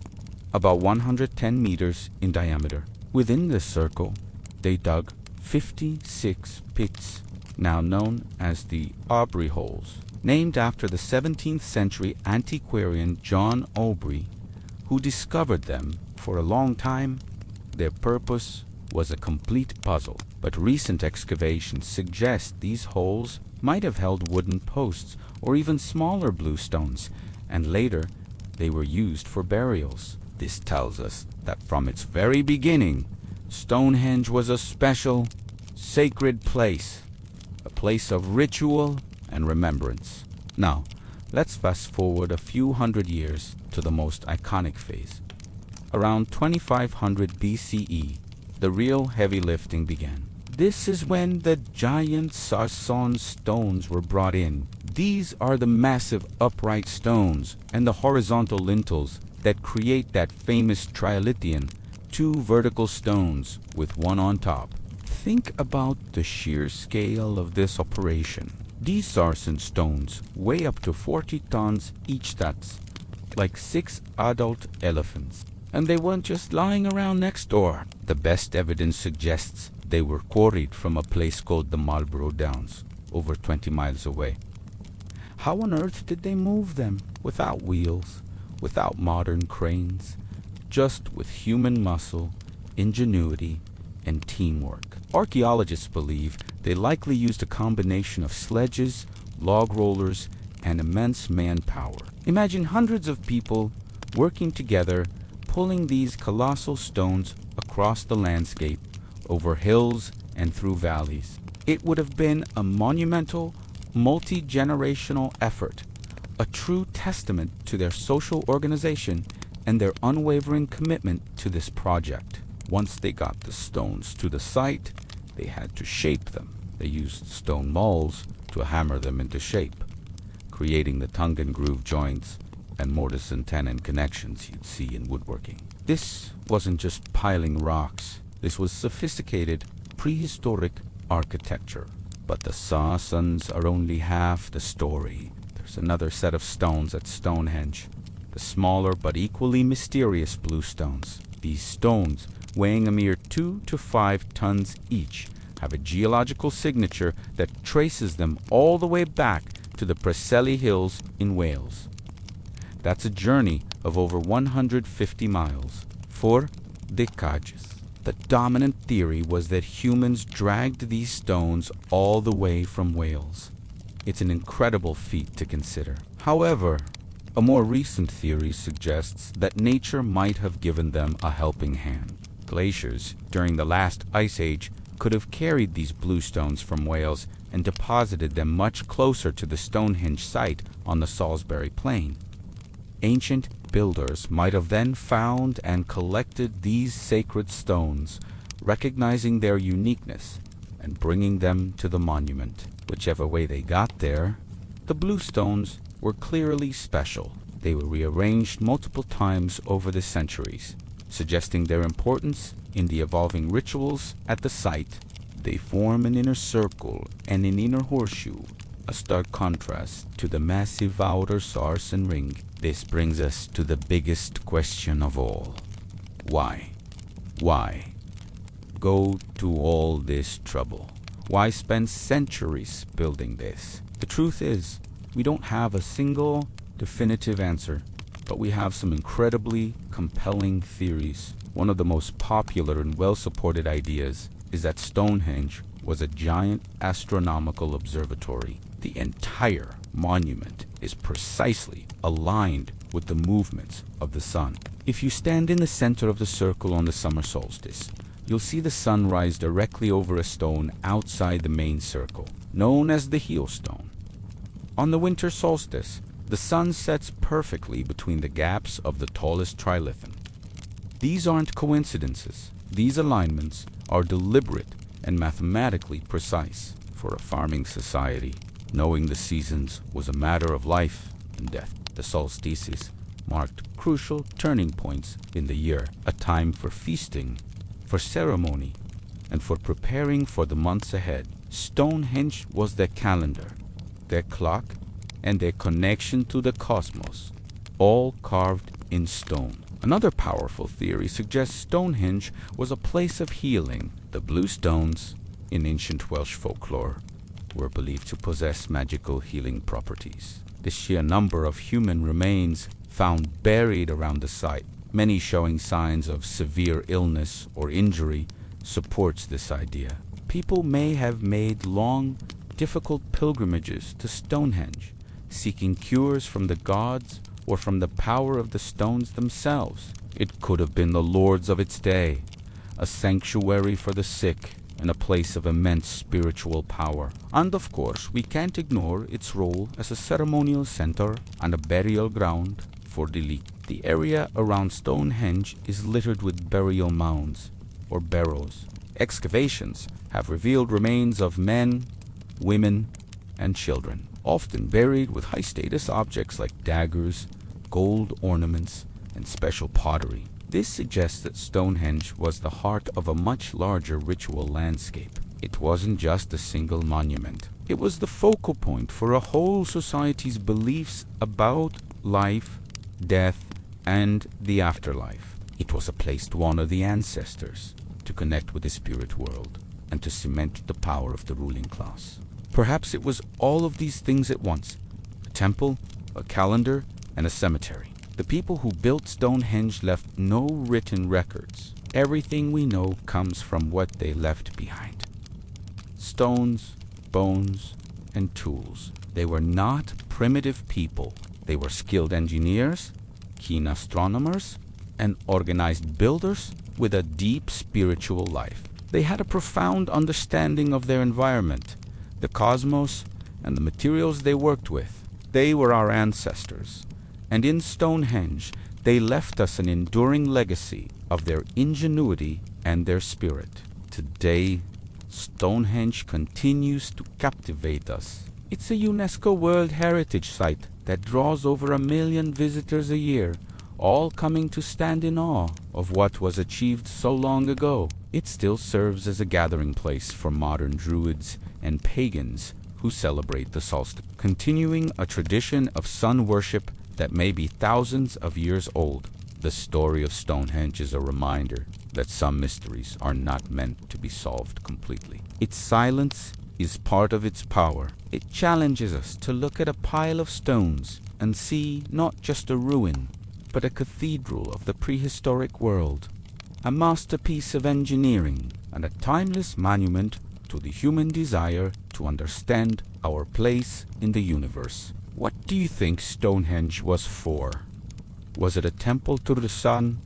about 110 meters in diameter. Within this circle, they dug 56 pits, now known as the Aubrey Holes, named after the 17th century antiquarian John Aubrey, who discovered them. For a long time, their purpose was a complete puzzle, but recent excavations suggest these holes might have held wooden posts or even smaller bluestones, and later they were used for burials. This tells us that from its very beginning, Stonehenge was a special, sacred place, a place of ritual and remembrance. Now, let's fast forward a few hundred years to the most iconic phase. Around 2500 BCE, the real heavy lifting began. This is when the giant sarsen stones were brought in. These are the massive upright stones and the horizontal lintels that create that famous trilithian, two vertical stones with one on top. Think about the sheer scale of this operation. These sarsen stones weigh up to 40 tons each. That's like 6 adult elephants. And they weren't just lying around next door. The best evidence suggests they were quarried from a place called the Marlborough Downs, over 20 miles away. How on earth did they move them? Without wheels, without modern cranes, just with human muscle, ingenuity, and teamwork. Archaeologists believe they likely used a combination of sledges, log rollers, and immense manpower. Imagine hundreds of people working together, pulling these colossal stones across the landscape, over hills and through valleys. It would have been a monumental, multi-generational effort, a true testament to their social organization and their unwavering commitment to this project. Once they got the stones to the site, they had to shape them. They used stone mauls to hammer them into shape, creating the tongue and groove joints and mortise and tenon connections you'd see in woodworking. This wasn't just piling rocks. This was sophisticated, prehistoric architecture. But the sarsens are only half the story. There's another set of stones at Stonehenge, the smaller but equally mysterious bluestones. These stones, weighing a mere 2 to 5 tons each, have a geological signature that traces them all the way back to the Preseli Hills in Wales. That's a journey of over 150 miles. 4 decades. The dominant theory was that humans dragged these stones all the way from Wales. It's an incredible feat to consider. However, a more recent theory suggests that nature might have given them a helping hand. Glaciers during the last ice age could have carried these bluestones from Wales and deposited them much closer to the Stonehenge site on the Salisbury Plain. Ancient builders might have then found and collected these sacred stones, recognizing their uniqueness and bringing them to the monument. Whichever way they got there, the bluestones were clearly special. They were rearranged multiple times over the centuries, suggesting their importance in the evolving rituals at the site. They form an inner circle and an inner horseshoe, a stark contrast to the massive outer sarsen ring. This brings us to the biggest question of all. Why? Why go to all this trouble? Why spend centuries building this? The truth is, we don't have a single definitive answer, but we have some incredibly compelling theories. One of the most popular and well-supported ideas is that Stonehenge was a giant astronomical observatory. The entire monument is precisely aligned with the movements of the sun. If you stand in the center of the circle on the summer solstice, you'll see the sun rise directly over a stone outside the main circle, known as the heel stone. On the winter solstice, the sun sets perfectly between the gaps of the tallest trilithian. These aren't coincidences. These alignments are deliberate and mathematically precise. For a farming society, knowing the seasons was a matter of life and death. The solstices marked crucial turning points in the year, a time for feasting, for ceremony, and for preparing for the months ahead. Stonehenge was their calendar, their clock, and their connection to the cosmos, all carved in stone. Another powerful theory suggests Stonehenge was a place of healing. The blue stones, in ancient Welsh folklore, were believed to possess magical healing properties. The sheer number of human remains found buried around the site many showing signs of severe illness or injury, supports this idea. People may have made long, difficult pilgrimages to Stonehenge, seeking cures from the gods or from the power of the stones themselves. It could have been the lords of its day, a sanctuary for the sick and a place of immense spiritual power. And of course, we can't ignore its role as a ceremonial center and a burial ground for the elite. The area around Stonehenge is littered with burial mounds or barrows. Excavations have revealed remains of men, women, and children, often buried with high-status objects like daggers, gold ornaments, and special pottery. This suggests that Stonehenge was the heart of a much larger ritual landscape. It wasn't just a single monument. It was the focal point for a whole society's beliefs about life, death, and the afterlife. It was a place to honor the ancestors, to connect with the spirit world, and to cement the power of the ruling class. Perhaps it was all of these things at once: a temple, a calendar, and a cemetery. The people who built Stonehenge left no written records. Everything we know comes from what they left behind: stones, bones, and tools. They were not primitive people. They were skilled engineers, keen astronomers, and organized builders with a deep spiritual life. They had a profound understanding of their environment, the cosmos, and the materials they worked with. They were our ancestors, and in Stonehenge, they left us an enduring legacy of their ingenuity and their spirit. Today, Stonehenge continues to captivate us. It's a UNESCO World Heritage Site that draws over 1 million visitors a year, all coming to stand in awe of what was achieved so long ago. It still serves as a gathering place for modern druids and pagans who celebrate the solstice, continuing a tradition of sun worship that may be thousands of years old. The story of Stonehenge is a reminder that some mysteries are not meant to be solved completely. Its silence is part of its power. It challenges us to look at a pile of stones and see not just a ruin, but a cathedral of the prehistoric world, a masterpiece of engineering, and a timeless monument to the human desire to understand our place in the universe. What do you think Stonehenge was for? Was it a temple to the sun,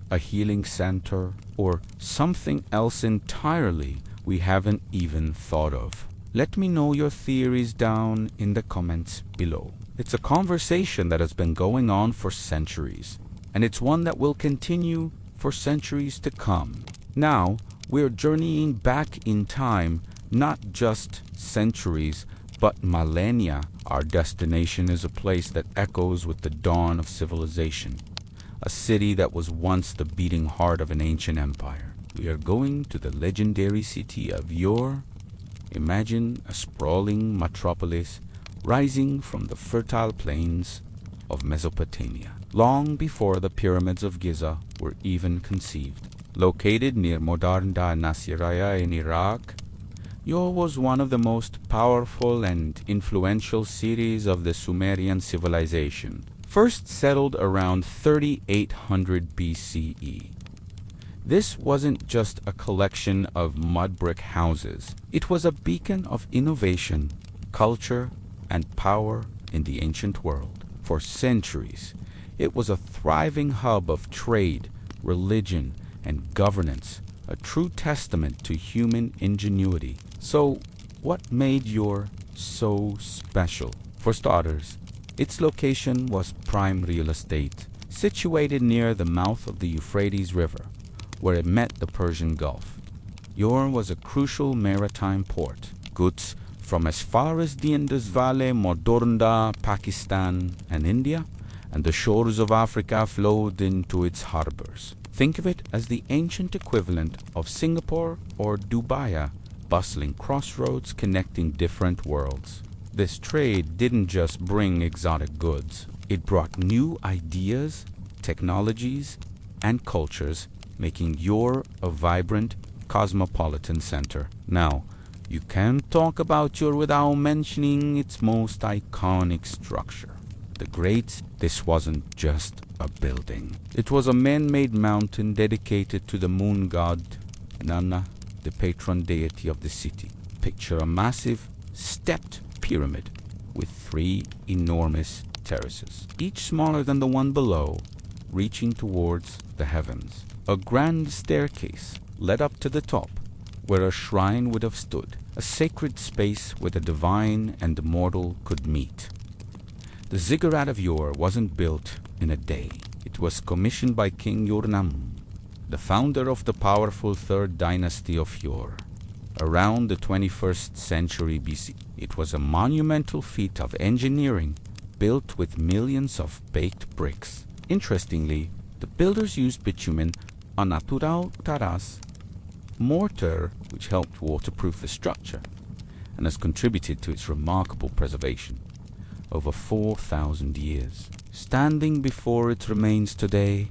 a healing center, or something else entirely we haven't even thought of? Let me know your theories down in the comments below. It's a conversation that has been going on for centuries, and it's one that will continue for centuries to come. Now, we're journeying back in time, not just centuries, but millennia. Our destination is a place that echoes with the dawn of civilization, a city that was once the beating heart of an ancient empire. We are going to the legendary city of Ur. Imagine a sprawling metropolis rising from the fertile plains of Mesopotamia, long before the pyramids of Giza were even conceived. Located near modern Nasiriyah in Iraq, Ur was one of the most powerful and influential cities of the Sumerian civilization, first settled around 3800 BCE. This wasn't just a collection of mud brick houses. It was a beacon of innovation, culture, and power in the ancient world. For centuries, it was a thriving hub of trade, religion, and governance, a true testament to human ingenuity. So, what made Ur so special? For starters, its location was prime real estate, situated near the mouth of the Euphrates River, where it met the Persian Gulf. Ur was a crucial maritime port. Goods from as far as the Indus Valley, Modornda, Pakistan, and India, and the shores of Africa flowed into its harbors. Think of it as the ancient equivalent of Singapore or Dubai, bustling crossroads connecting different worlds. This trade didn't just bring exotic goods. It brought new ideas, technologies, and cultures, making Ur a vibrant, cosmopolitan center. Now, you can't talk about Ur without mentioning its most iconic structure, the great, this wasn't just a building. It was a man-made mountain dedicated to the moon god, Nana, the patron deity of the city. Picture a massive, stepped pyramid with 3 enormous terraces, each smaller than the one below, reaching towards the heavens. A grand staircase led up to the top, where a shrine would have stood, a sacred space where the divine and the mortal could meet. The ziggurat of yore wasn't built in a day. It was commissioned by King Yurnam, the founder of the powerful 3rd dynasty of Yore, around the 21st century BC. It was a monumental feat of engineering, built with millions of baked bricks. Interestingly, the builders used bitumen, a natural taras, mortar which helped waterproof the structure and has contributed to its remarkable preservation over 4,000 years. Standing before its remains today,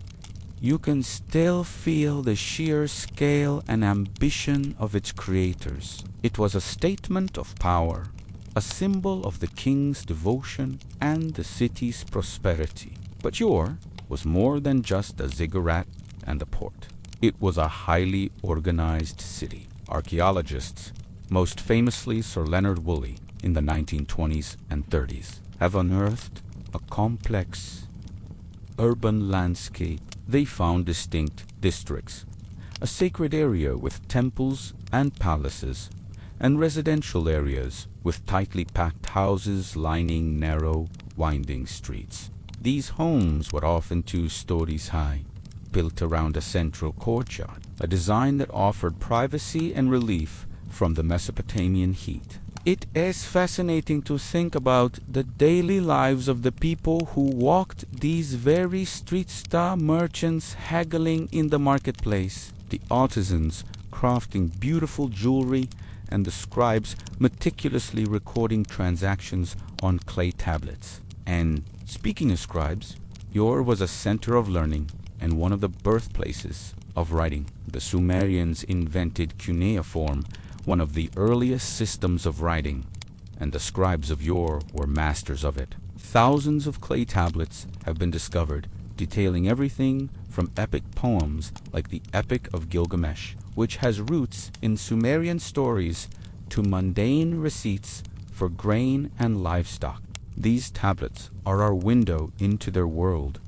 you can still feel the sheer scale and ambition of its creators. It was a statement of power, a symbol of the king's devotion and the city's prosperity. But Yore was more than just a ziggurat and a port. It was a highly organized city. Archaeologists, most famously Sir Leonard Woolley in the 1920s and 30s, have unearthed a complex urban landscape. They found distinct districts, a sacred area with temples and palaces, and residential areas with tightly packed houses lining narrow, winding streets. These homes were often 2 stories high, built around a central courtyard, a design that offered privacy and relief from the Mesopotamian heat. It is fascinating to think about the daily lives of the people who walked these very streets, the merchants haggling in the marketplace, the artisans crafting beautiful jewelry, and the scribes meticulously recording transactions on clay tablets. And speaking of scribes, Yore was a center of learning and one of the birthplaces of writing. The Sumerians invented cuneiform, one of the earliest systems of writing, and the scribes of yore were masters of it. Thousands of clay tablets have been discovered, detailing everything from epic poems like the Epic of Gilgamesh, which has roots in Sumerian stories, to mundane receipts for grain and livestock. These tablets are our window into their world,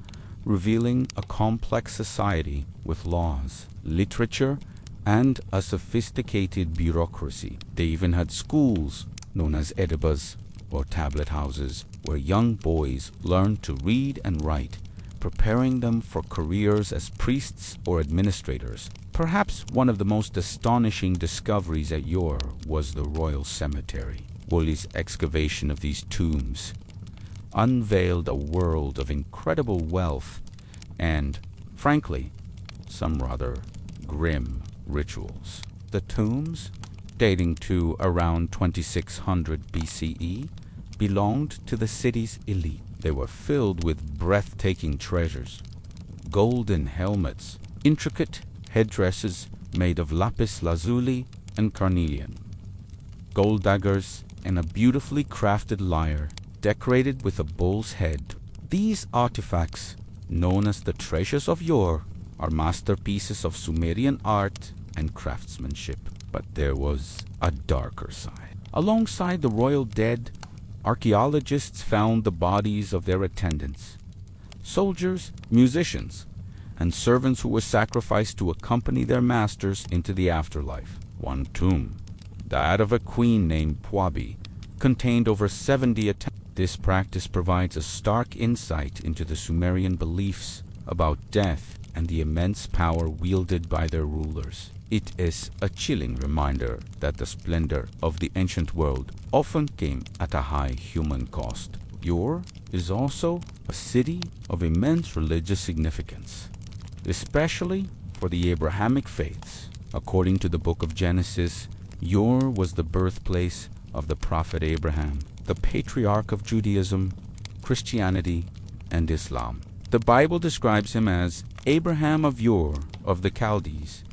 revealing a complex society with laws, literature, and a sophisticated bureaucracy. They even had schools known as edibas, or tablet houses, where young boys learned to read and write, preparing them for careers as priests or administrators. Perhaps one of the most astonishing discoveries at Yore was the royal cemetery. Woolley's excavation of these tombs unveiled a world of incredible wealth and, frankly, some rather grim rituals. The tombs, dating to around 2600 BCE, belonged to the city's elite. They were filled with breathtaking treasures, golden helmets, intricate headdresses made of lapis lazuli and carnelian, gold daggers, and a beautifully crafted lyre decorated with a bull's head. These artifacts, known as the treasures of yore, are masterpieces of Sumerian art and craftsmanship. But there was a darker side. Alongside the royal dead, archaeologists found the bodies of their attendants, soldiers, musicians, and servants who were sacrificed to accompany their masters into the afterlife. One tomb, that of a queen named Pwabi, contained over 70 attendants. This practice provides a stark insight into the Sumerian beliefs about death and the immense power wielded by their rulers. It is a chilling reminder that the splendor of the ancient world often came at a high human cost. Yore is also a city of immense religious significance, especially for the Abrahamic faiths. According to the book of Genesis, Yore was the birthplace of the prophet Abraham, the patriarch of Judaism, Christianity, and Islam. The Bible describes him as Abraham of yore of the Chaldees.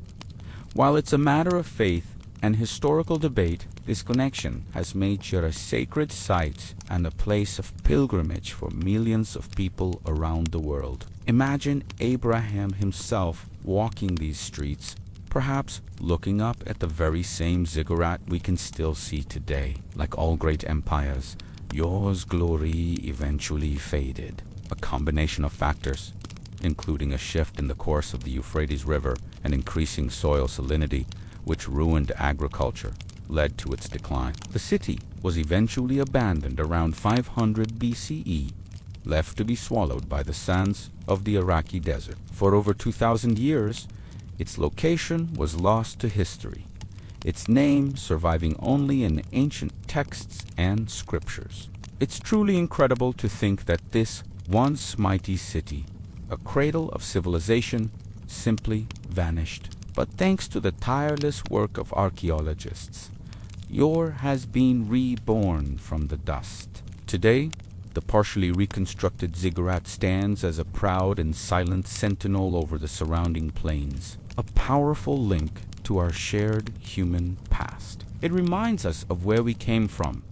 While it's a matter of faith and historical debate, This connection has made Shire a sacred site and a place of pilgrimage for millions of people around the world. Imagine Abraham himself walking these streets, perhaps looking up at the very same ziggurat we can still see today. Like all great empires, yours glory eventually faded. A combination of factors, including a shift in the course of the Euphrates River and increasing soil salinity, which ruined agriculture, led to its decline. The city was eventually abandoned around 500 BCE, left to be swallowed by the sands of the Iraqi desert. For over 2,000 years, its location was lost to history, its name surviving only in ancient texts and scriptures. It's truly incredible to think that this once mighty city, a cradle of civilization, simply vanished. But thanks to the tireless work of archaeologists, Ur has been reborn from the dust. Today, the partially reconstructed ziggurat stands as a proud and silent sentinel over the surrounding plains, a powerful link to our shared human past. It reminds us of where we came from,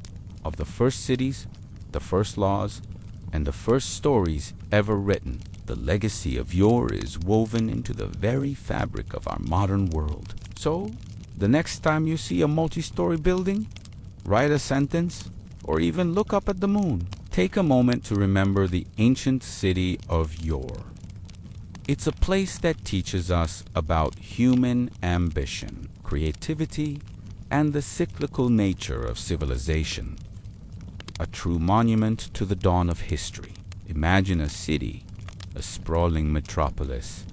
of the first cities, the first laws, and the first stories ever written. The legacy of Ur is woven into the very fabric of our modern world. So, the next time you see a multi-story building, write a sentence, or even look up at the moon, take a moment to remember the ancient city of Ur. It's a place that teaches us about human ambition, creativity, and the cyclical nature of civilization. A true monument to the dawn of history. Imagine a city, a sprawling metropolis,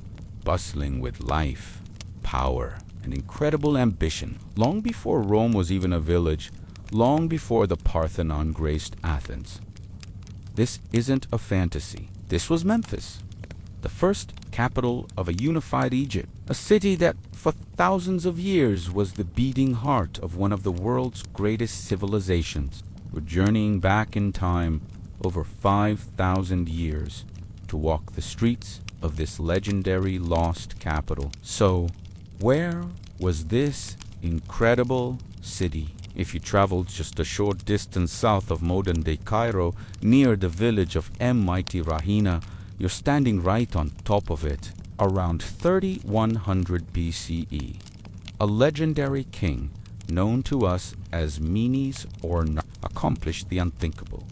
bustling with life, power, and incredible ambition, long before Rome was even a village, long before the Parthenon graced Athens. This isn't a fantasy. This was Memphis, the first capital of a unified Egypt, a city that for thousands of years was the beating heart of one of the world's greatest civilizations. We're journeying back in time over 5,000 years to walk the streets of this legendary lost capital. So, where was this incredible city? If you traveled just a short distance south of modern-day Cairo, near the village of Mighty Rahina, you're standing right on top of it. Around 3100 BCE, a legendary king known to us as Menes or accomplished the unthinkable.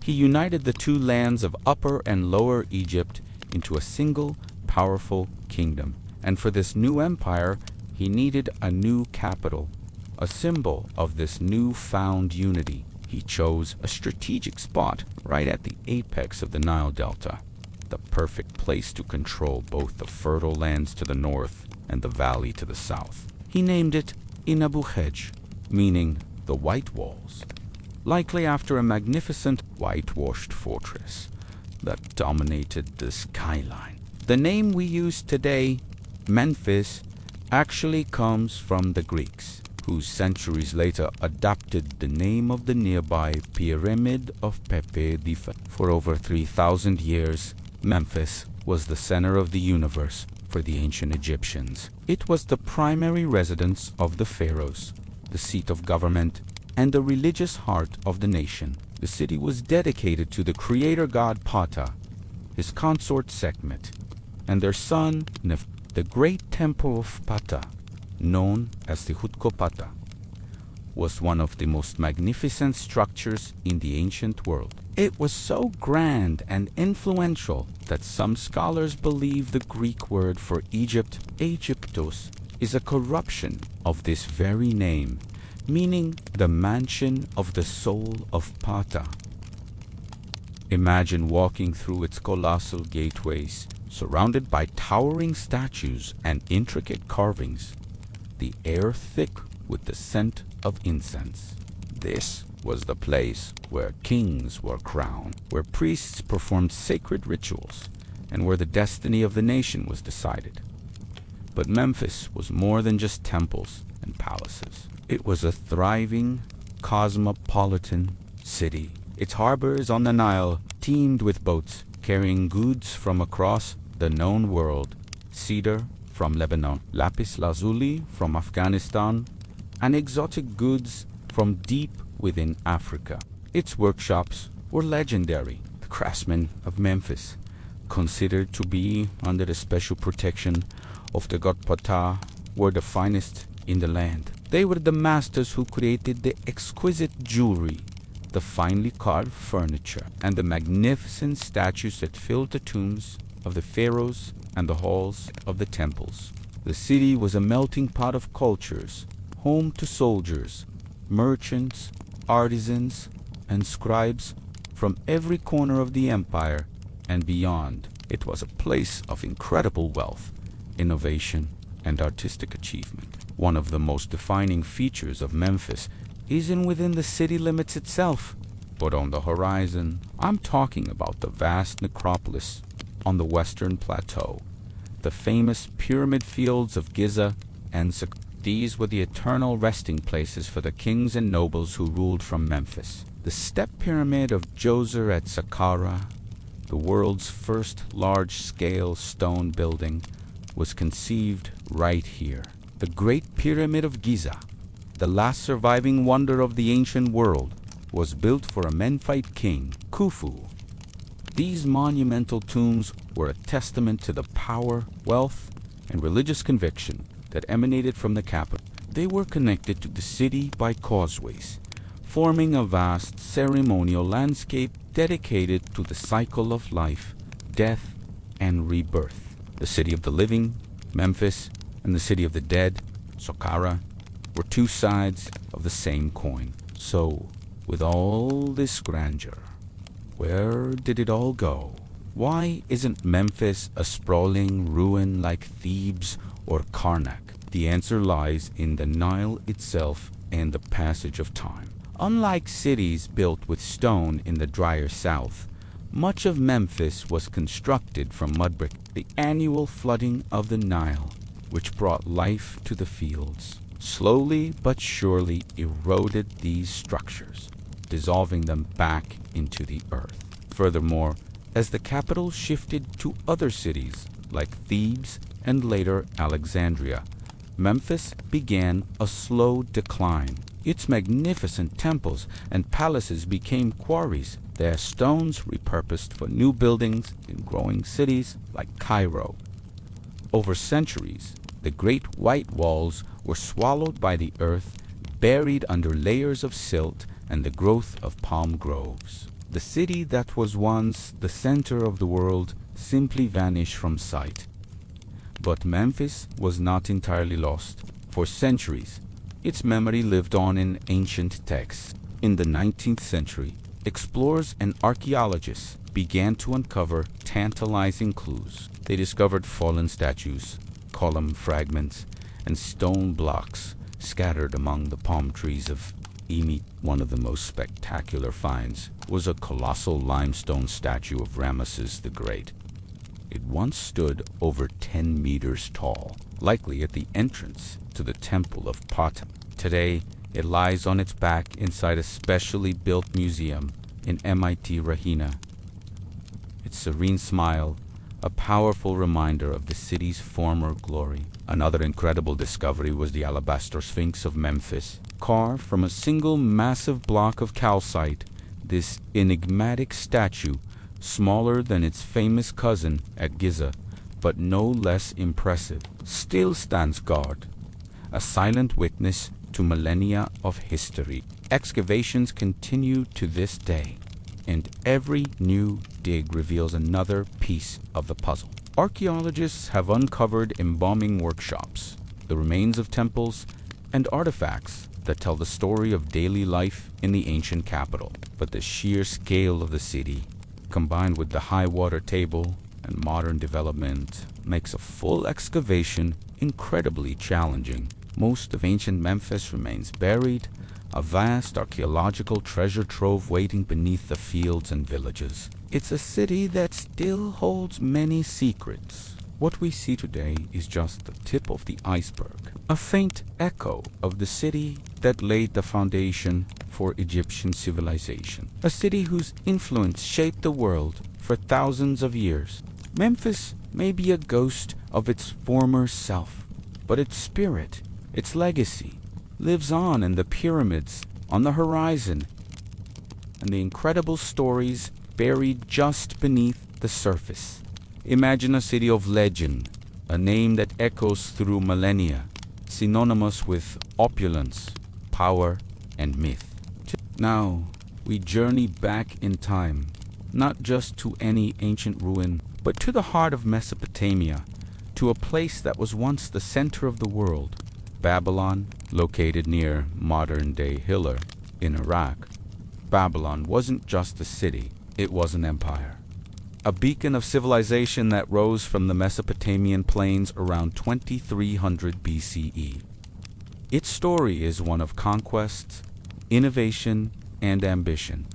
He united the two lands of Upper and Lower Egypt into a single powerful kingdom. And for this new empire, he needed a new capital, a symbol of this newfound unity. He chose a strategic spot right at the apex of the Nile Delta, the perfect place to control both the fertile lands to the north and the valley to the south. He named it Inabuhej, meaning the White Walls, likely after a magnificent whitewashed fortress that dominated the skyline. The name we use today, Memphis, actually comes from the Greeks, who centuries later adopted the name of the nearby Pyramid of Pepe the First. For over 3,000 years, Memphis was the center of the universe for the ancient Egyptians. It was the primary residence of the pharaohs, the seat of government, and the religious heart of the nation. The city was dedicated to the creator god Ptah, his consort Sekhmet, and their son Nef. The great temple of Ptah, known as the Hutkopata, was one of the most magnificent structures in the ancient world. It was so grand and influential that some scholars believe the Greek word for Egypt, Aegyptos, is a corruption of this very name, meaning the mansion of the soul of Ptah. Imagine walking through its colossal gateways, surrounded by towering statues and intricate carvings, the air thick with the scent of incense. This was the place where kings were crowned, where priests performed sacred rituals, and where the destiny of the nation was decided. But Memphis was more than just temples and palaces. It was a thriving, cosmopolitan city. Its harbors on the Nile teemed with boats carrying goods from across the known world: cedar from Lebanon, lapis lazuli from Afghanistan, and exotic goods from deep within Africa. Its workshops were legendary. The craftsmen of Memphis, considered to be under the special protection of the god Ptah, were the finest in the land. They were the masters who created the exquisite jewelry, the finely carved furniture, and the magnificent statues that filled the tombs of the pharaohs and the halls of the temples. The city was a melting pot of cultures, home to soldiers, merchants, artisans, and scribes from every corner of the empire and beyond. It was a place of incredible wealth, innovation, and artistic achievement. One of the most defining features of Memphis isn't within the city limits itself, but on the horizon. I'm talking about the vast necropolis on the western plateau, the famous pyramid fields of Giza and Lascaux. These were the eternal resting places for the kings and nobles who ruled from Memphis. The step pyramid of Djoser at Saqqara, the world's first large-scale stone building, was conceived right here. The Great Pyramid of Giza, the last surviving wonder of the ancient world, was built for a Memphite king, Khufu. These monumental tombs were a testament to the power, wealth, and religious conviction that emanated from the capital. They were connected to the city by causeways, forming a vast ceremonial landscape dedicated to the cycle of life, death, and rebirth. The city of the living, Memphis, and the city of the dead, Saqqara, were two sides of the same coin. So, with all this grandeur, where did it all go? Why isn't Memphis a sprawling ruin like Thebes or Karnak? The answer lies in the Nile itself and the passage of time. Unlike cities built with stone in the drier south, much of Memphis was constructed from mud brick. The annual flooding of the Nile, which brought life to the fields, slowly but surely eroded these structures, dissolving them back into the earth. Furthermore, as the capital shifted to other cities like Thebes and later Alexandria, Memphis began a slow decline. Its magnificent temples and palaces became quarries, their stones repurposed for new buildings in growing cities like Cairo. Over centuries, the great white walls were swallowed by the earth, buried under layers of silt and the growth of palm groves. The city that was once the center of the world simply vanished from sight. But Memphis was not entirely lost. For centuries, its memory lived on in ancient texts. In the 19th century, explorers and archaeologists began to uncover tantalizing clues. They discovered fallen statues, column fragments, and stone blocks scattered among the palm trees of Emi. One of the most spectacular finds was a colossal limestone statue of Ramesses the Great. It once stood over 10 meters tall, likely at the entrance to the Temple of Ptah. Today, it lies on its back inside a specially built museum in MIT Rahina. Its serene smile, a powerful reminder of the city's former glory. Another incredible discovery was the alabaster Sphinx of Memphis. Carved from a single massive block of calcite, this enigmatic statue, smaller than its famous cousin at Giza, but no less impressive, still stands guard, a silent witness to millennia of history. Excavations continue to this day, and every new dig reveals another piece of the puzzle. Archaeologists have uncovered embalming workshops, the remains of temples, and artifacts that tell the story of daily life in the ancient capital. But the sheer scale of the city, combined with the high water table and modern development, makes a full excavation incredibly challenging. Most of ancient Memphis remains buried, a vast archaeological treasure trove waiting beneath the fields and villages. It's a city that still holds many secrets. What we see today is just the tip of the iceberg, a faint echo of the city that laid the foundation for Egyptian civilization, a city whose influence shaped the world for thousands of years. Memphis may be a ghost of its former self, but its spirit, its legacy, lives on in the pyramids, on the horizon, and the incredible stories buried just beneath the surface. Imagine a city of legend, a name that echoes through millennia, synonymous with opulence, power, and myth. Now, we journey back in time, not just to any ancient ruin, but to the heart of Mesopotamia, to a place that was once the center of the world, Babylon, located near modern-day Hilla in Iraq. Babylon wasn't just a city, it was an empire. A beacon of civilization that rose from the Mesopotamian plains around 2300 BCE. Its story is one of conquest, innovation, and ambition,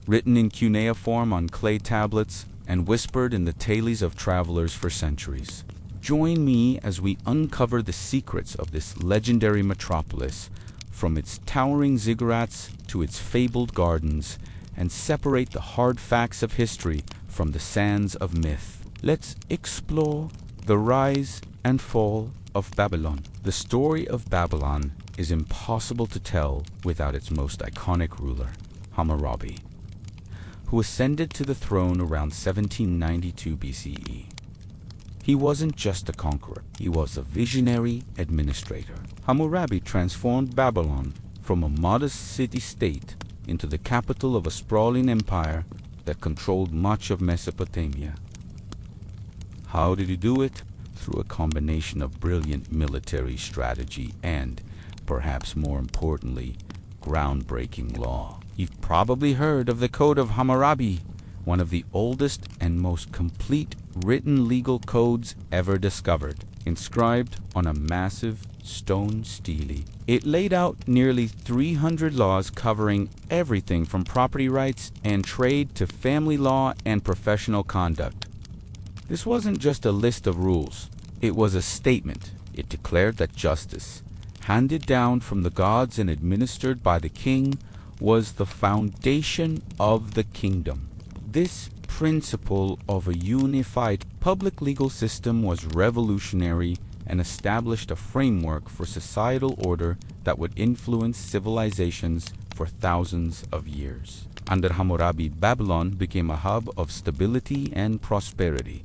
written in cuneiform on clay tablets and whispered in the tales of travelers for centuries. Join me as we uncover the secrets of this legendary metropolis, from its towering ziggurats to its fabled gardens, and separate the hard facts of history from the sands of myth. Let's explore the rise and fall of Babylon. The story of Babylon is impossible to tell without its most iconic ruler, Hammurabi, who ascended to the throne around 1792 BCE. He wasn't just a conqueror, he was a visionary administrator. Hammurabi transformed Babylon from a modest city-state into the capital of a sprawling empire that controlled much of Mesopotamia. How did he do it? Through a combination of brilliant military strategy and, perhaps more importantly, groundbreaking law. You've probably heard of the Code of Hammurabi, one of the oldest and most complete written legal codes ever discovered, inscribed on a massive stone stele. It laid out nearly 300 laws covering everything from property rights and trade to family law and professional conduct. This wasn't just a list of rules, it was a statement. It declared that justice, handed down from the gods and administered by the king, was the foundation of the kingdom. This principle of a unified public legal system was revolutionary and established a framework for societal order that would influence civilizations for thousands of years. Under Hammurabi, Babylon became a hub of stability and prosperity,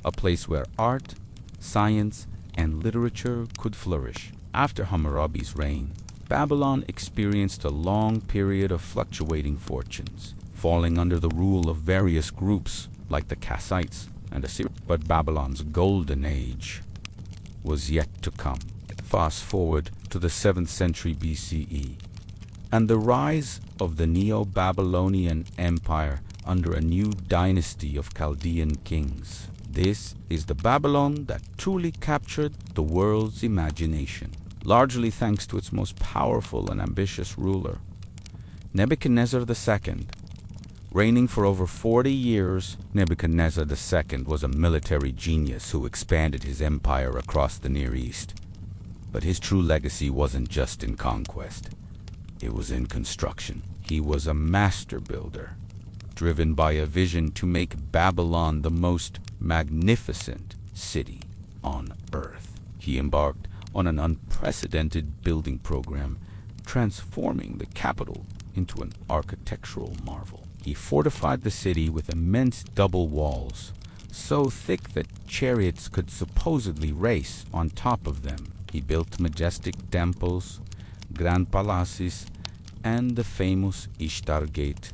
a place where art, science, and literature could flourish. After Hammurabi's reign, Babylon experienced a long period of fluctuating fortunes, falling under the rule of various groups like the Kassites and Assyrians. But Babylon's golden age was yet to come. Fast forward to the 7th century BCE, and the rise of the Neo-Babylonian Empire under a new dynasty of Chaldean kings. This is the Babylon that truly captured the world's imagination, largely thanks to its most powerful and ambitious ruler, Nebuchadnezzar II. Reigning for over 40 years, Nebuchadnezzar II was a military genius who expanded his empire across the Near East. But his true legacy wasn't just in conquest. It was in construction. He was a master builder, driven by a vision to make Babylon the most magnificent city on earth. He embarked on an unprecedented building program, transforming the capital into an architectural marvel. He fortified the city with immense double walls, so thick that chariots could supposedly race on top of them. He built majestic temples, grand palaces, and the famous Ishtar Gate,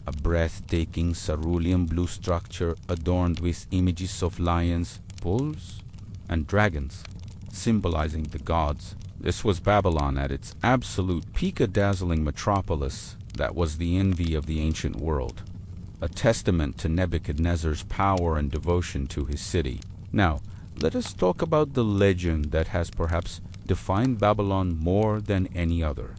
a breathtaking cerulean blue structure adorned with images of lions, bulls, and dragons, symbolizing the gods. This was Babylon at its absolute peak, a dazzling metropolis that was the envy of the ancient world, a testament to Nebuchadnezzar's power and devotion to his city. Now, let us talk about the legend that has perhaps defined Babylon more than any other.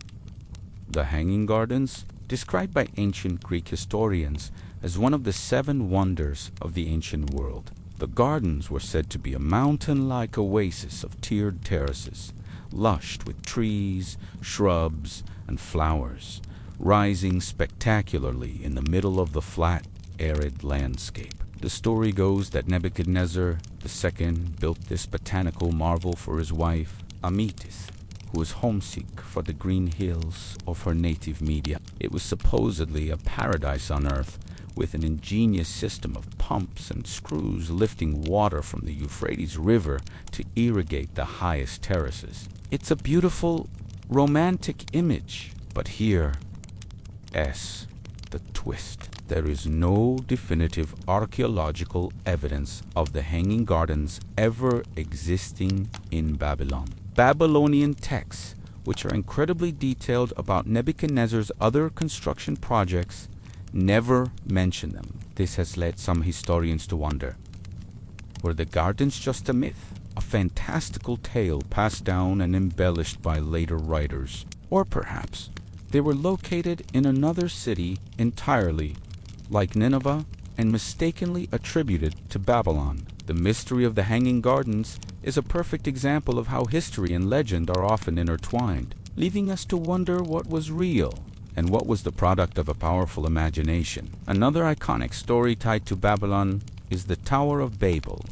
The Hanging Gardens, described by ancient Greek historians as one of the 7 wonders of the ancient world. The gardens were said to be a mountain-like oasis of tiered terraces, lushed with trees, shrubs, and flowers, rising spectacularly in the middle of the flat, arid landscape. The story goes that Nebuchadnezzar II built this botanical marvel for his wife, Amytis, who was homesick for the green hills of her native media. It was supposedly a paradise on earth, with an ingenious system of pumps and screws lifting water from the Euphrates River to irrigate the highest terraces. It's a beautiful, romantic image, but here, the twist. There is no definitive archaeological evidence of the Hanging Gardens ever existing in Babylon. Babylonian texts, which are incredibly detailed about Nebuchadnezzar's other construction projects, never mention them. This has led some historians to wonder, were the gardens just a myth, a fantastical tale passed down and embellished by later writers? Or perhaps they were located in another city entirely, like Nineveh, and mistakenly attributed to Babylon. The mystery of the Hanging Gardens is a perfect example of how history and legend are often intertwined, leaving us to wonder what was real and what was the product of a powerful imagination. Another iconic story tied to Babylon is the Tower of Babel.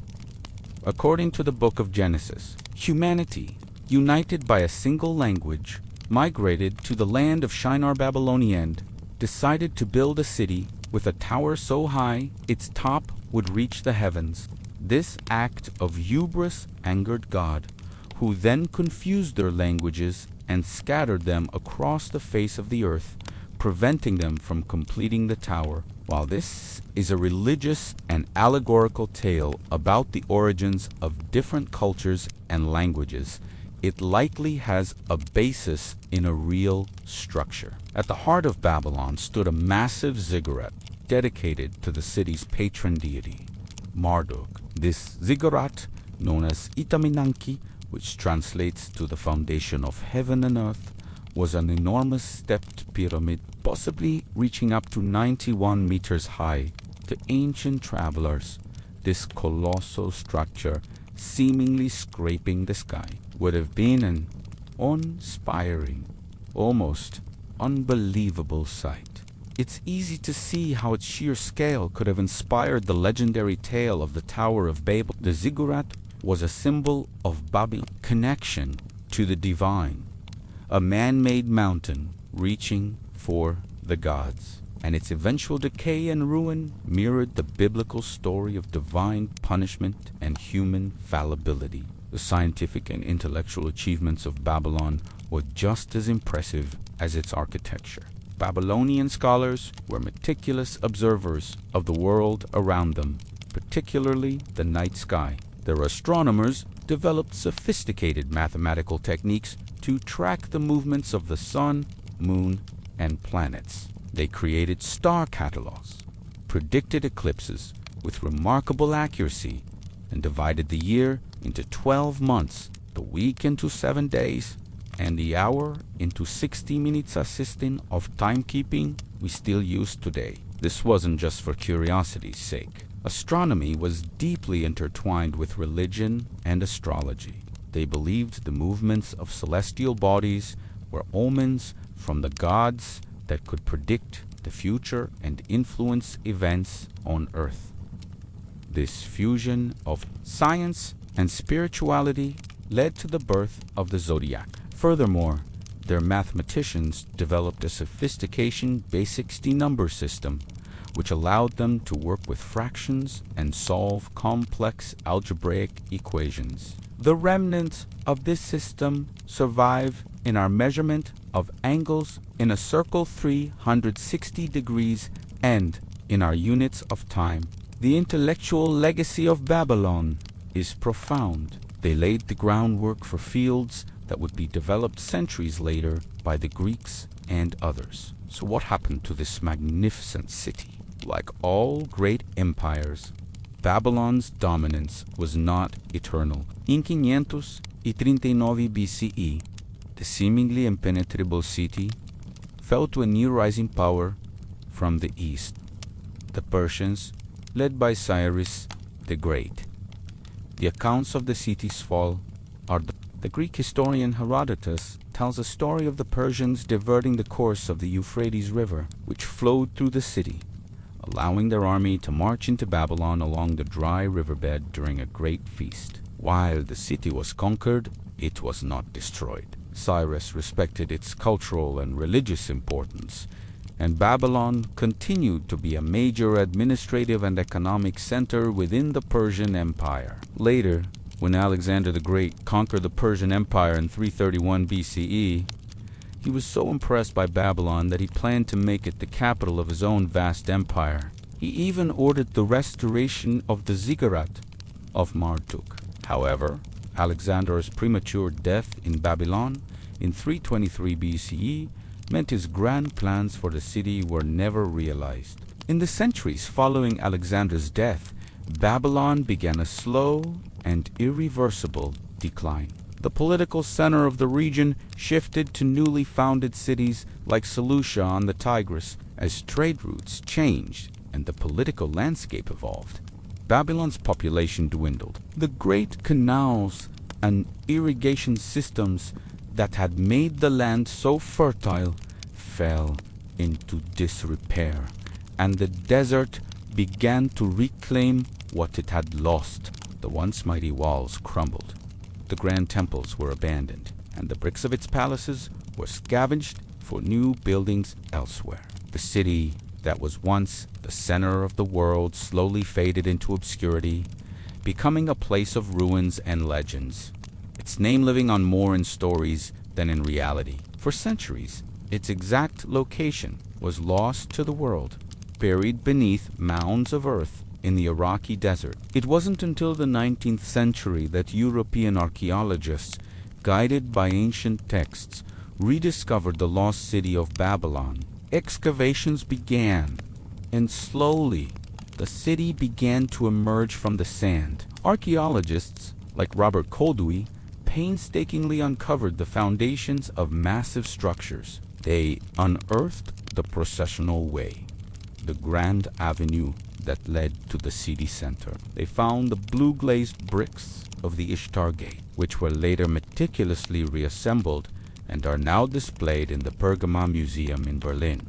According to the book of Genesis, humanity, united by a single language, migrated to the land of Shinar Babylonian, decided to build a city with a tower so high its top would reach the heavens. This act of hubris angered God, who then confused their languages and scattered them across the face of the earth, preventing them from completing the tower. While this is a religious and allegorical tale about the origins of different cultures and languages, it likely has a basis in a real structure. At the heart of Babylon stood a massive ziggurat dedicated to the city's patron deity, Marduk. This ziggurat, known as Itaminanki, which translates to the foundation of heaven and earth, was an enormous stepped pyramid, possibly reaching up to 91 meters high. To ancient travelers, this colossal structure, seemingly scraping the sky, would have been an awe-inspiring, almost unbelievable sight. It's easy to see how its sheer scale could have inspired the legendary tale of the Tower of Babel. The ziggurat was a symbol of Babylon's connection to the divine, a man-made mountain reaching for the gods, and its eventual decay and ruin mirrored the biblical story of divine punishment and human fallibility. The scientific and intellectual achievements of Babylon were just as impressive as its architecture. Babylonian scholars were meticulous observers of the world around them, particularly the night sky. Their astronomers developed sophisticated mathematical techniques to track the movements of the sun, moon, and planets. They created star catalogs, predicted eclipses with remarkable accuracy, and divided the year into 12 months, the week into 7 days, and the hour into 60 minutes, a system of timekeeping we still use today. This wasn't just for curiosity's sake. Astronomy was deeply intertwined with religion and astrology. They believed the movements of celestial bodies were omens from the gods that could predict the future and influence events on Earth. This fusion of science and spirituality led to the birth of the zodiac. Furthermore, their mathematicians developed a sophisticated basic number system which allowed them to work with fractions and solve complex algebraic equations. The remnants of this system survive in our measurement of angles in a circle 360 degrees and in our units of time. The intellectual legacy of Babylon is profound. They laid the groundwork for fields that would be developed centuries later by the Greeks and others. So what happened to this magnificent city? Like all great empires, Babylon's dominance was not eternal. In 539 BCE, the seemingly impenetrable city fell to a new rising power from the east, the Persians, led by Cyrus the Great. The accounts of the city's fall are the Greek historian Herodotus tells a story of the Persians diverting the course of the Euphrates River, which flowed through the city, allowing their army to march into Babylon along the dry riverbed during a great feast. While the city was conquered, it was not destroyed. Cyrus respected its cultural and religious importance, and Babylon continued to be a major administrative and economic center within the Persian Empire. Later, when Alexander the Great conquered the Persian Empire in 331 BCE, he was so impressed by Babylon that he planned to make it the capital of his own vast empire. He even ordered the restoration of the ziggurat of Marduk. However, Alexander's premature death in Babylon in 323 BCE meant his grand plans for the city were never realized. In the centuries following Alexander's death, Babylon began a slow and irreversible decline. The political center of the region shifted to newly founded cities like Seleucia on the Tigris as trade routes changed and the political landscape evolved. Babylon's population dwindled. The great canals and irrigation systems that had made the land so fertile fell into disrepair, and the desert began to reclaim what it had lost. The once mighty walls crumbled. The grand temples were abandoned, and the bricks of its palaces were scavenged for new buildings elsewhere. The city that was once the center of the world slowly faded into obscurity, becoming a place of ruins and legends, its name living on more in stories than in reality. For centuries, its exact location was lost to the world, buried beneath mounds of earth in the Iraqi desert. It wasn't until the 19th century that European archaeologists, guided by ancient texts, rediscovered the lost city of Babylon. Excavations began, and slowly the city began to emerge from the sand. Archaeologists like Robert Koldewey painstakingly uncovered the foundations of massive structures. They unearthed the processional way, the grand avenue that led to the city center. They found the blue-glazed bricks of the Ishtar Gate, which were later meticulously reassembled and are now displayed in the Pergamon Museum in Berlin,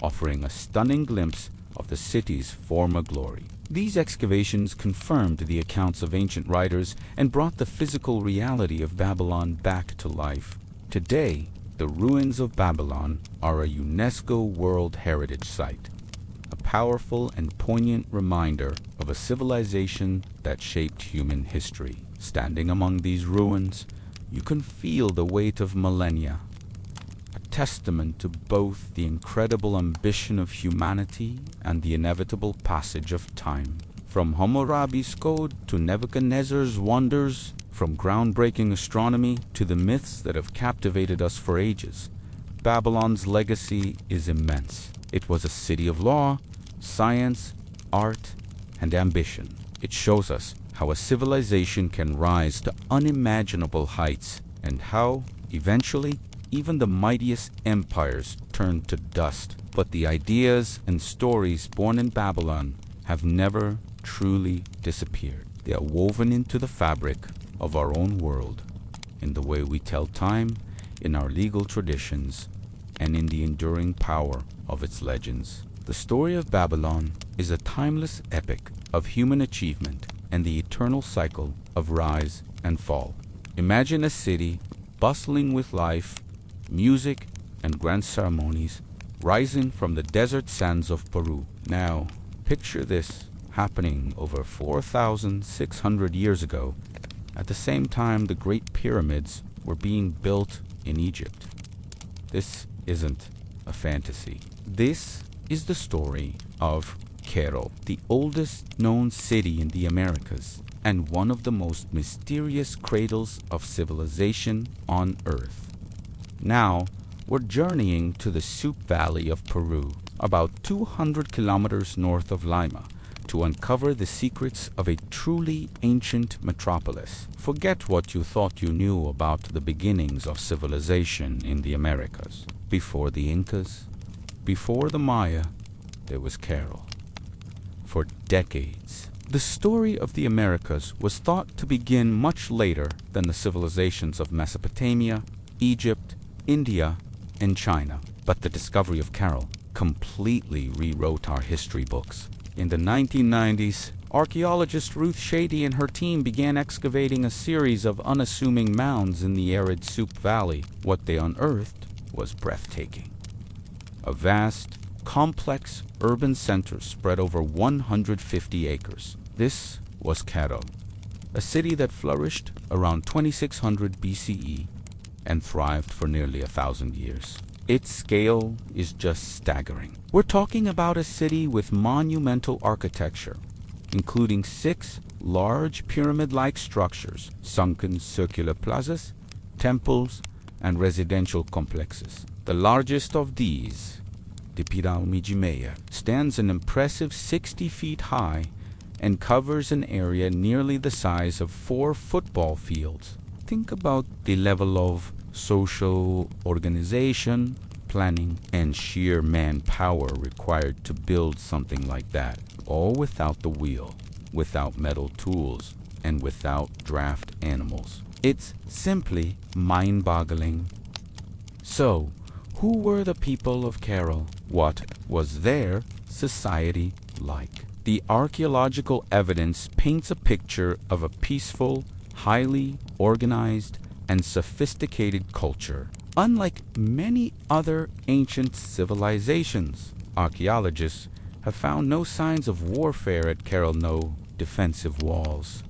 offering a stunning glimpse of the city's former glory. These excavations confirmed the accounts of ancient writers and brought the physical reality of Babylon back to life. Today, the ruins of Babylon are a UNESCO World Heritage Site, a powerful and poignant reminder of a civilization that shaped human history. Standing among these ruins, you can feel the weight of millennia, a testament to both the incredible ambition of humanity and the inevitable passage of time. From Hammurabi's code to Nebuchadnezzar's wonders, from groundbreaking astronomy to the myths that have captivated us for ages, Babylon's legacy is immense. It was a city of law, science, art, and ambition. It shows us how a civilization can rise to unimaginable heights and how, eventually, even the mightiest empires turn to dust. But the ideas and stories born in Babylon have never truly disappeared. They are woven into the fabric of our own world, in the way we tell time, in our legal traditions, and in the enduring power of its legends. The story of Babylon is a timeless epic of human achievement and the eternal cycle of rise and fall. Imagine a city bustling with life, music, and grand ceremonies rising from the desert sands of Peru. Now, picture this happening over 4,600 years ago, at the same time the Great Pyramids were being built in Egypt. This isn't a fantasy. This is the story of Cairo, the oldest known city in the Americas and one of the most mysterious cradles of civilization on Earth. Now, we're journeying to the Soup Valley of Peru, about 200 kilometers north of Lima, to uncover the secrets of a truly ancient metropolis. Forget what you thought you knew about the beginnings of civilization in the Americas. Before the Incas, before the Maya, there was Cairo. For decades, the story of the Americas was thought to begin much later than the civilizations of Mesopotamia, Egypt, India, and China. But the discovery of Cairo completely rewrote our history books. In the 1990s, archaeologist Ruth Shady and her team began excavating a series of unassuming mounds in the arid Soup Valley. What they unearthed was breathtaking. A vast, complex urban center spread over 150 acres. This was Cairo, a city that flourished around 2600 BCE and thrived for nearly 1,000 years. Its scale is just staggering. We're talking about a city with monumental architecture, including 6 large pyramid-like structures, sunken circular plazas, temples, and residential complexes. The largest of these, the Pyramide Meyer, stands an impressive 60 feet high and covers an area nearly the size of 4 football fields. Think about the level of social organization, planning, and sheer manpower required to build something like that, all without the wheel, without metal tools, and without draft animals. It's simply mind-boggling. So, who were the people of Cairo? What was their society like? The archaeological evidence paints a picture of a peaceful, highly organized, and sophisticated culture. Unlike many other ancient civilizations, archaeologists have found no signs of warfare at Cairo, no defensive walls,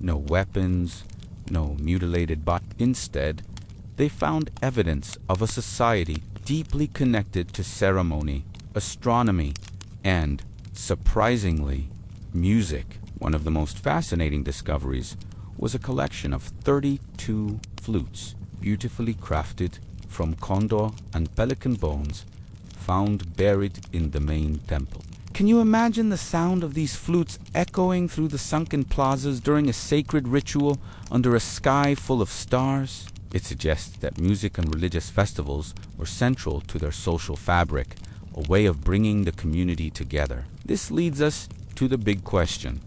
no weapons, no mutilated bodies. Instead, they found evidence of a society deeply connected to ceremony, astronomy, and, surprisingly, music. One of the most fascinating discoveries was a collection of 32 flutes, beautifully crafted from condor and pelican bones, found buried in the main temple. Can you imagine the sound of these flutes echoing through the sunken plazas during a sacred ritual under a sky full of stars? It suggests that music and religious festivals were central to their social fabric, a way of bringing the community together. This leads us to the big question.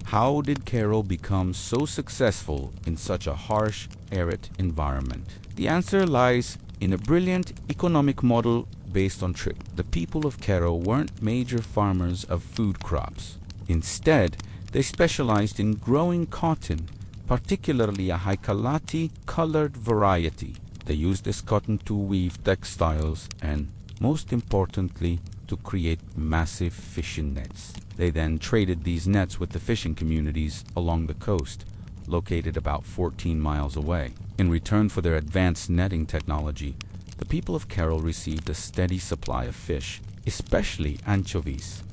How did Cairo become so successful in such a harsh, arid environment? The answer lies in a brilliant economic model based on trade. The people of Cairo weren't major farmers of food crops. Instead, they specialized in growing cotton, particularly a high-quality-colored variety. They used this cotton to weave textiles and, most importantly, to create massive fishing nets. They then traded these nets with the fishing communities along the coast, located about 14 miles away. In return for their advanced netting technology, the people of Cairo received a steady supply of fish, especially anchovies,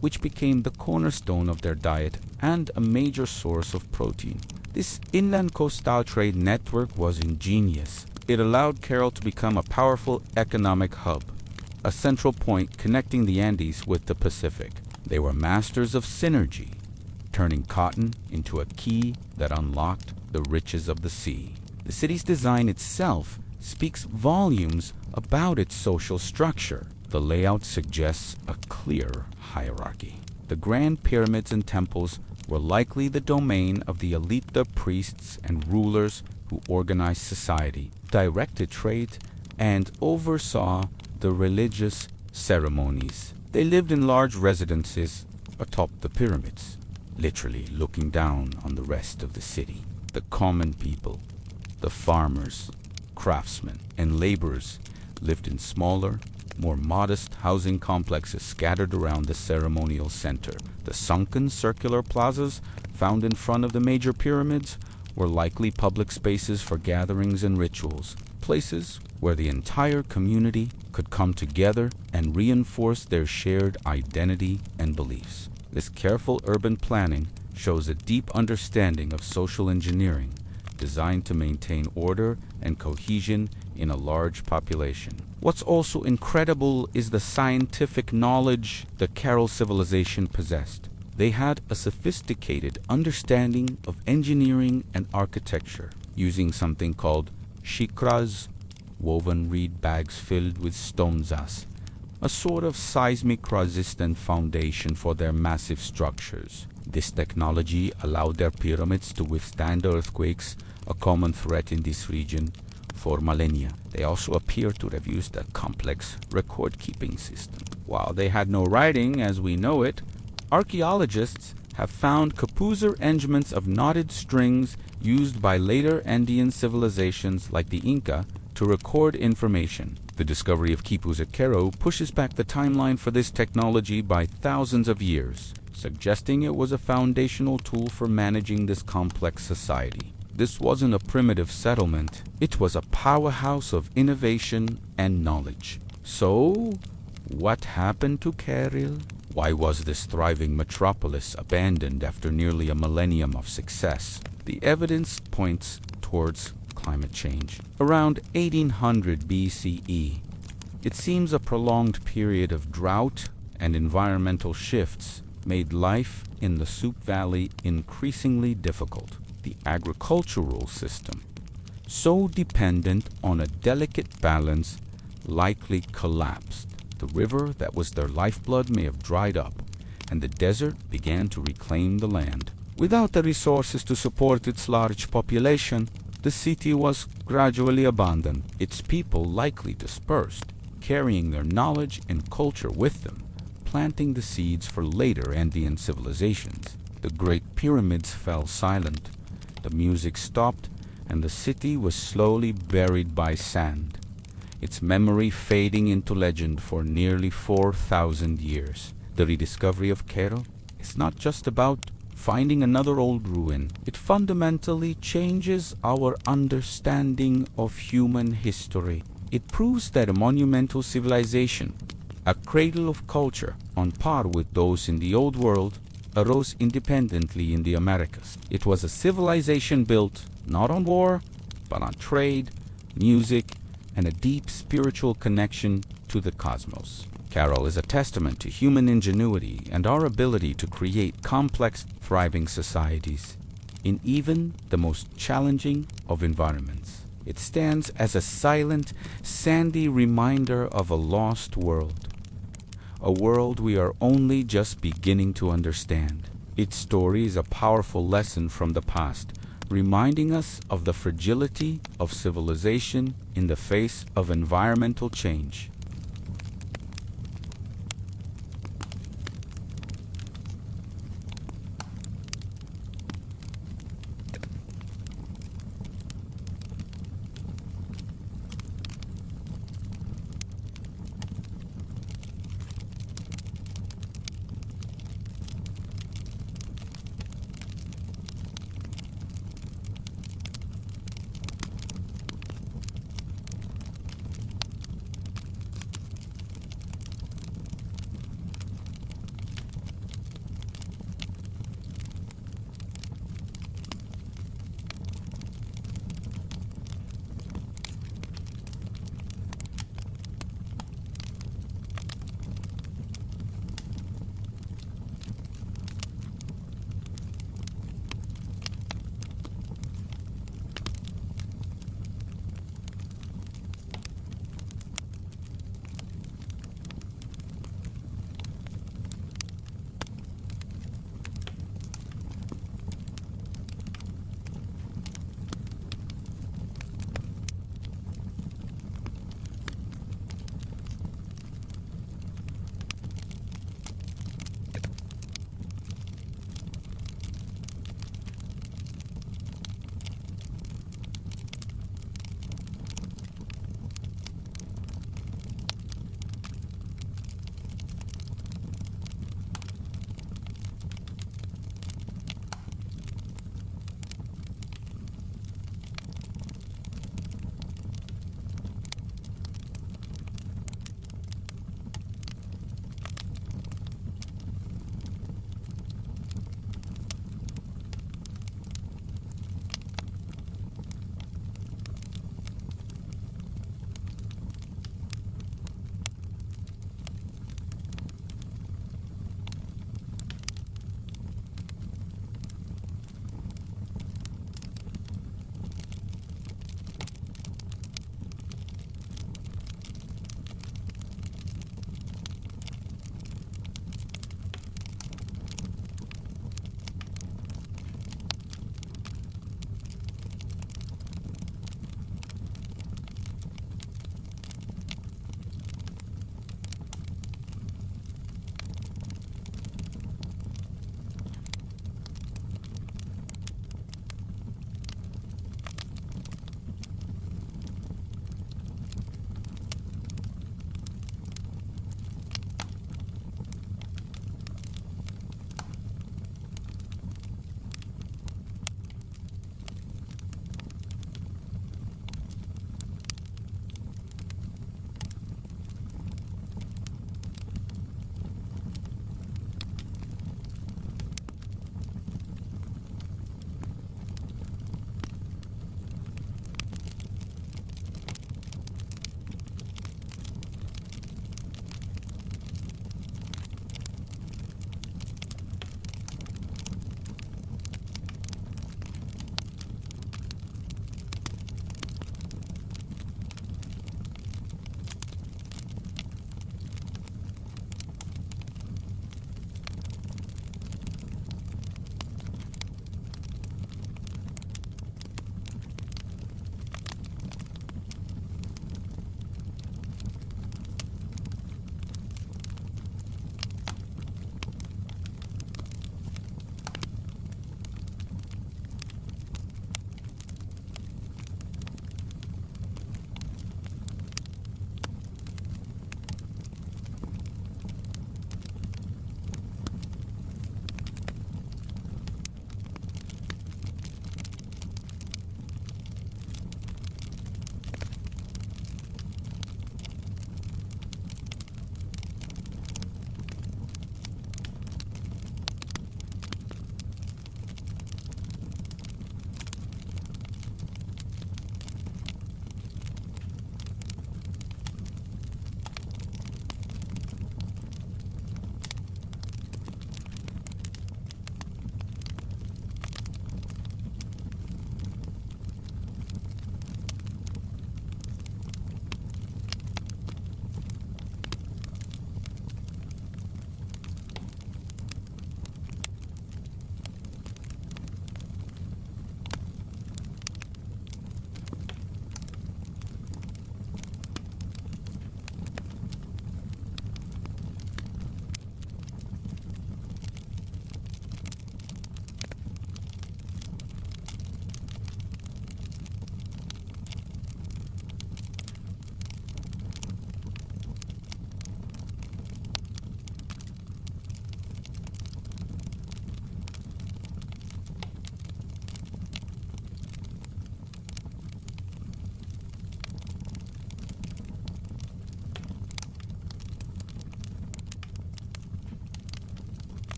which became the cornerstone of their diet and a major source of protein. This inland coastal trade network was ingenious. It allowed Cairo to become a powerful economic hub, a central point connecting the Andes with the Pacific. They were masters of synergy, turning cotton into a key that unlocked the riches of the sea. The city's design itself speaks volumes about its social structure. The layout suggests a clear hierarchy. The grand pyramids and temples were likely the domain of the elite priests and rulers who organized society, directed trade, and oversaw the religious ceremonies. They lived in large residences atop the pyramids, literally looking down on the rest of the city. The common people, the farmers, craftsmen, and laborers lived in smaller, more modest housing complexes scattered around the ceremonial center. The sunken circular plazas found in front of the major pyramids were likely public spaces for gatherings and rituals, places where the entire community could come together and reinforce their shared identity and beliefs. This careful urban planning shows a deep understanding of social engineering, designed to maintain order and cohesion in a large population. What's also incredible is the scientific knowledge the Cairo civilization possessed. They had a sophisticated understanding of engineering and architecture, using something called shikras, woven reed bags filled with stones, a sort of seismic-resistant foundation for their massive structures. This technology allowed their pyramids to withstand earthquakes, a common threat in this region, for millennia. They also appear to have used a complex record-keeping system. While they had no writing as we know it, Archaeologists have found kapuzer engements of knotted strings used by later Andean civilizations like the Inca to record information. The discovery of quipus at Cairo pushes back the timeline for this technology by thousands of years, suggesting it was a foundational tool for managing this complex society. This wasn't a primitive settlement, it was a powerhouse of innovation and knowledge. So, what happened to Cairo? Why was this thriving metropolis abandoned after nearly a millennium of success? The evidence points towards climate change. Around 1800 BCE, it seems a prolonged period of drought and environmental shifts made life in the Soup Valley increasingly difficult. The agricultural system, so dependent on a delicate balance, likely collapsed. The river that was their lifeblood may have dried up, and the desert began to reclaim the land. Without the resources to support its large population, the city was gradually abandoned, its people likely dispersed, carrying their knowledge and culture with them, planting the seeds for later Andean civilizations. The Great Pyramids fell silent, the music stopped, and the city was slowly buried by sand, its memory fading into legend for nearly 4,000 years. The rediscovery of Cairo is not just about finding another old ruin. It fundamentally changes our understanding of human history. It proves that a monumental civilization, a cradle of culture on par with those in the Old World, arose independently in the Americas. It was a civilization built not on war, but on trade, music, and a deep spiritual connection to the cosmos. Cairo is a testament to human ingenuity and our ability to create complex, thriving societies in even the most challenging of environments. It stands as a silent, sandy reminder of a lost world, a world we are only just beginning to understand. Its story is a powerful lesson from the past, reminding us of the fragility of civilization in the face of environmental change.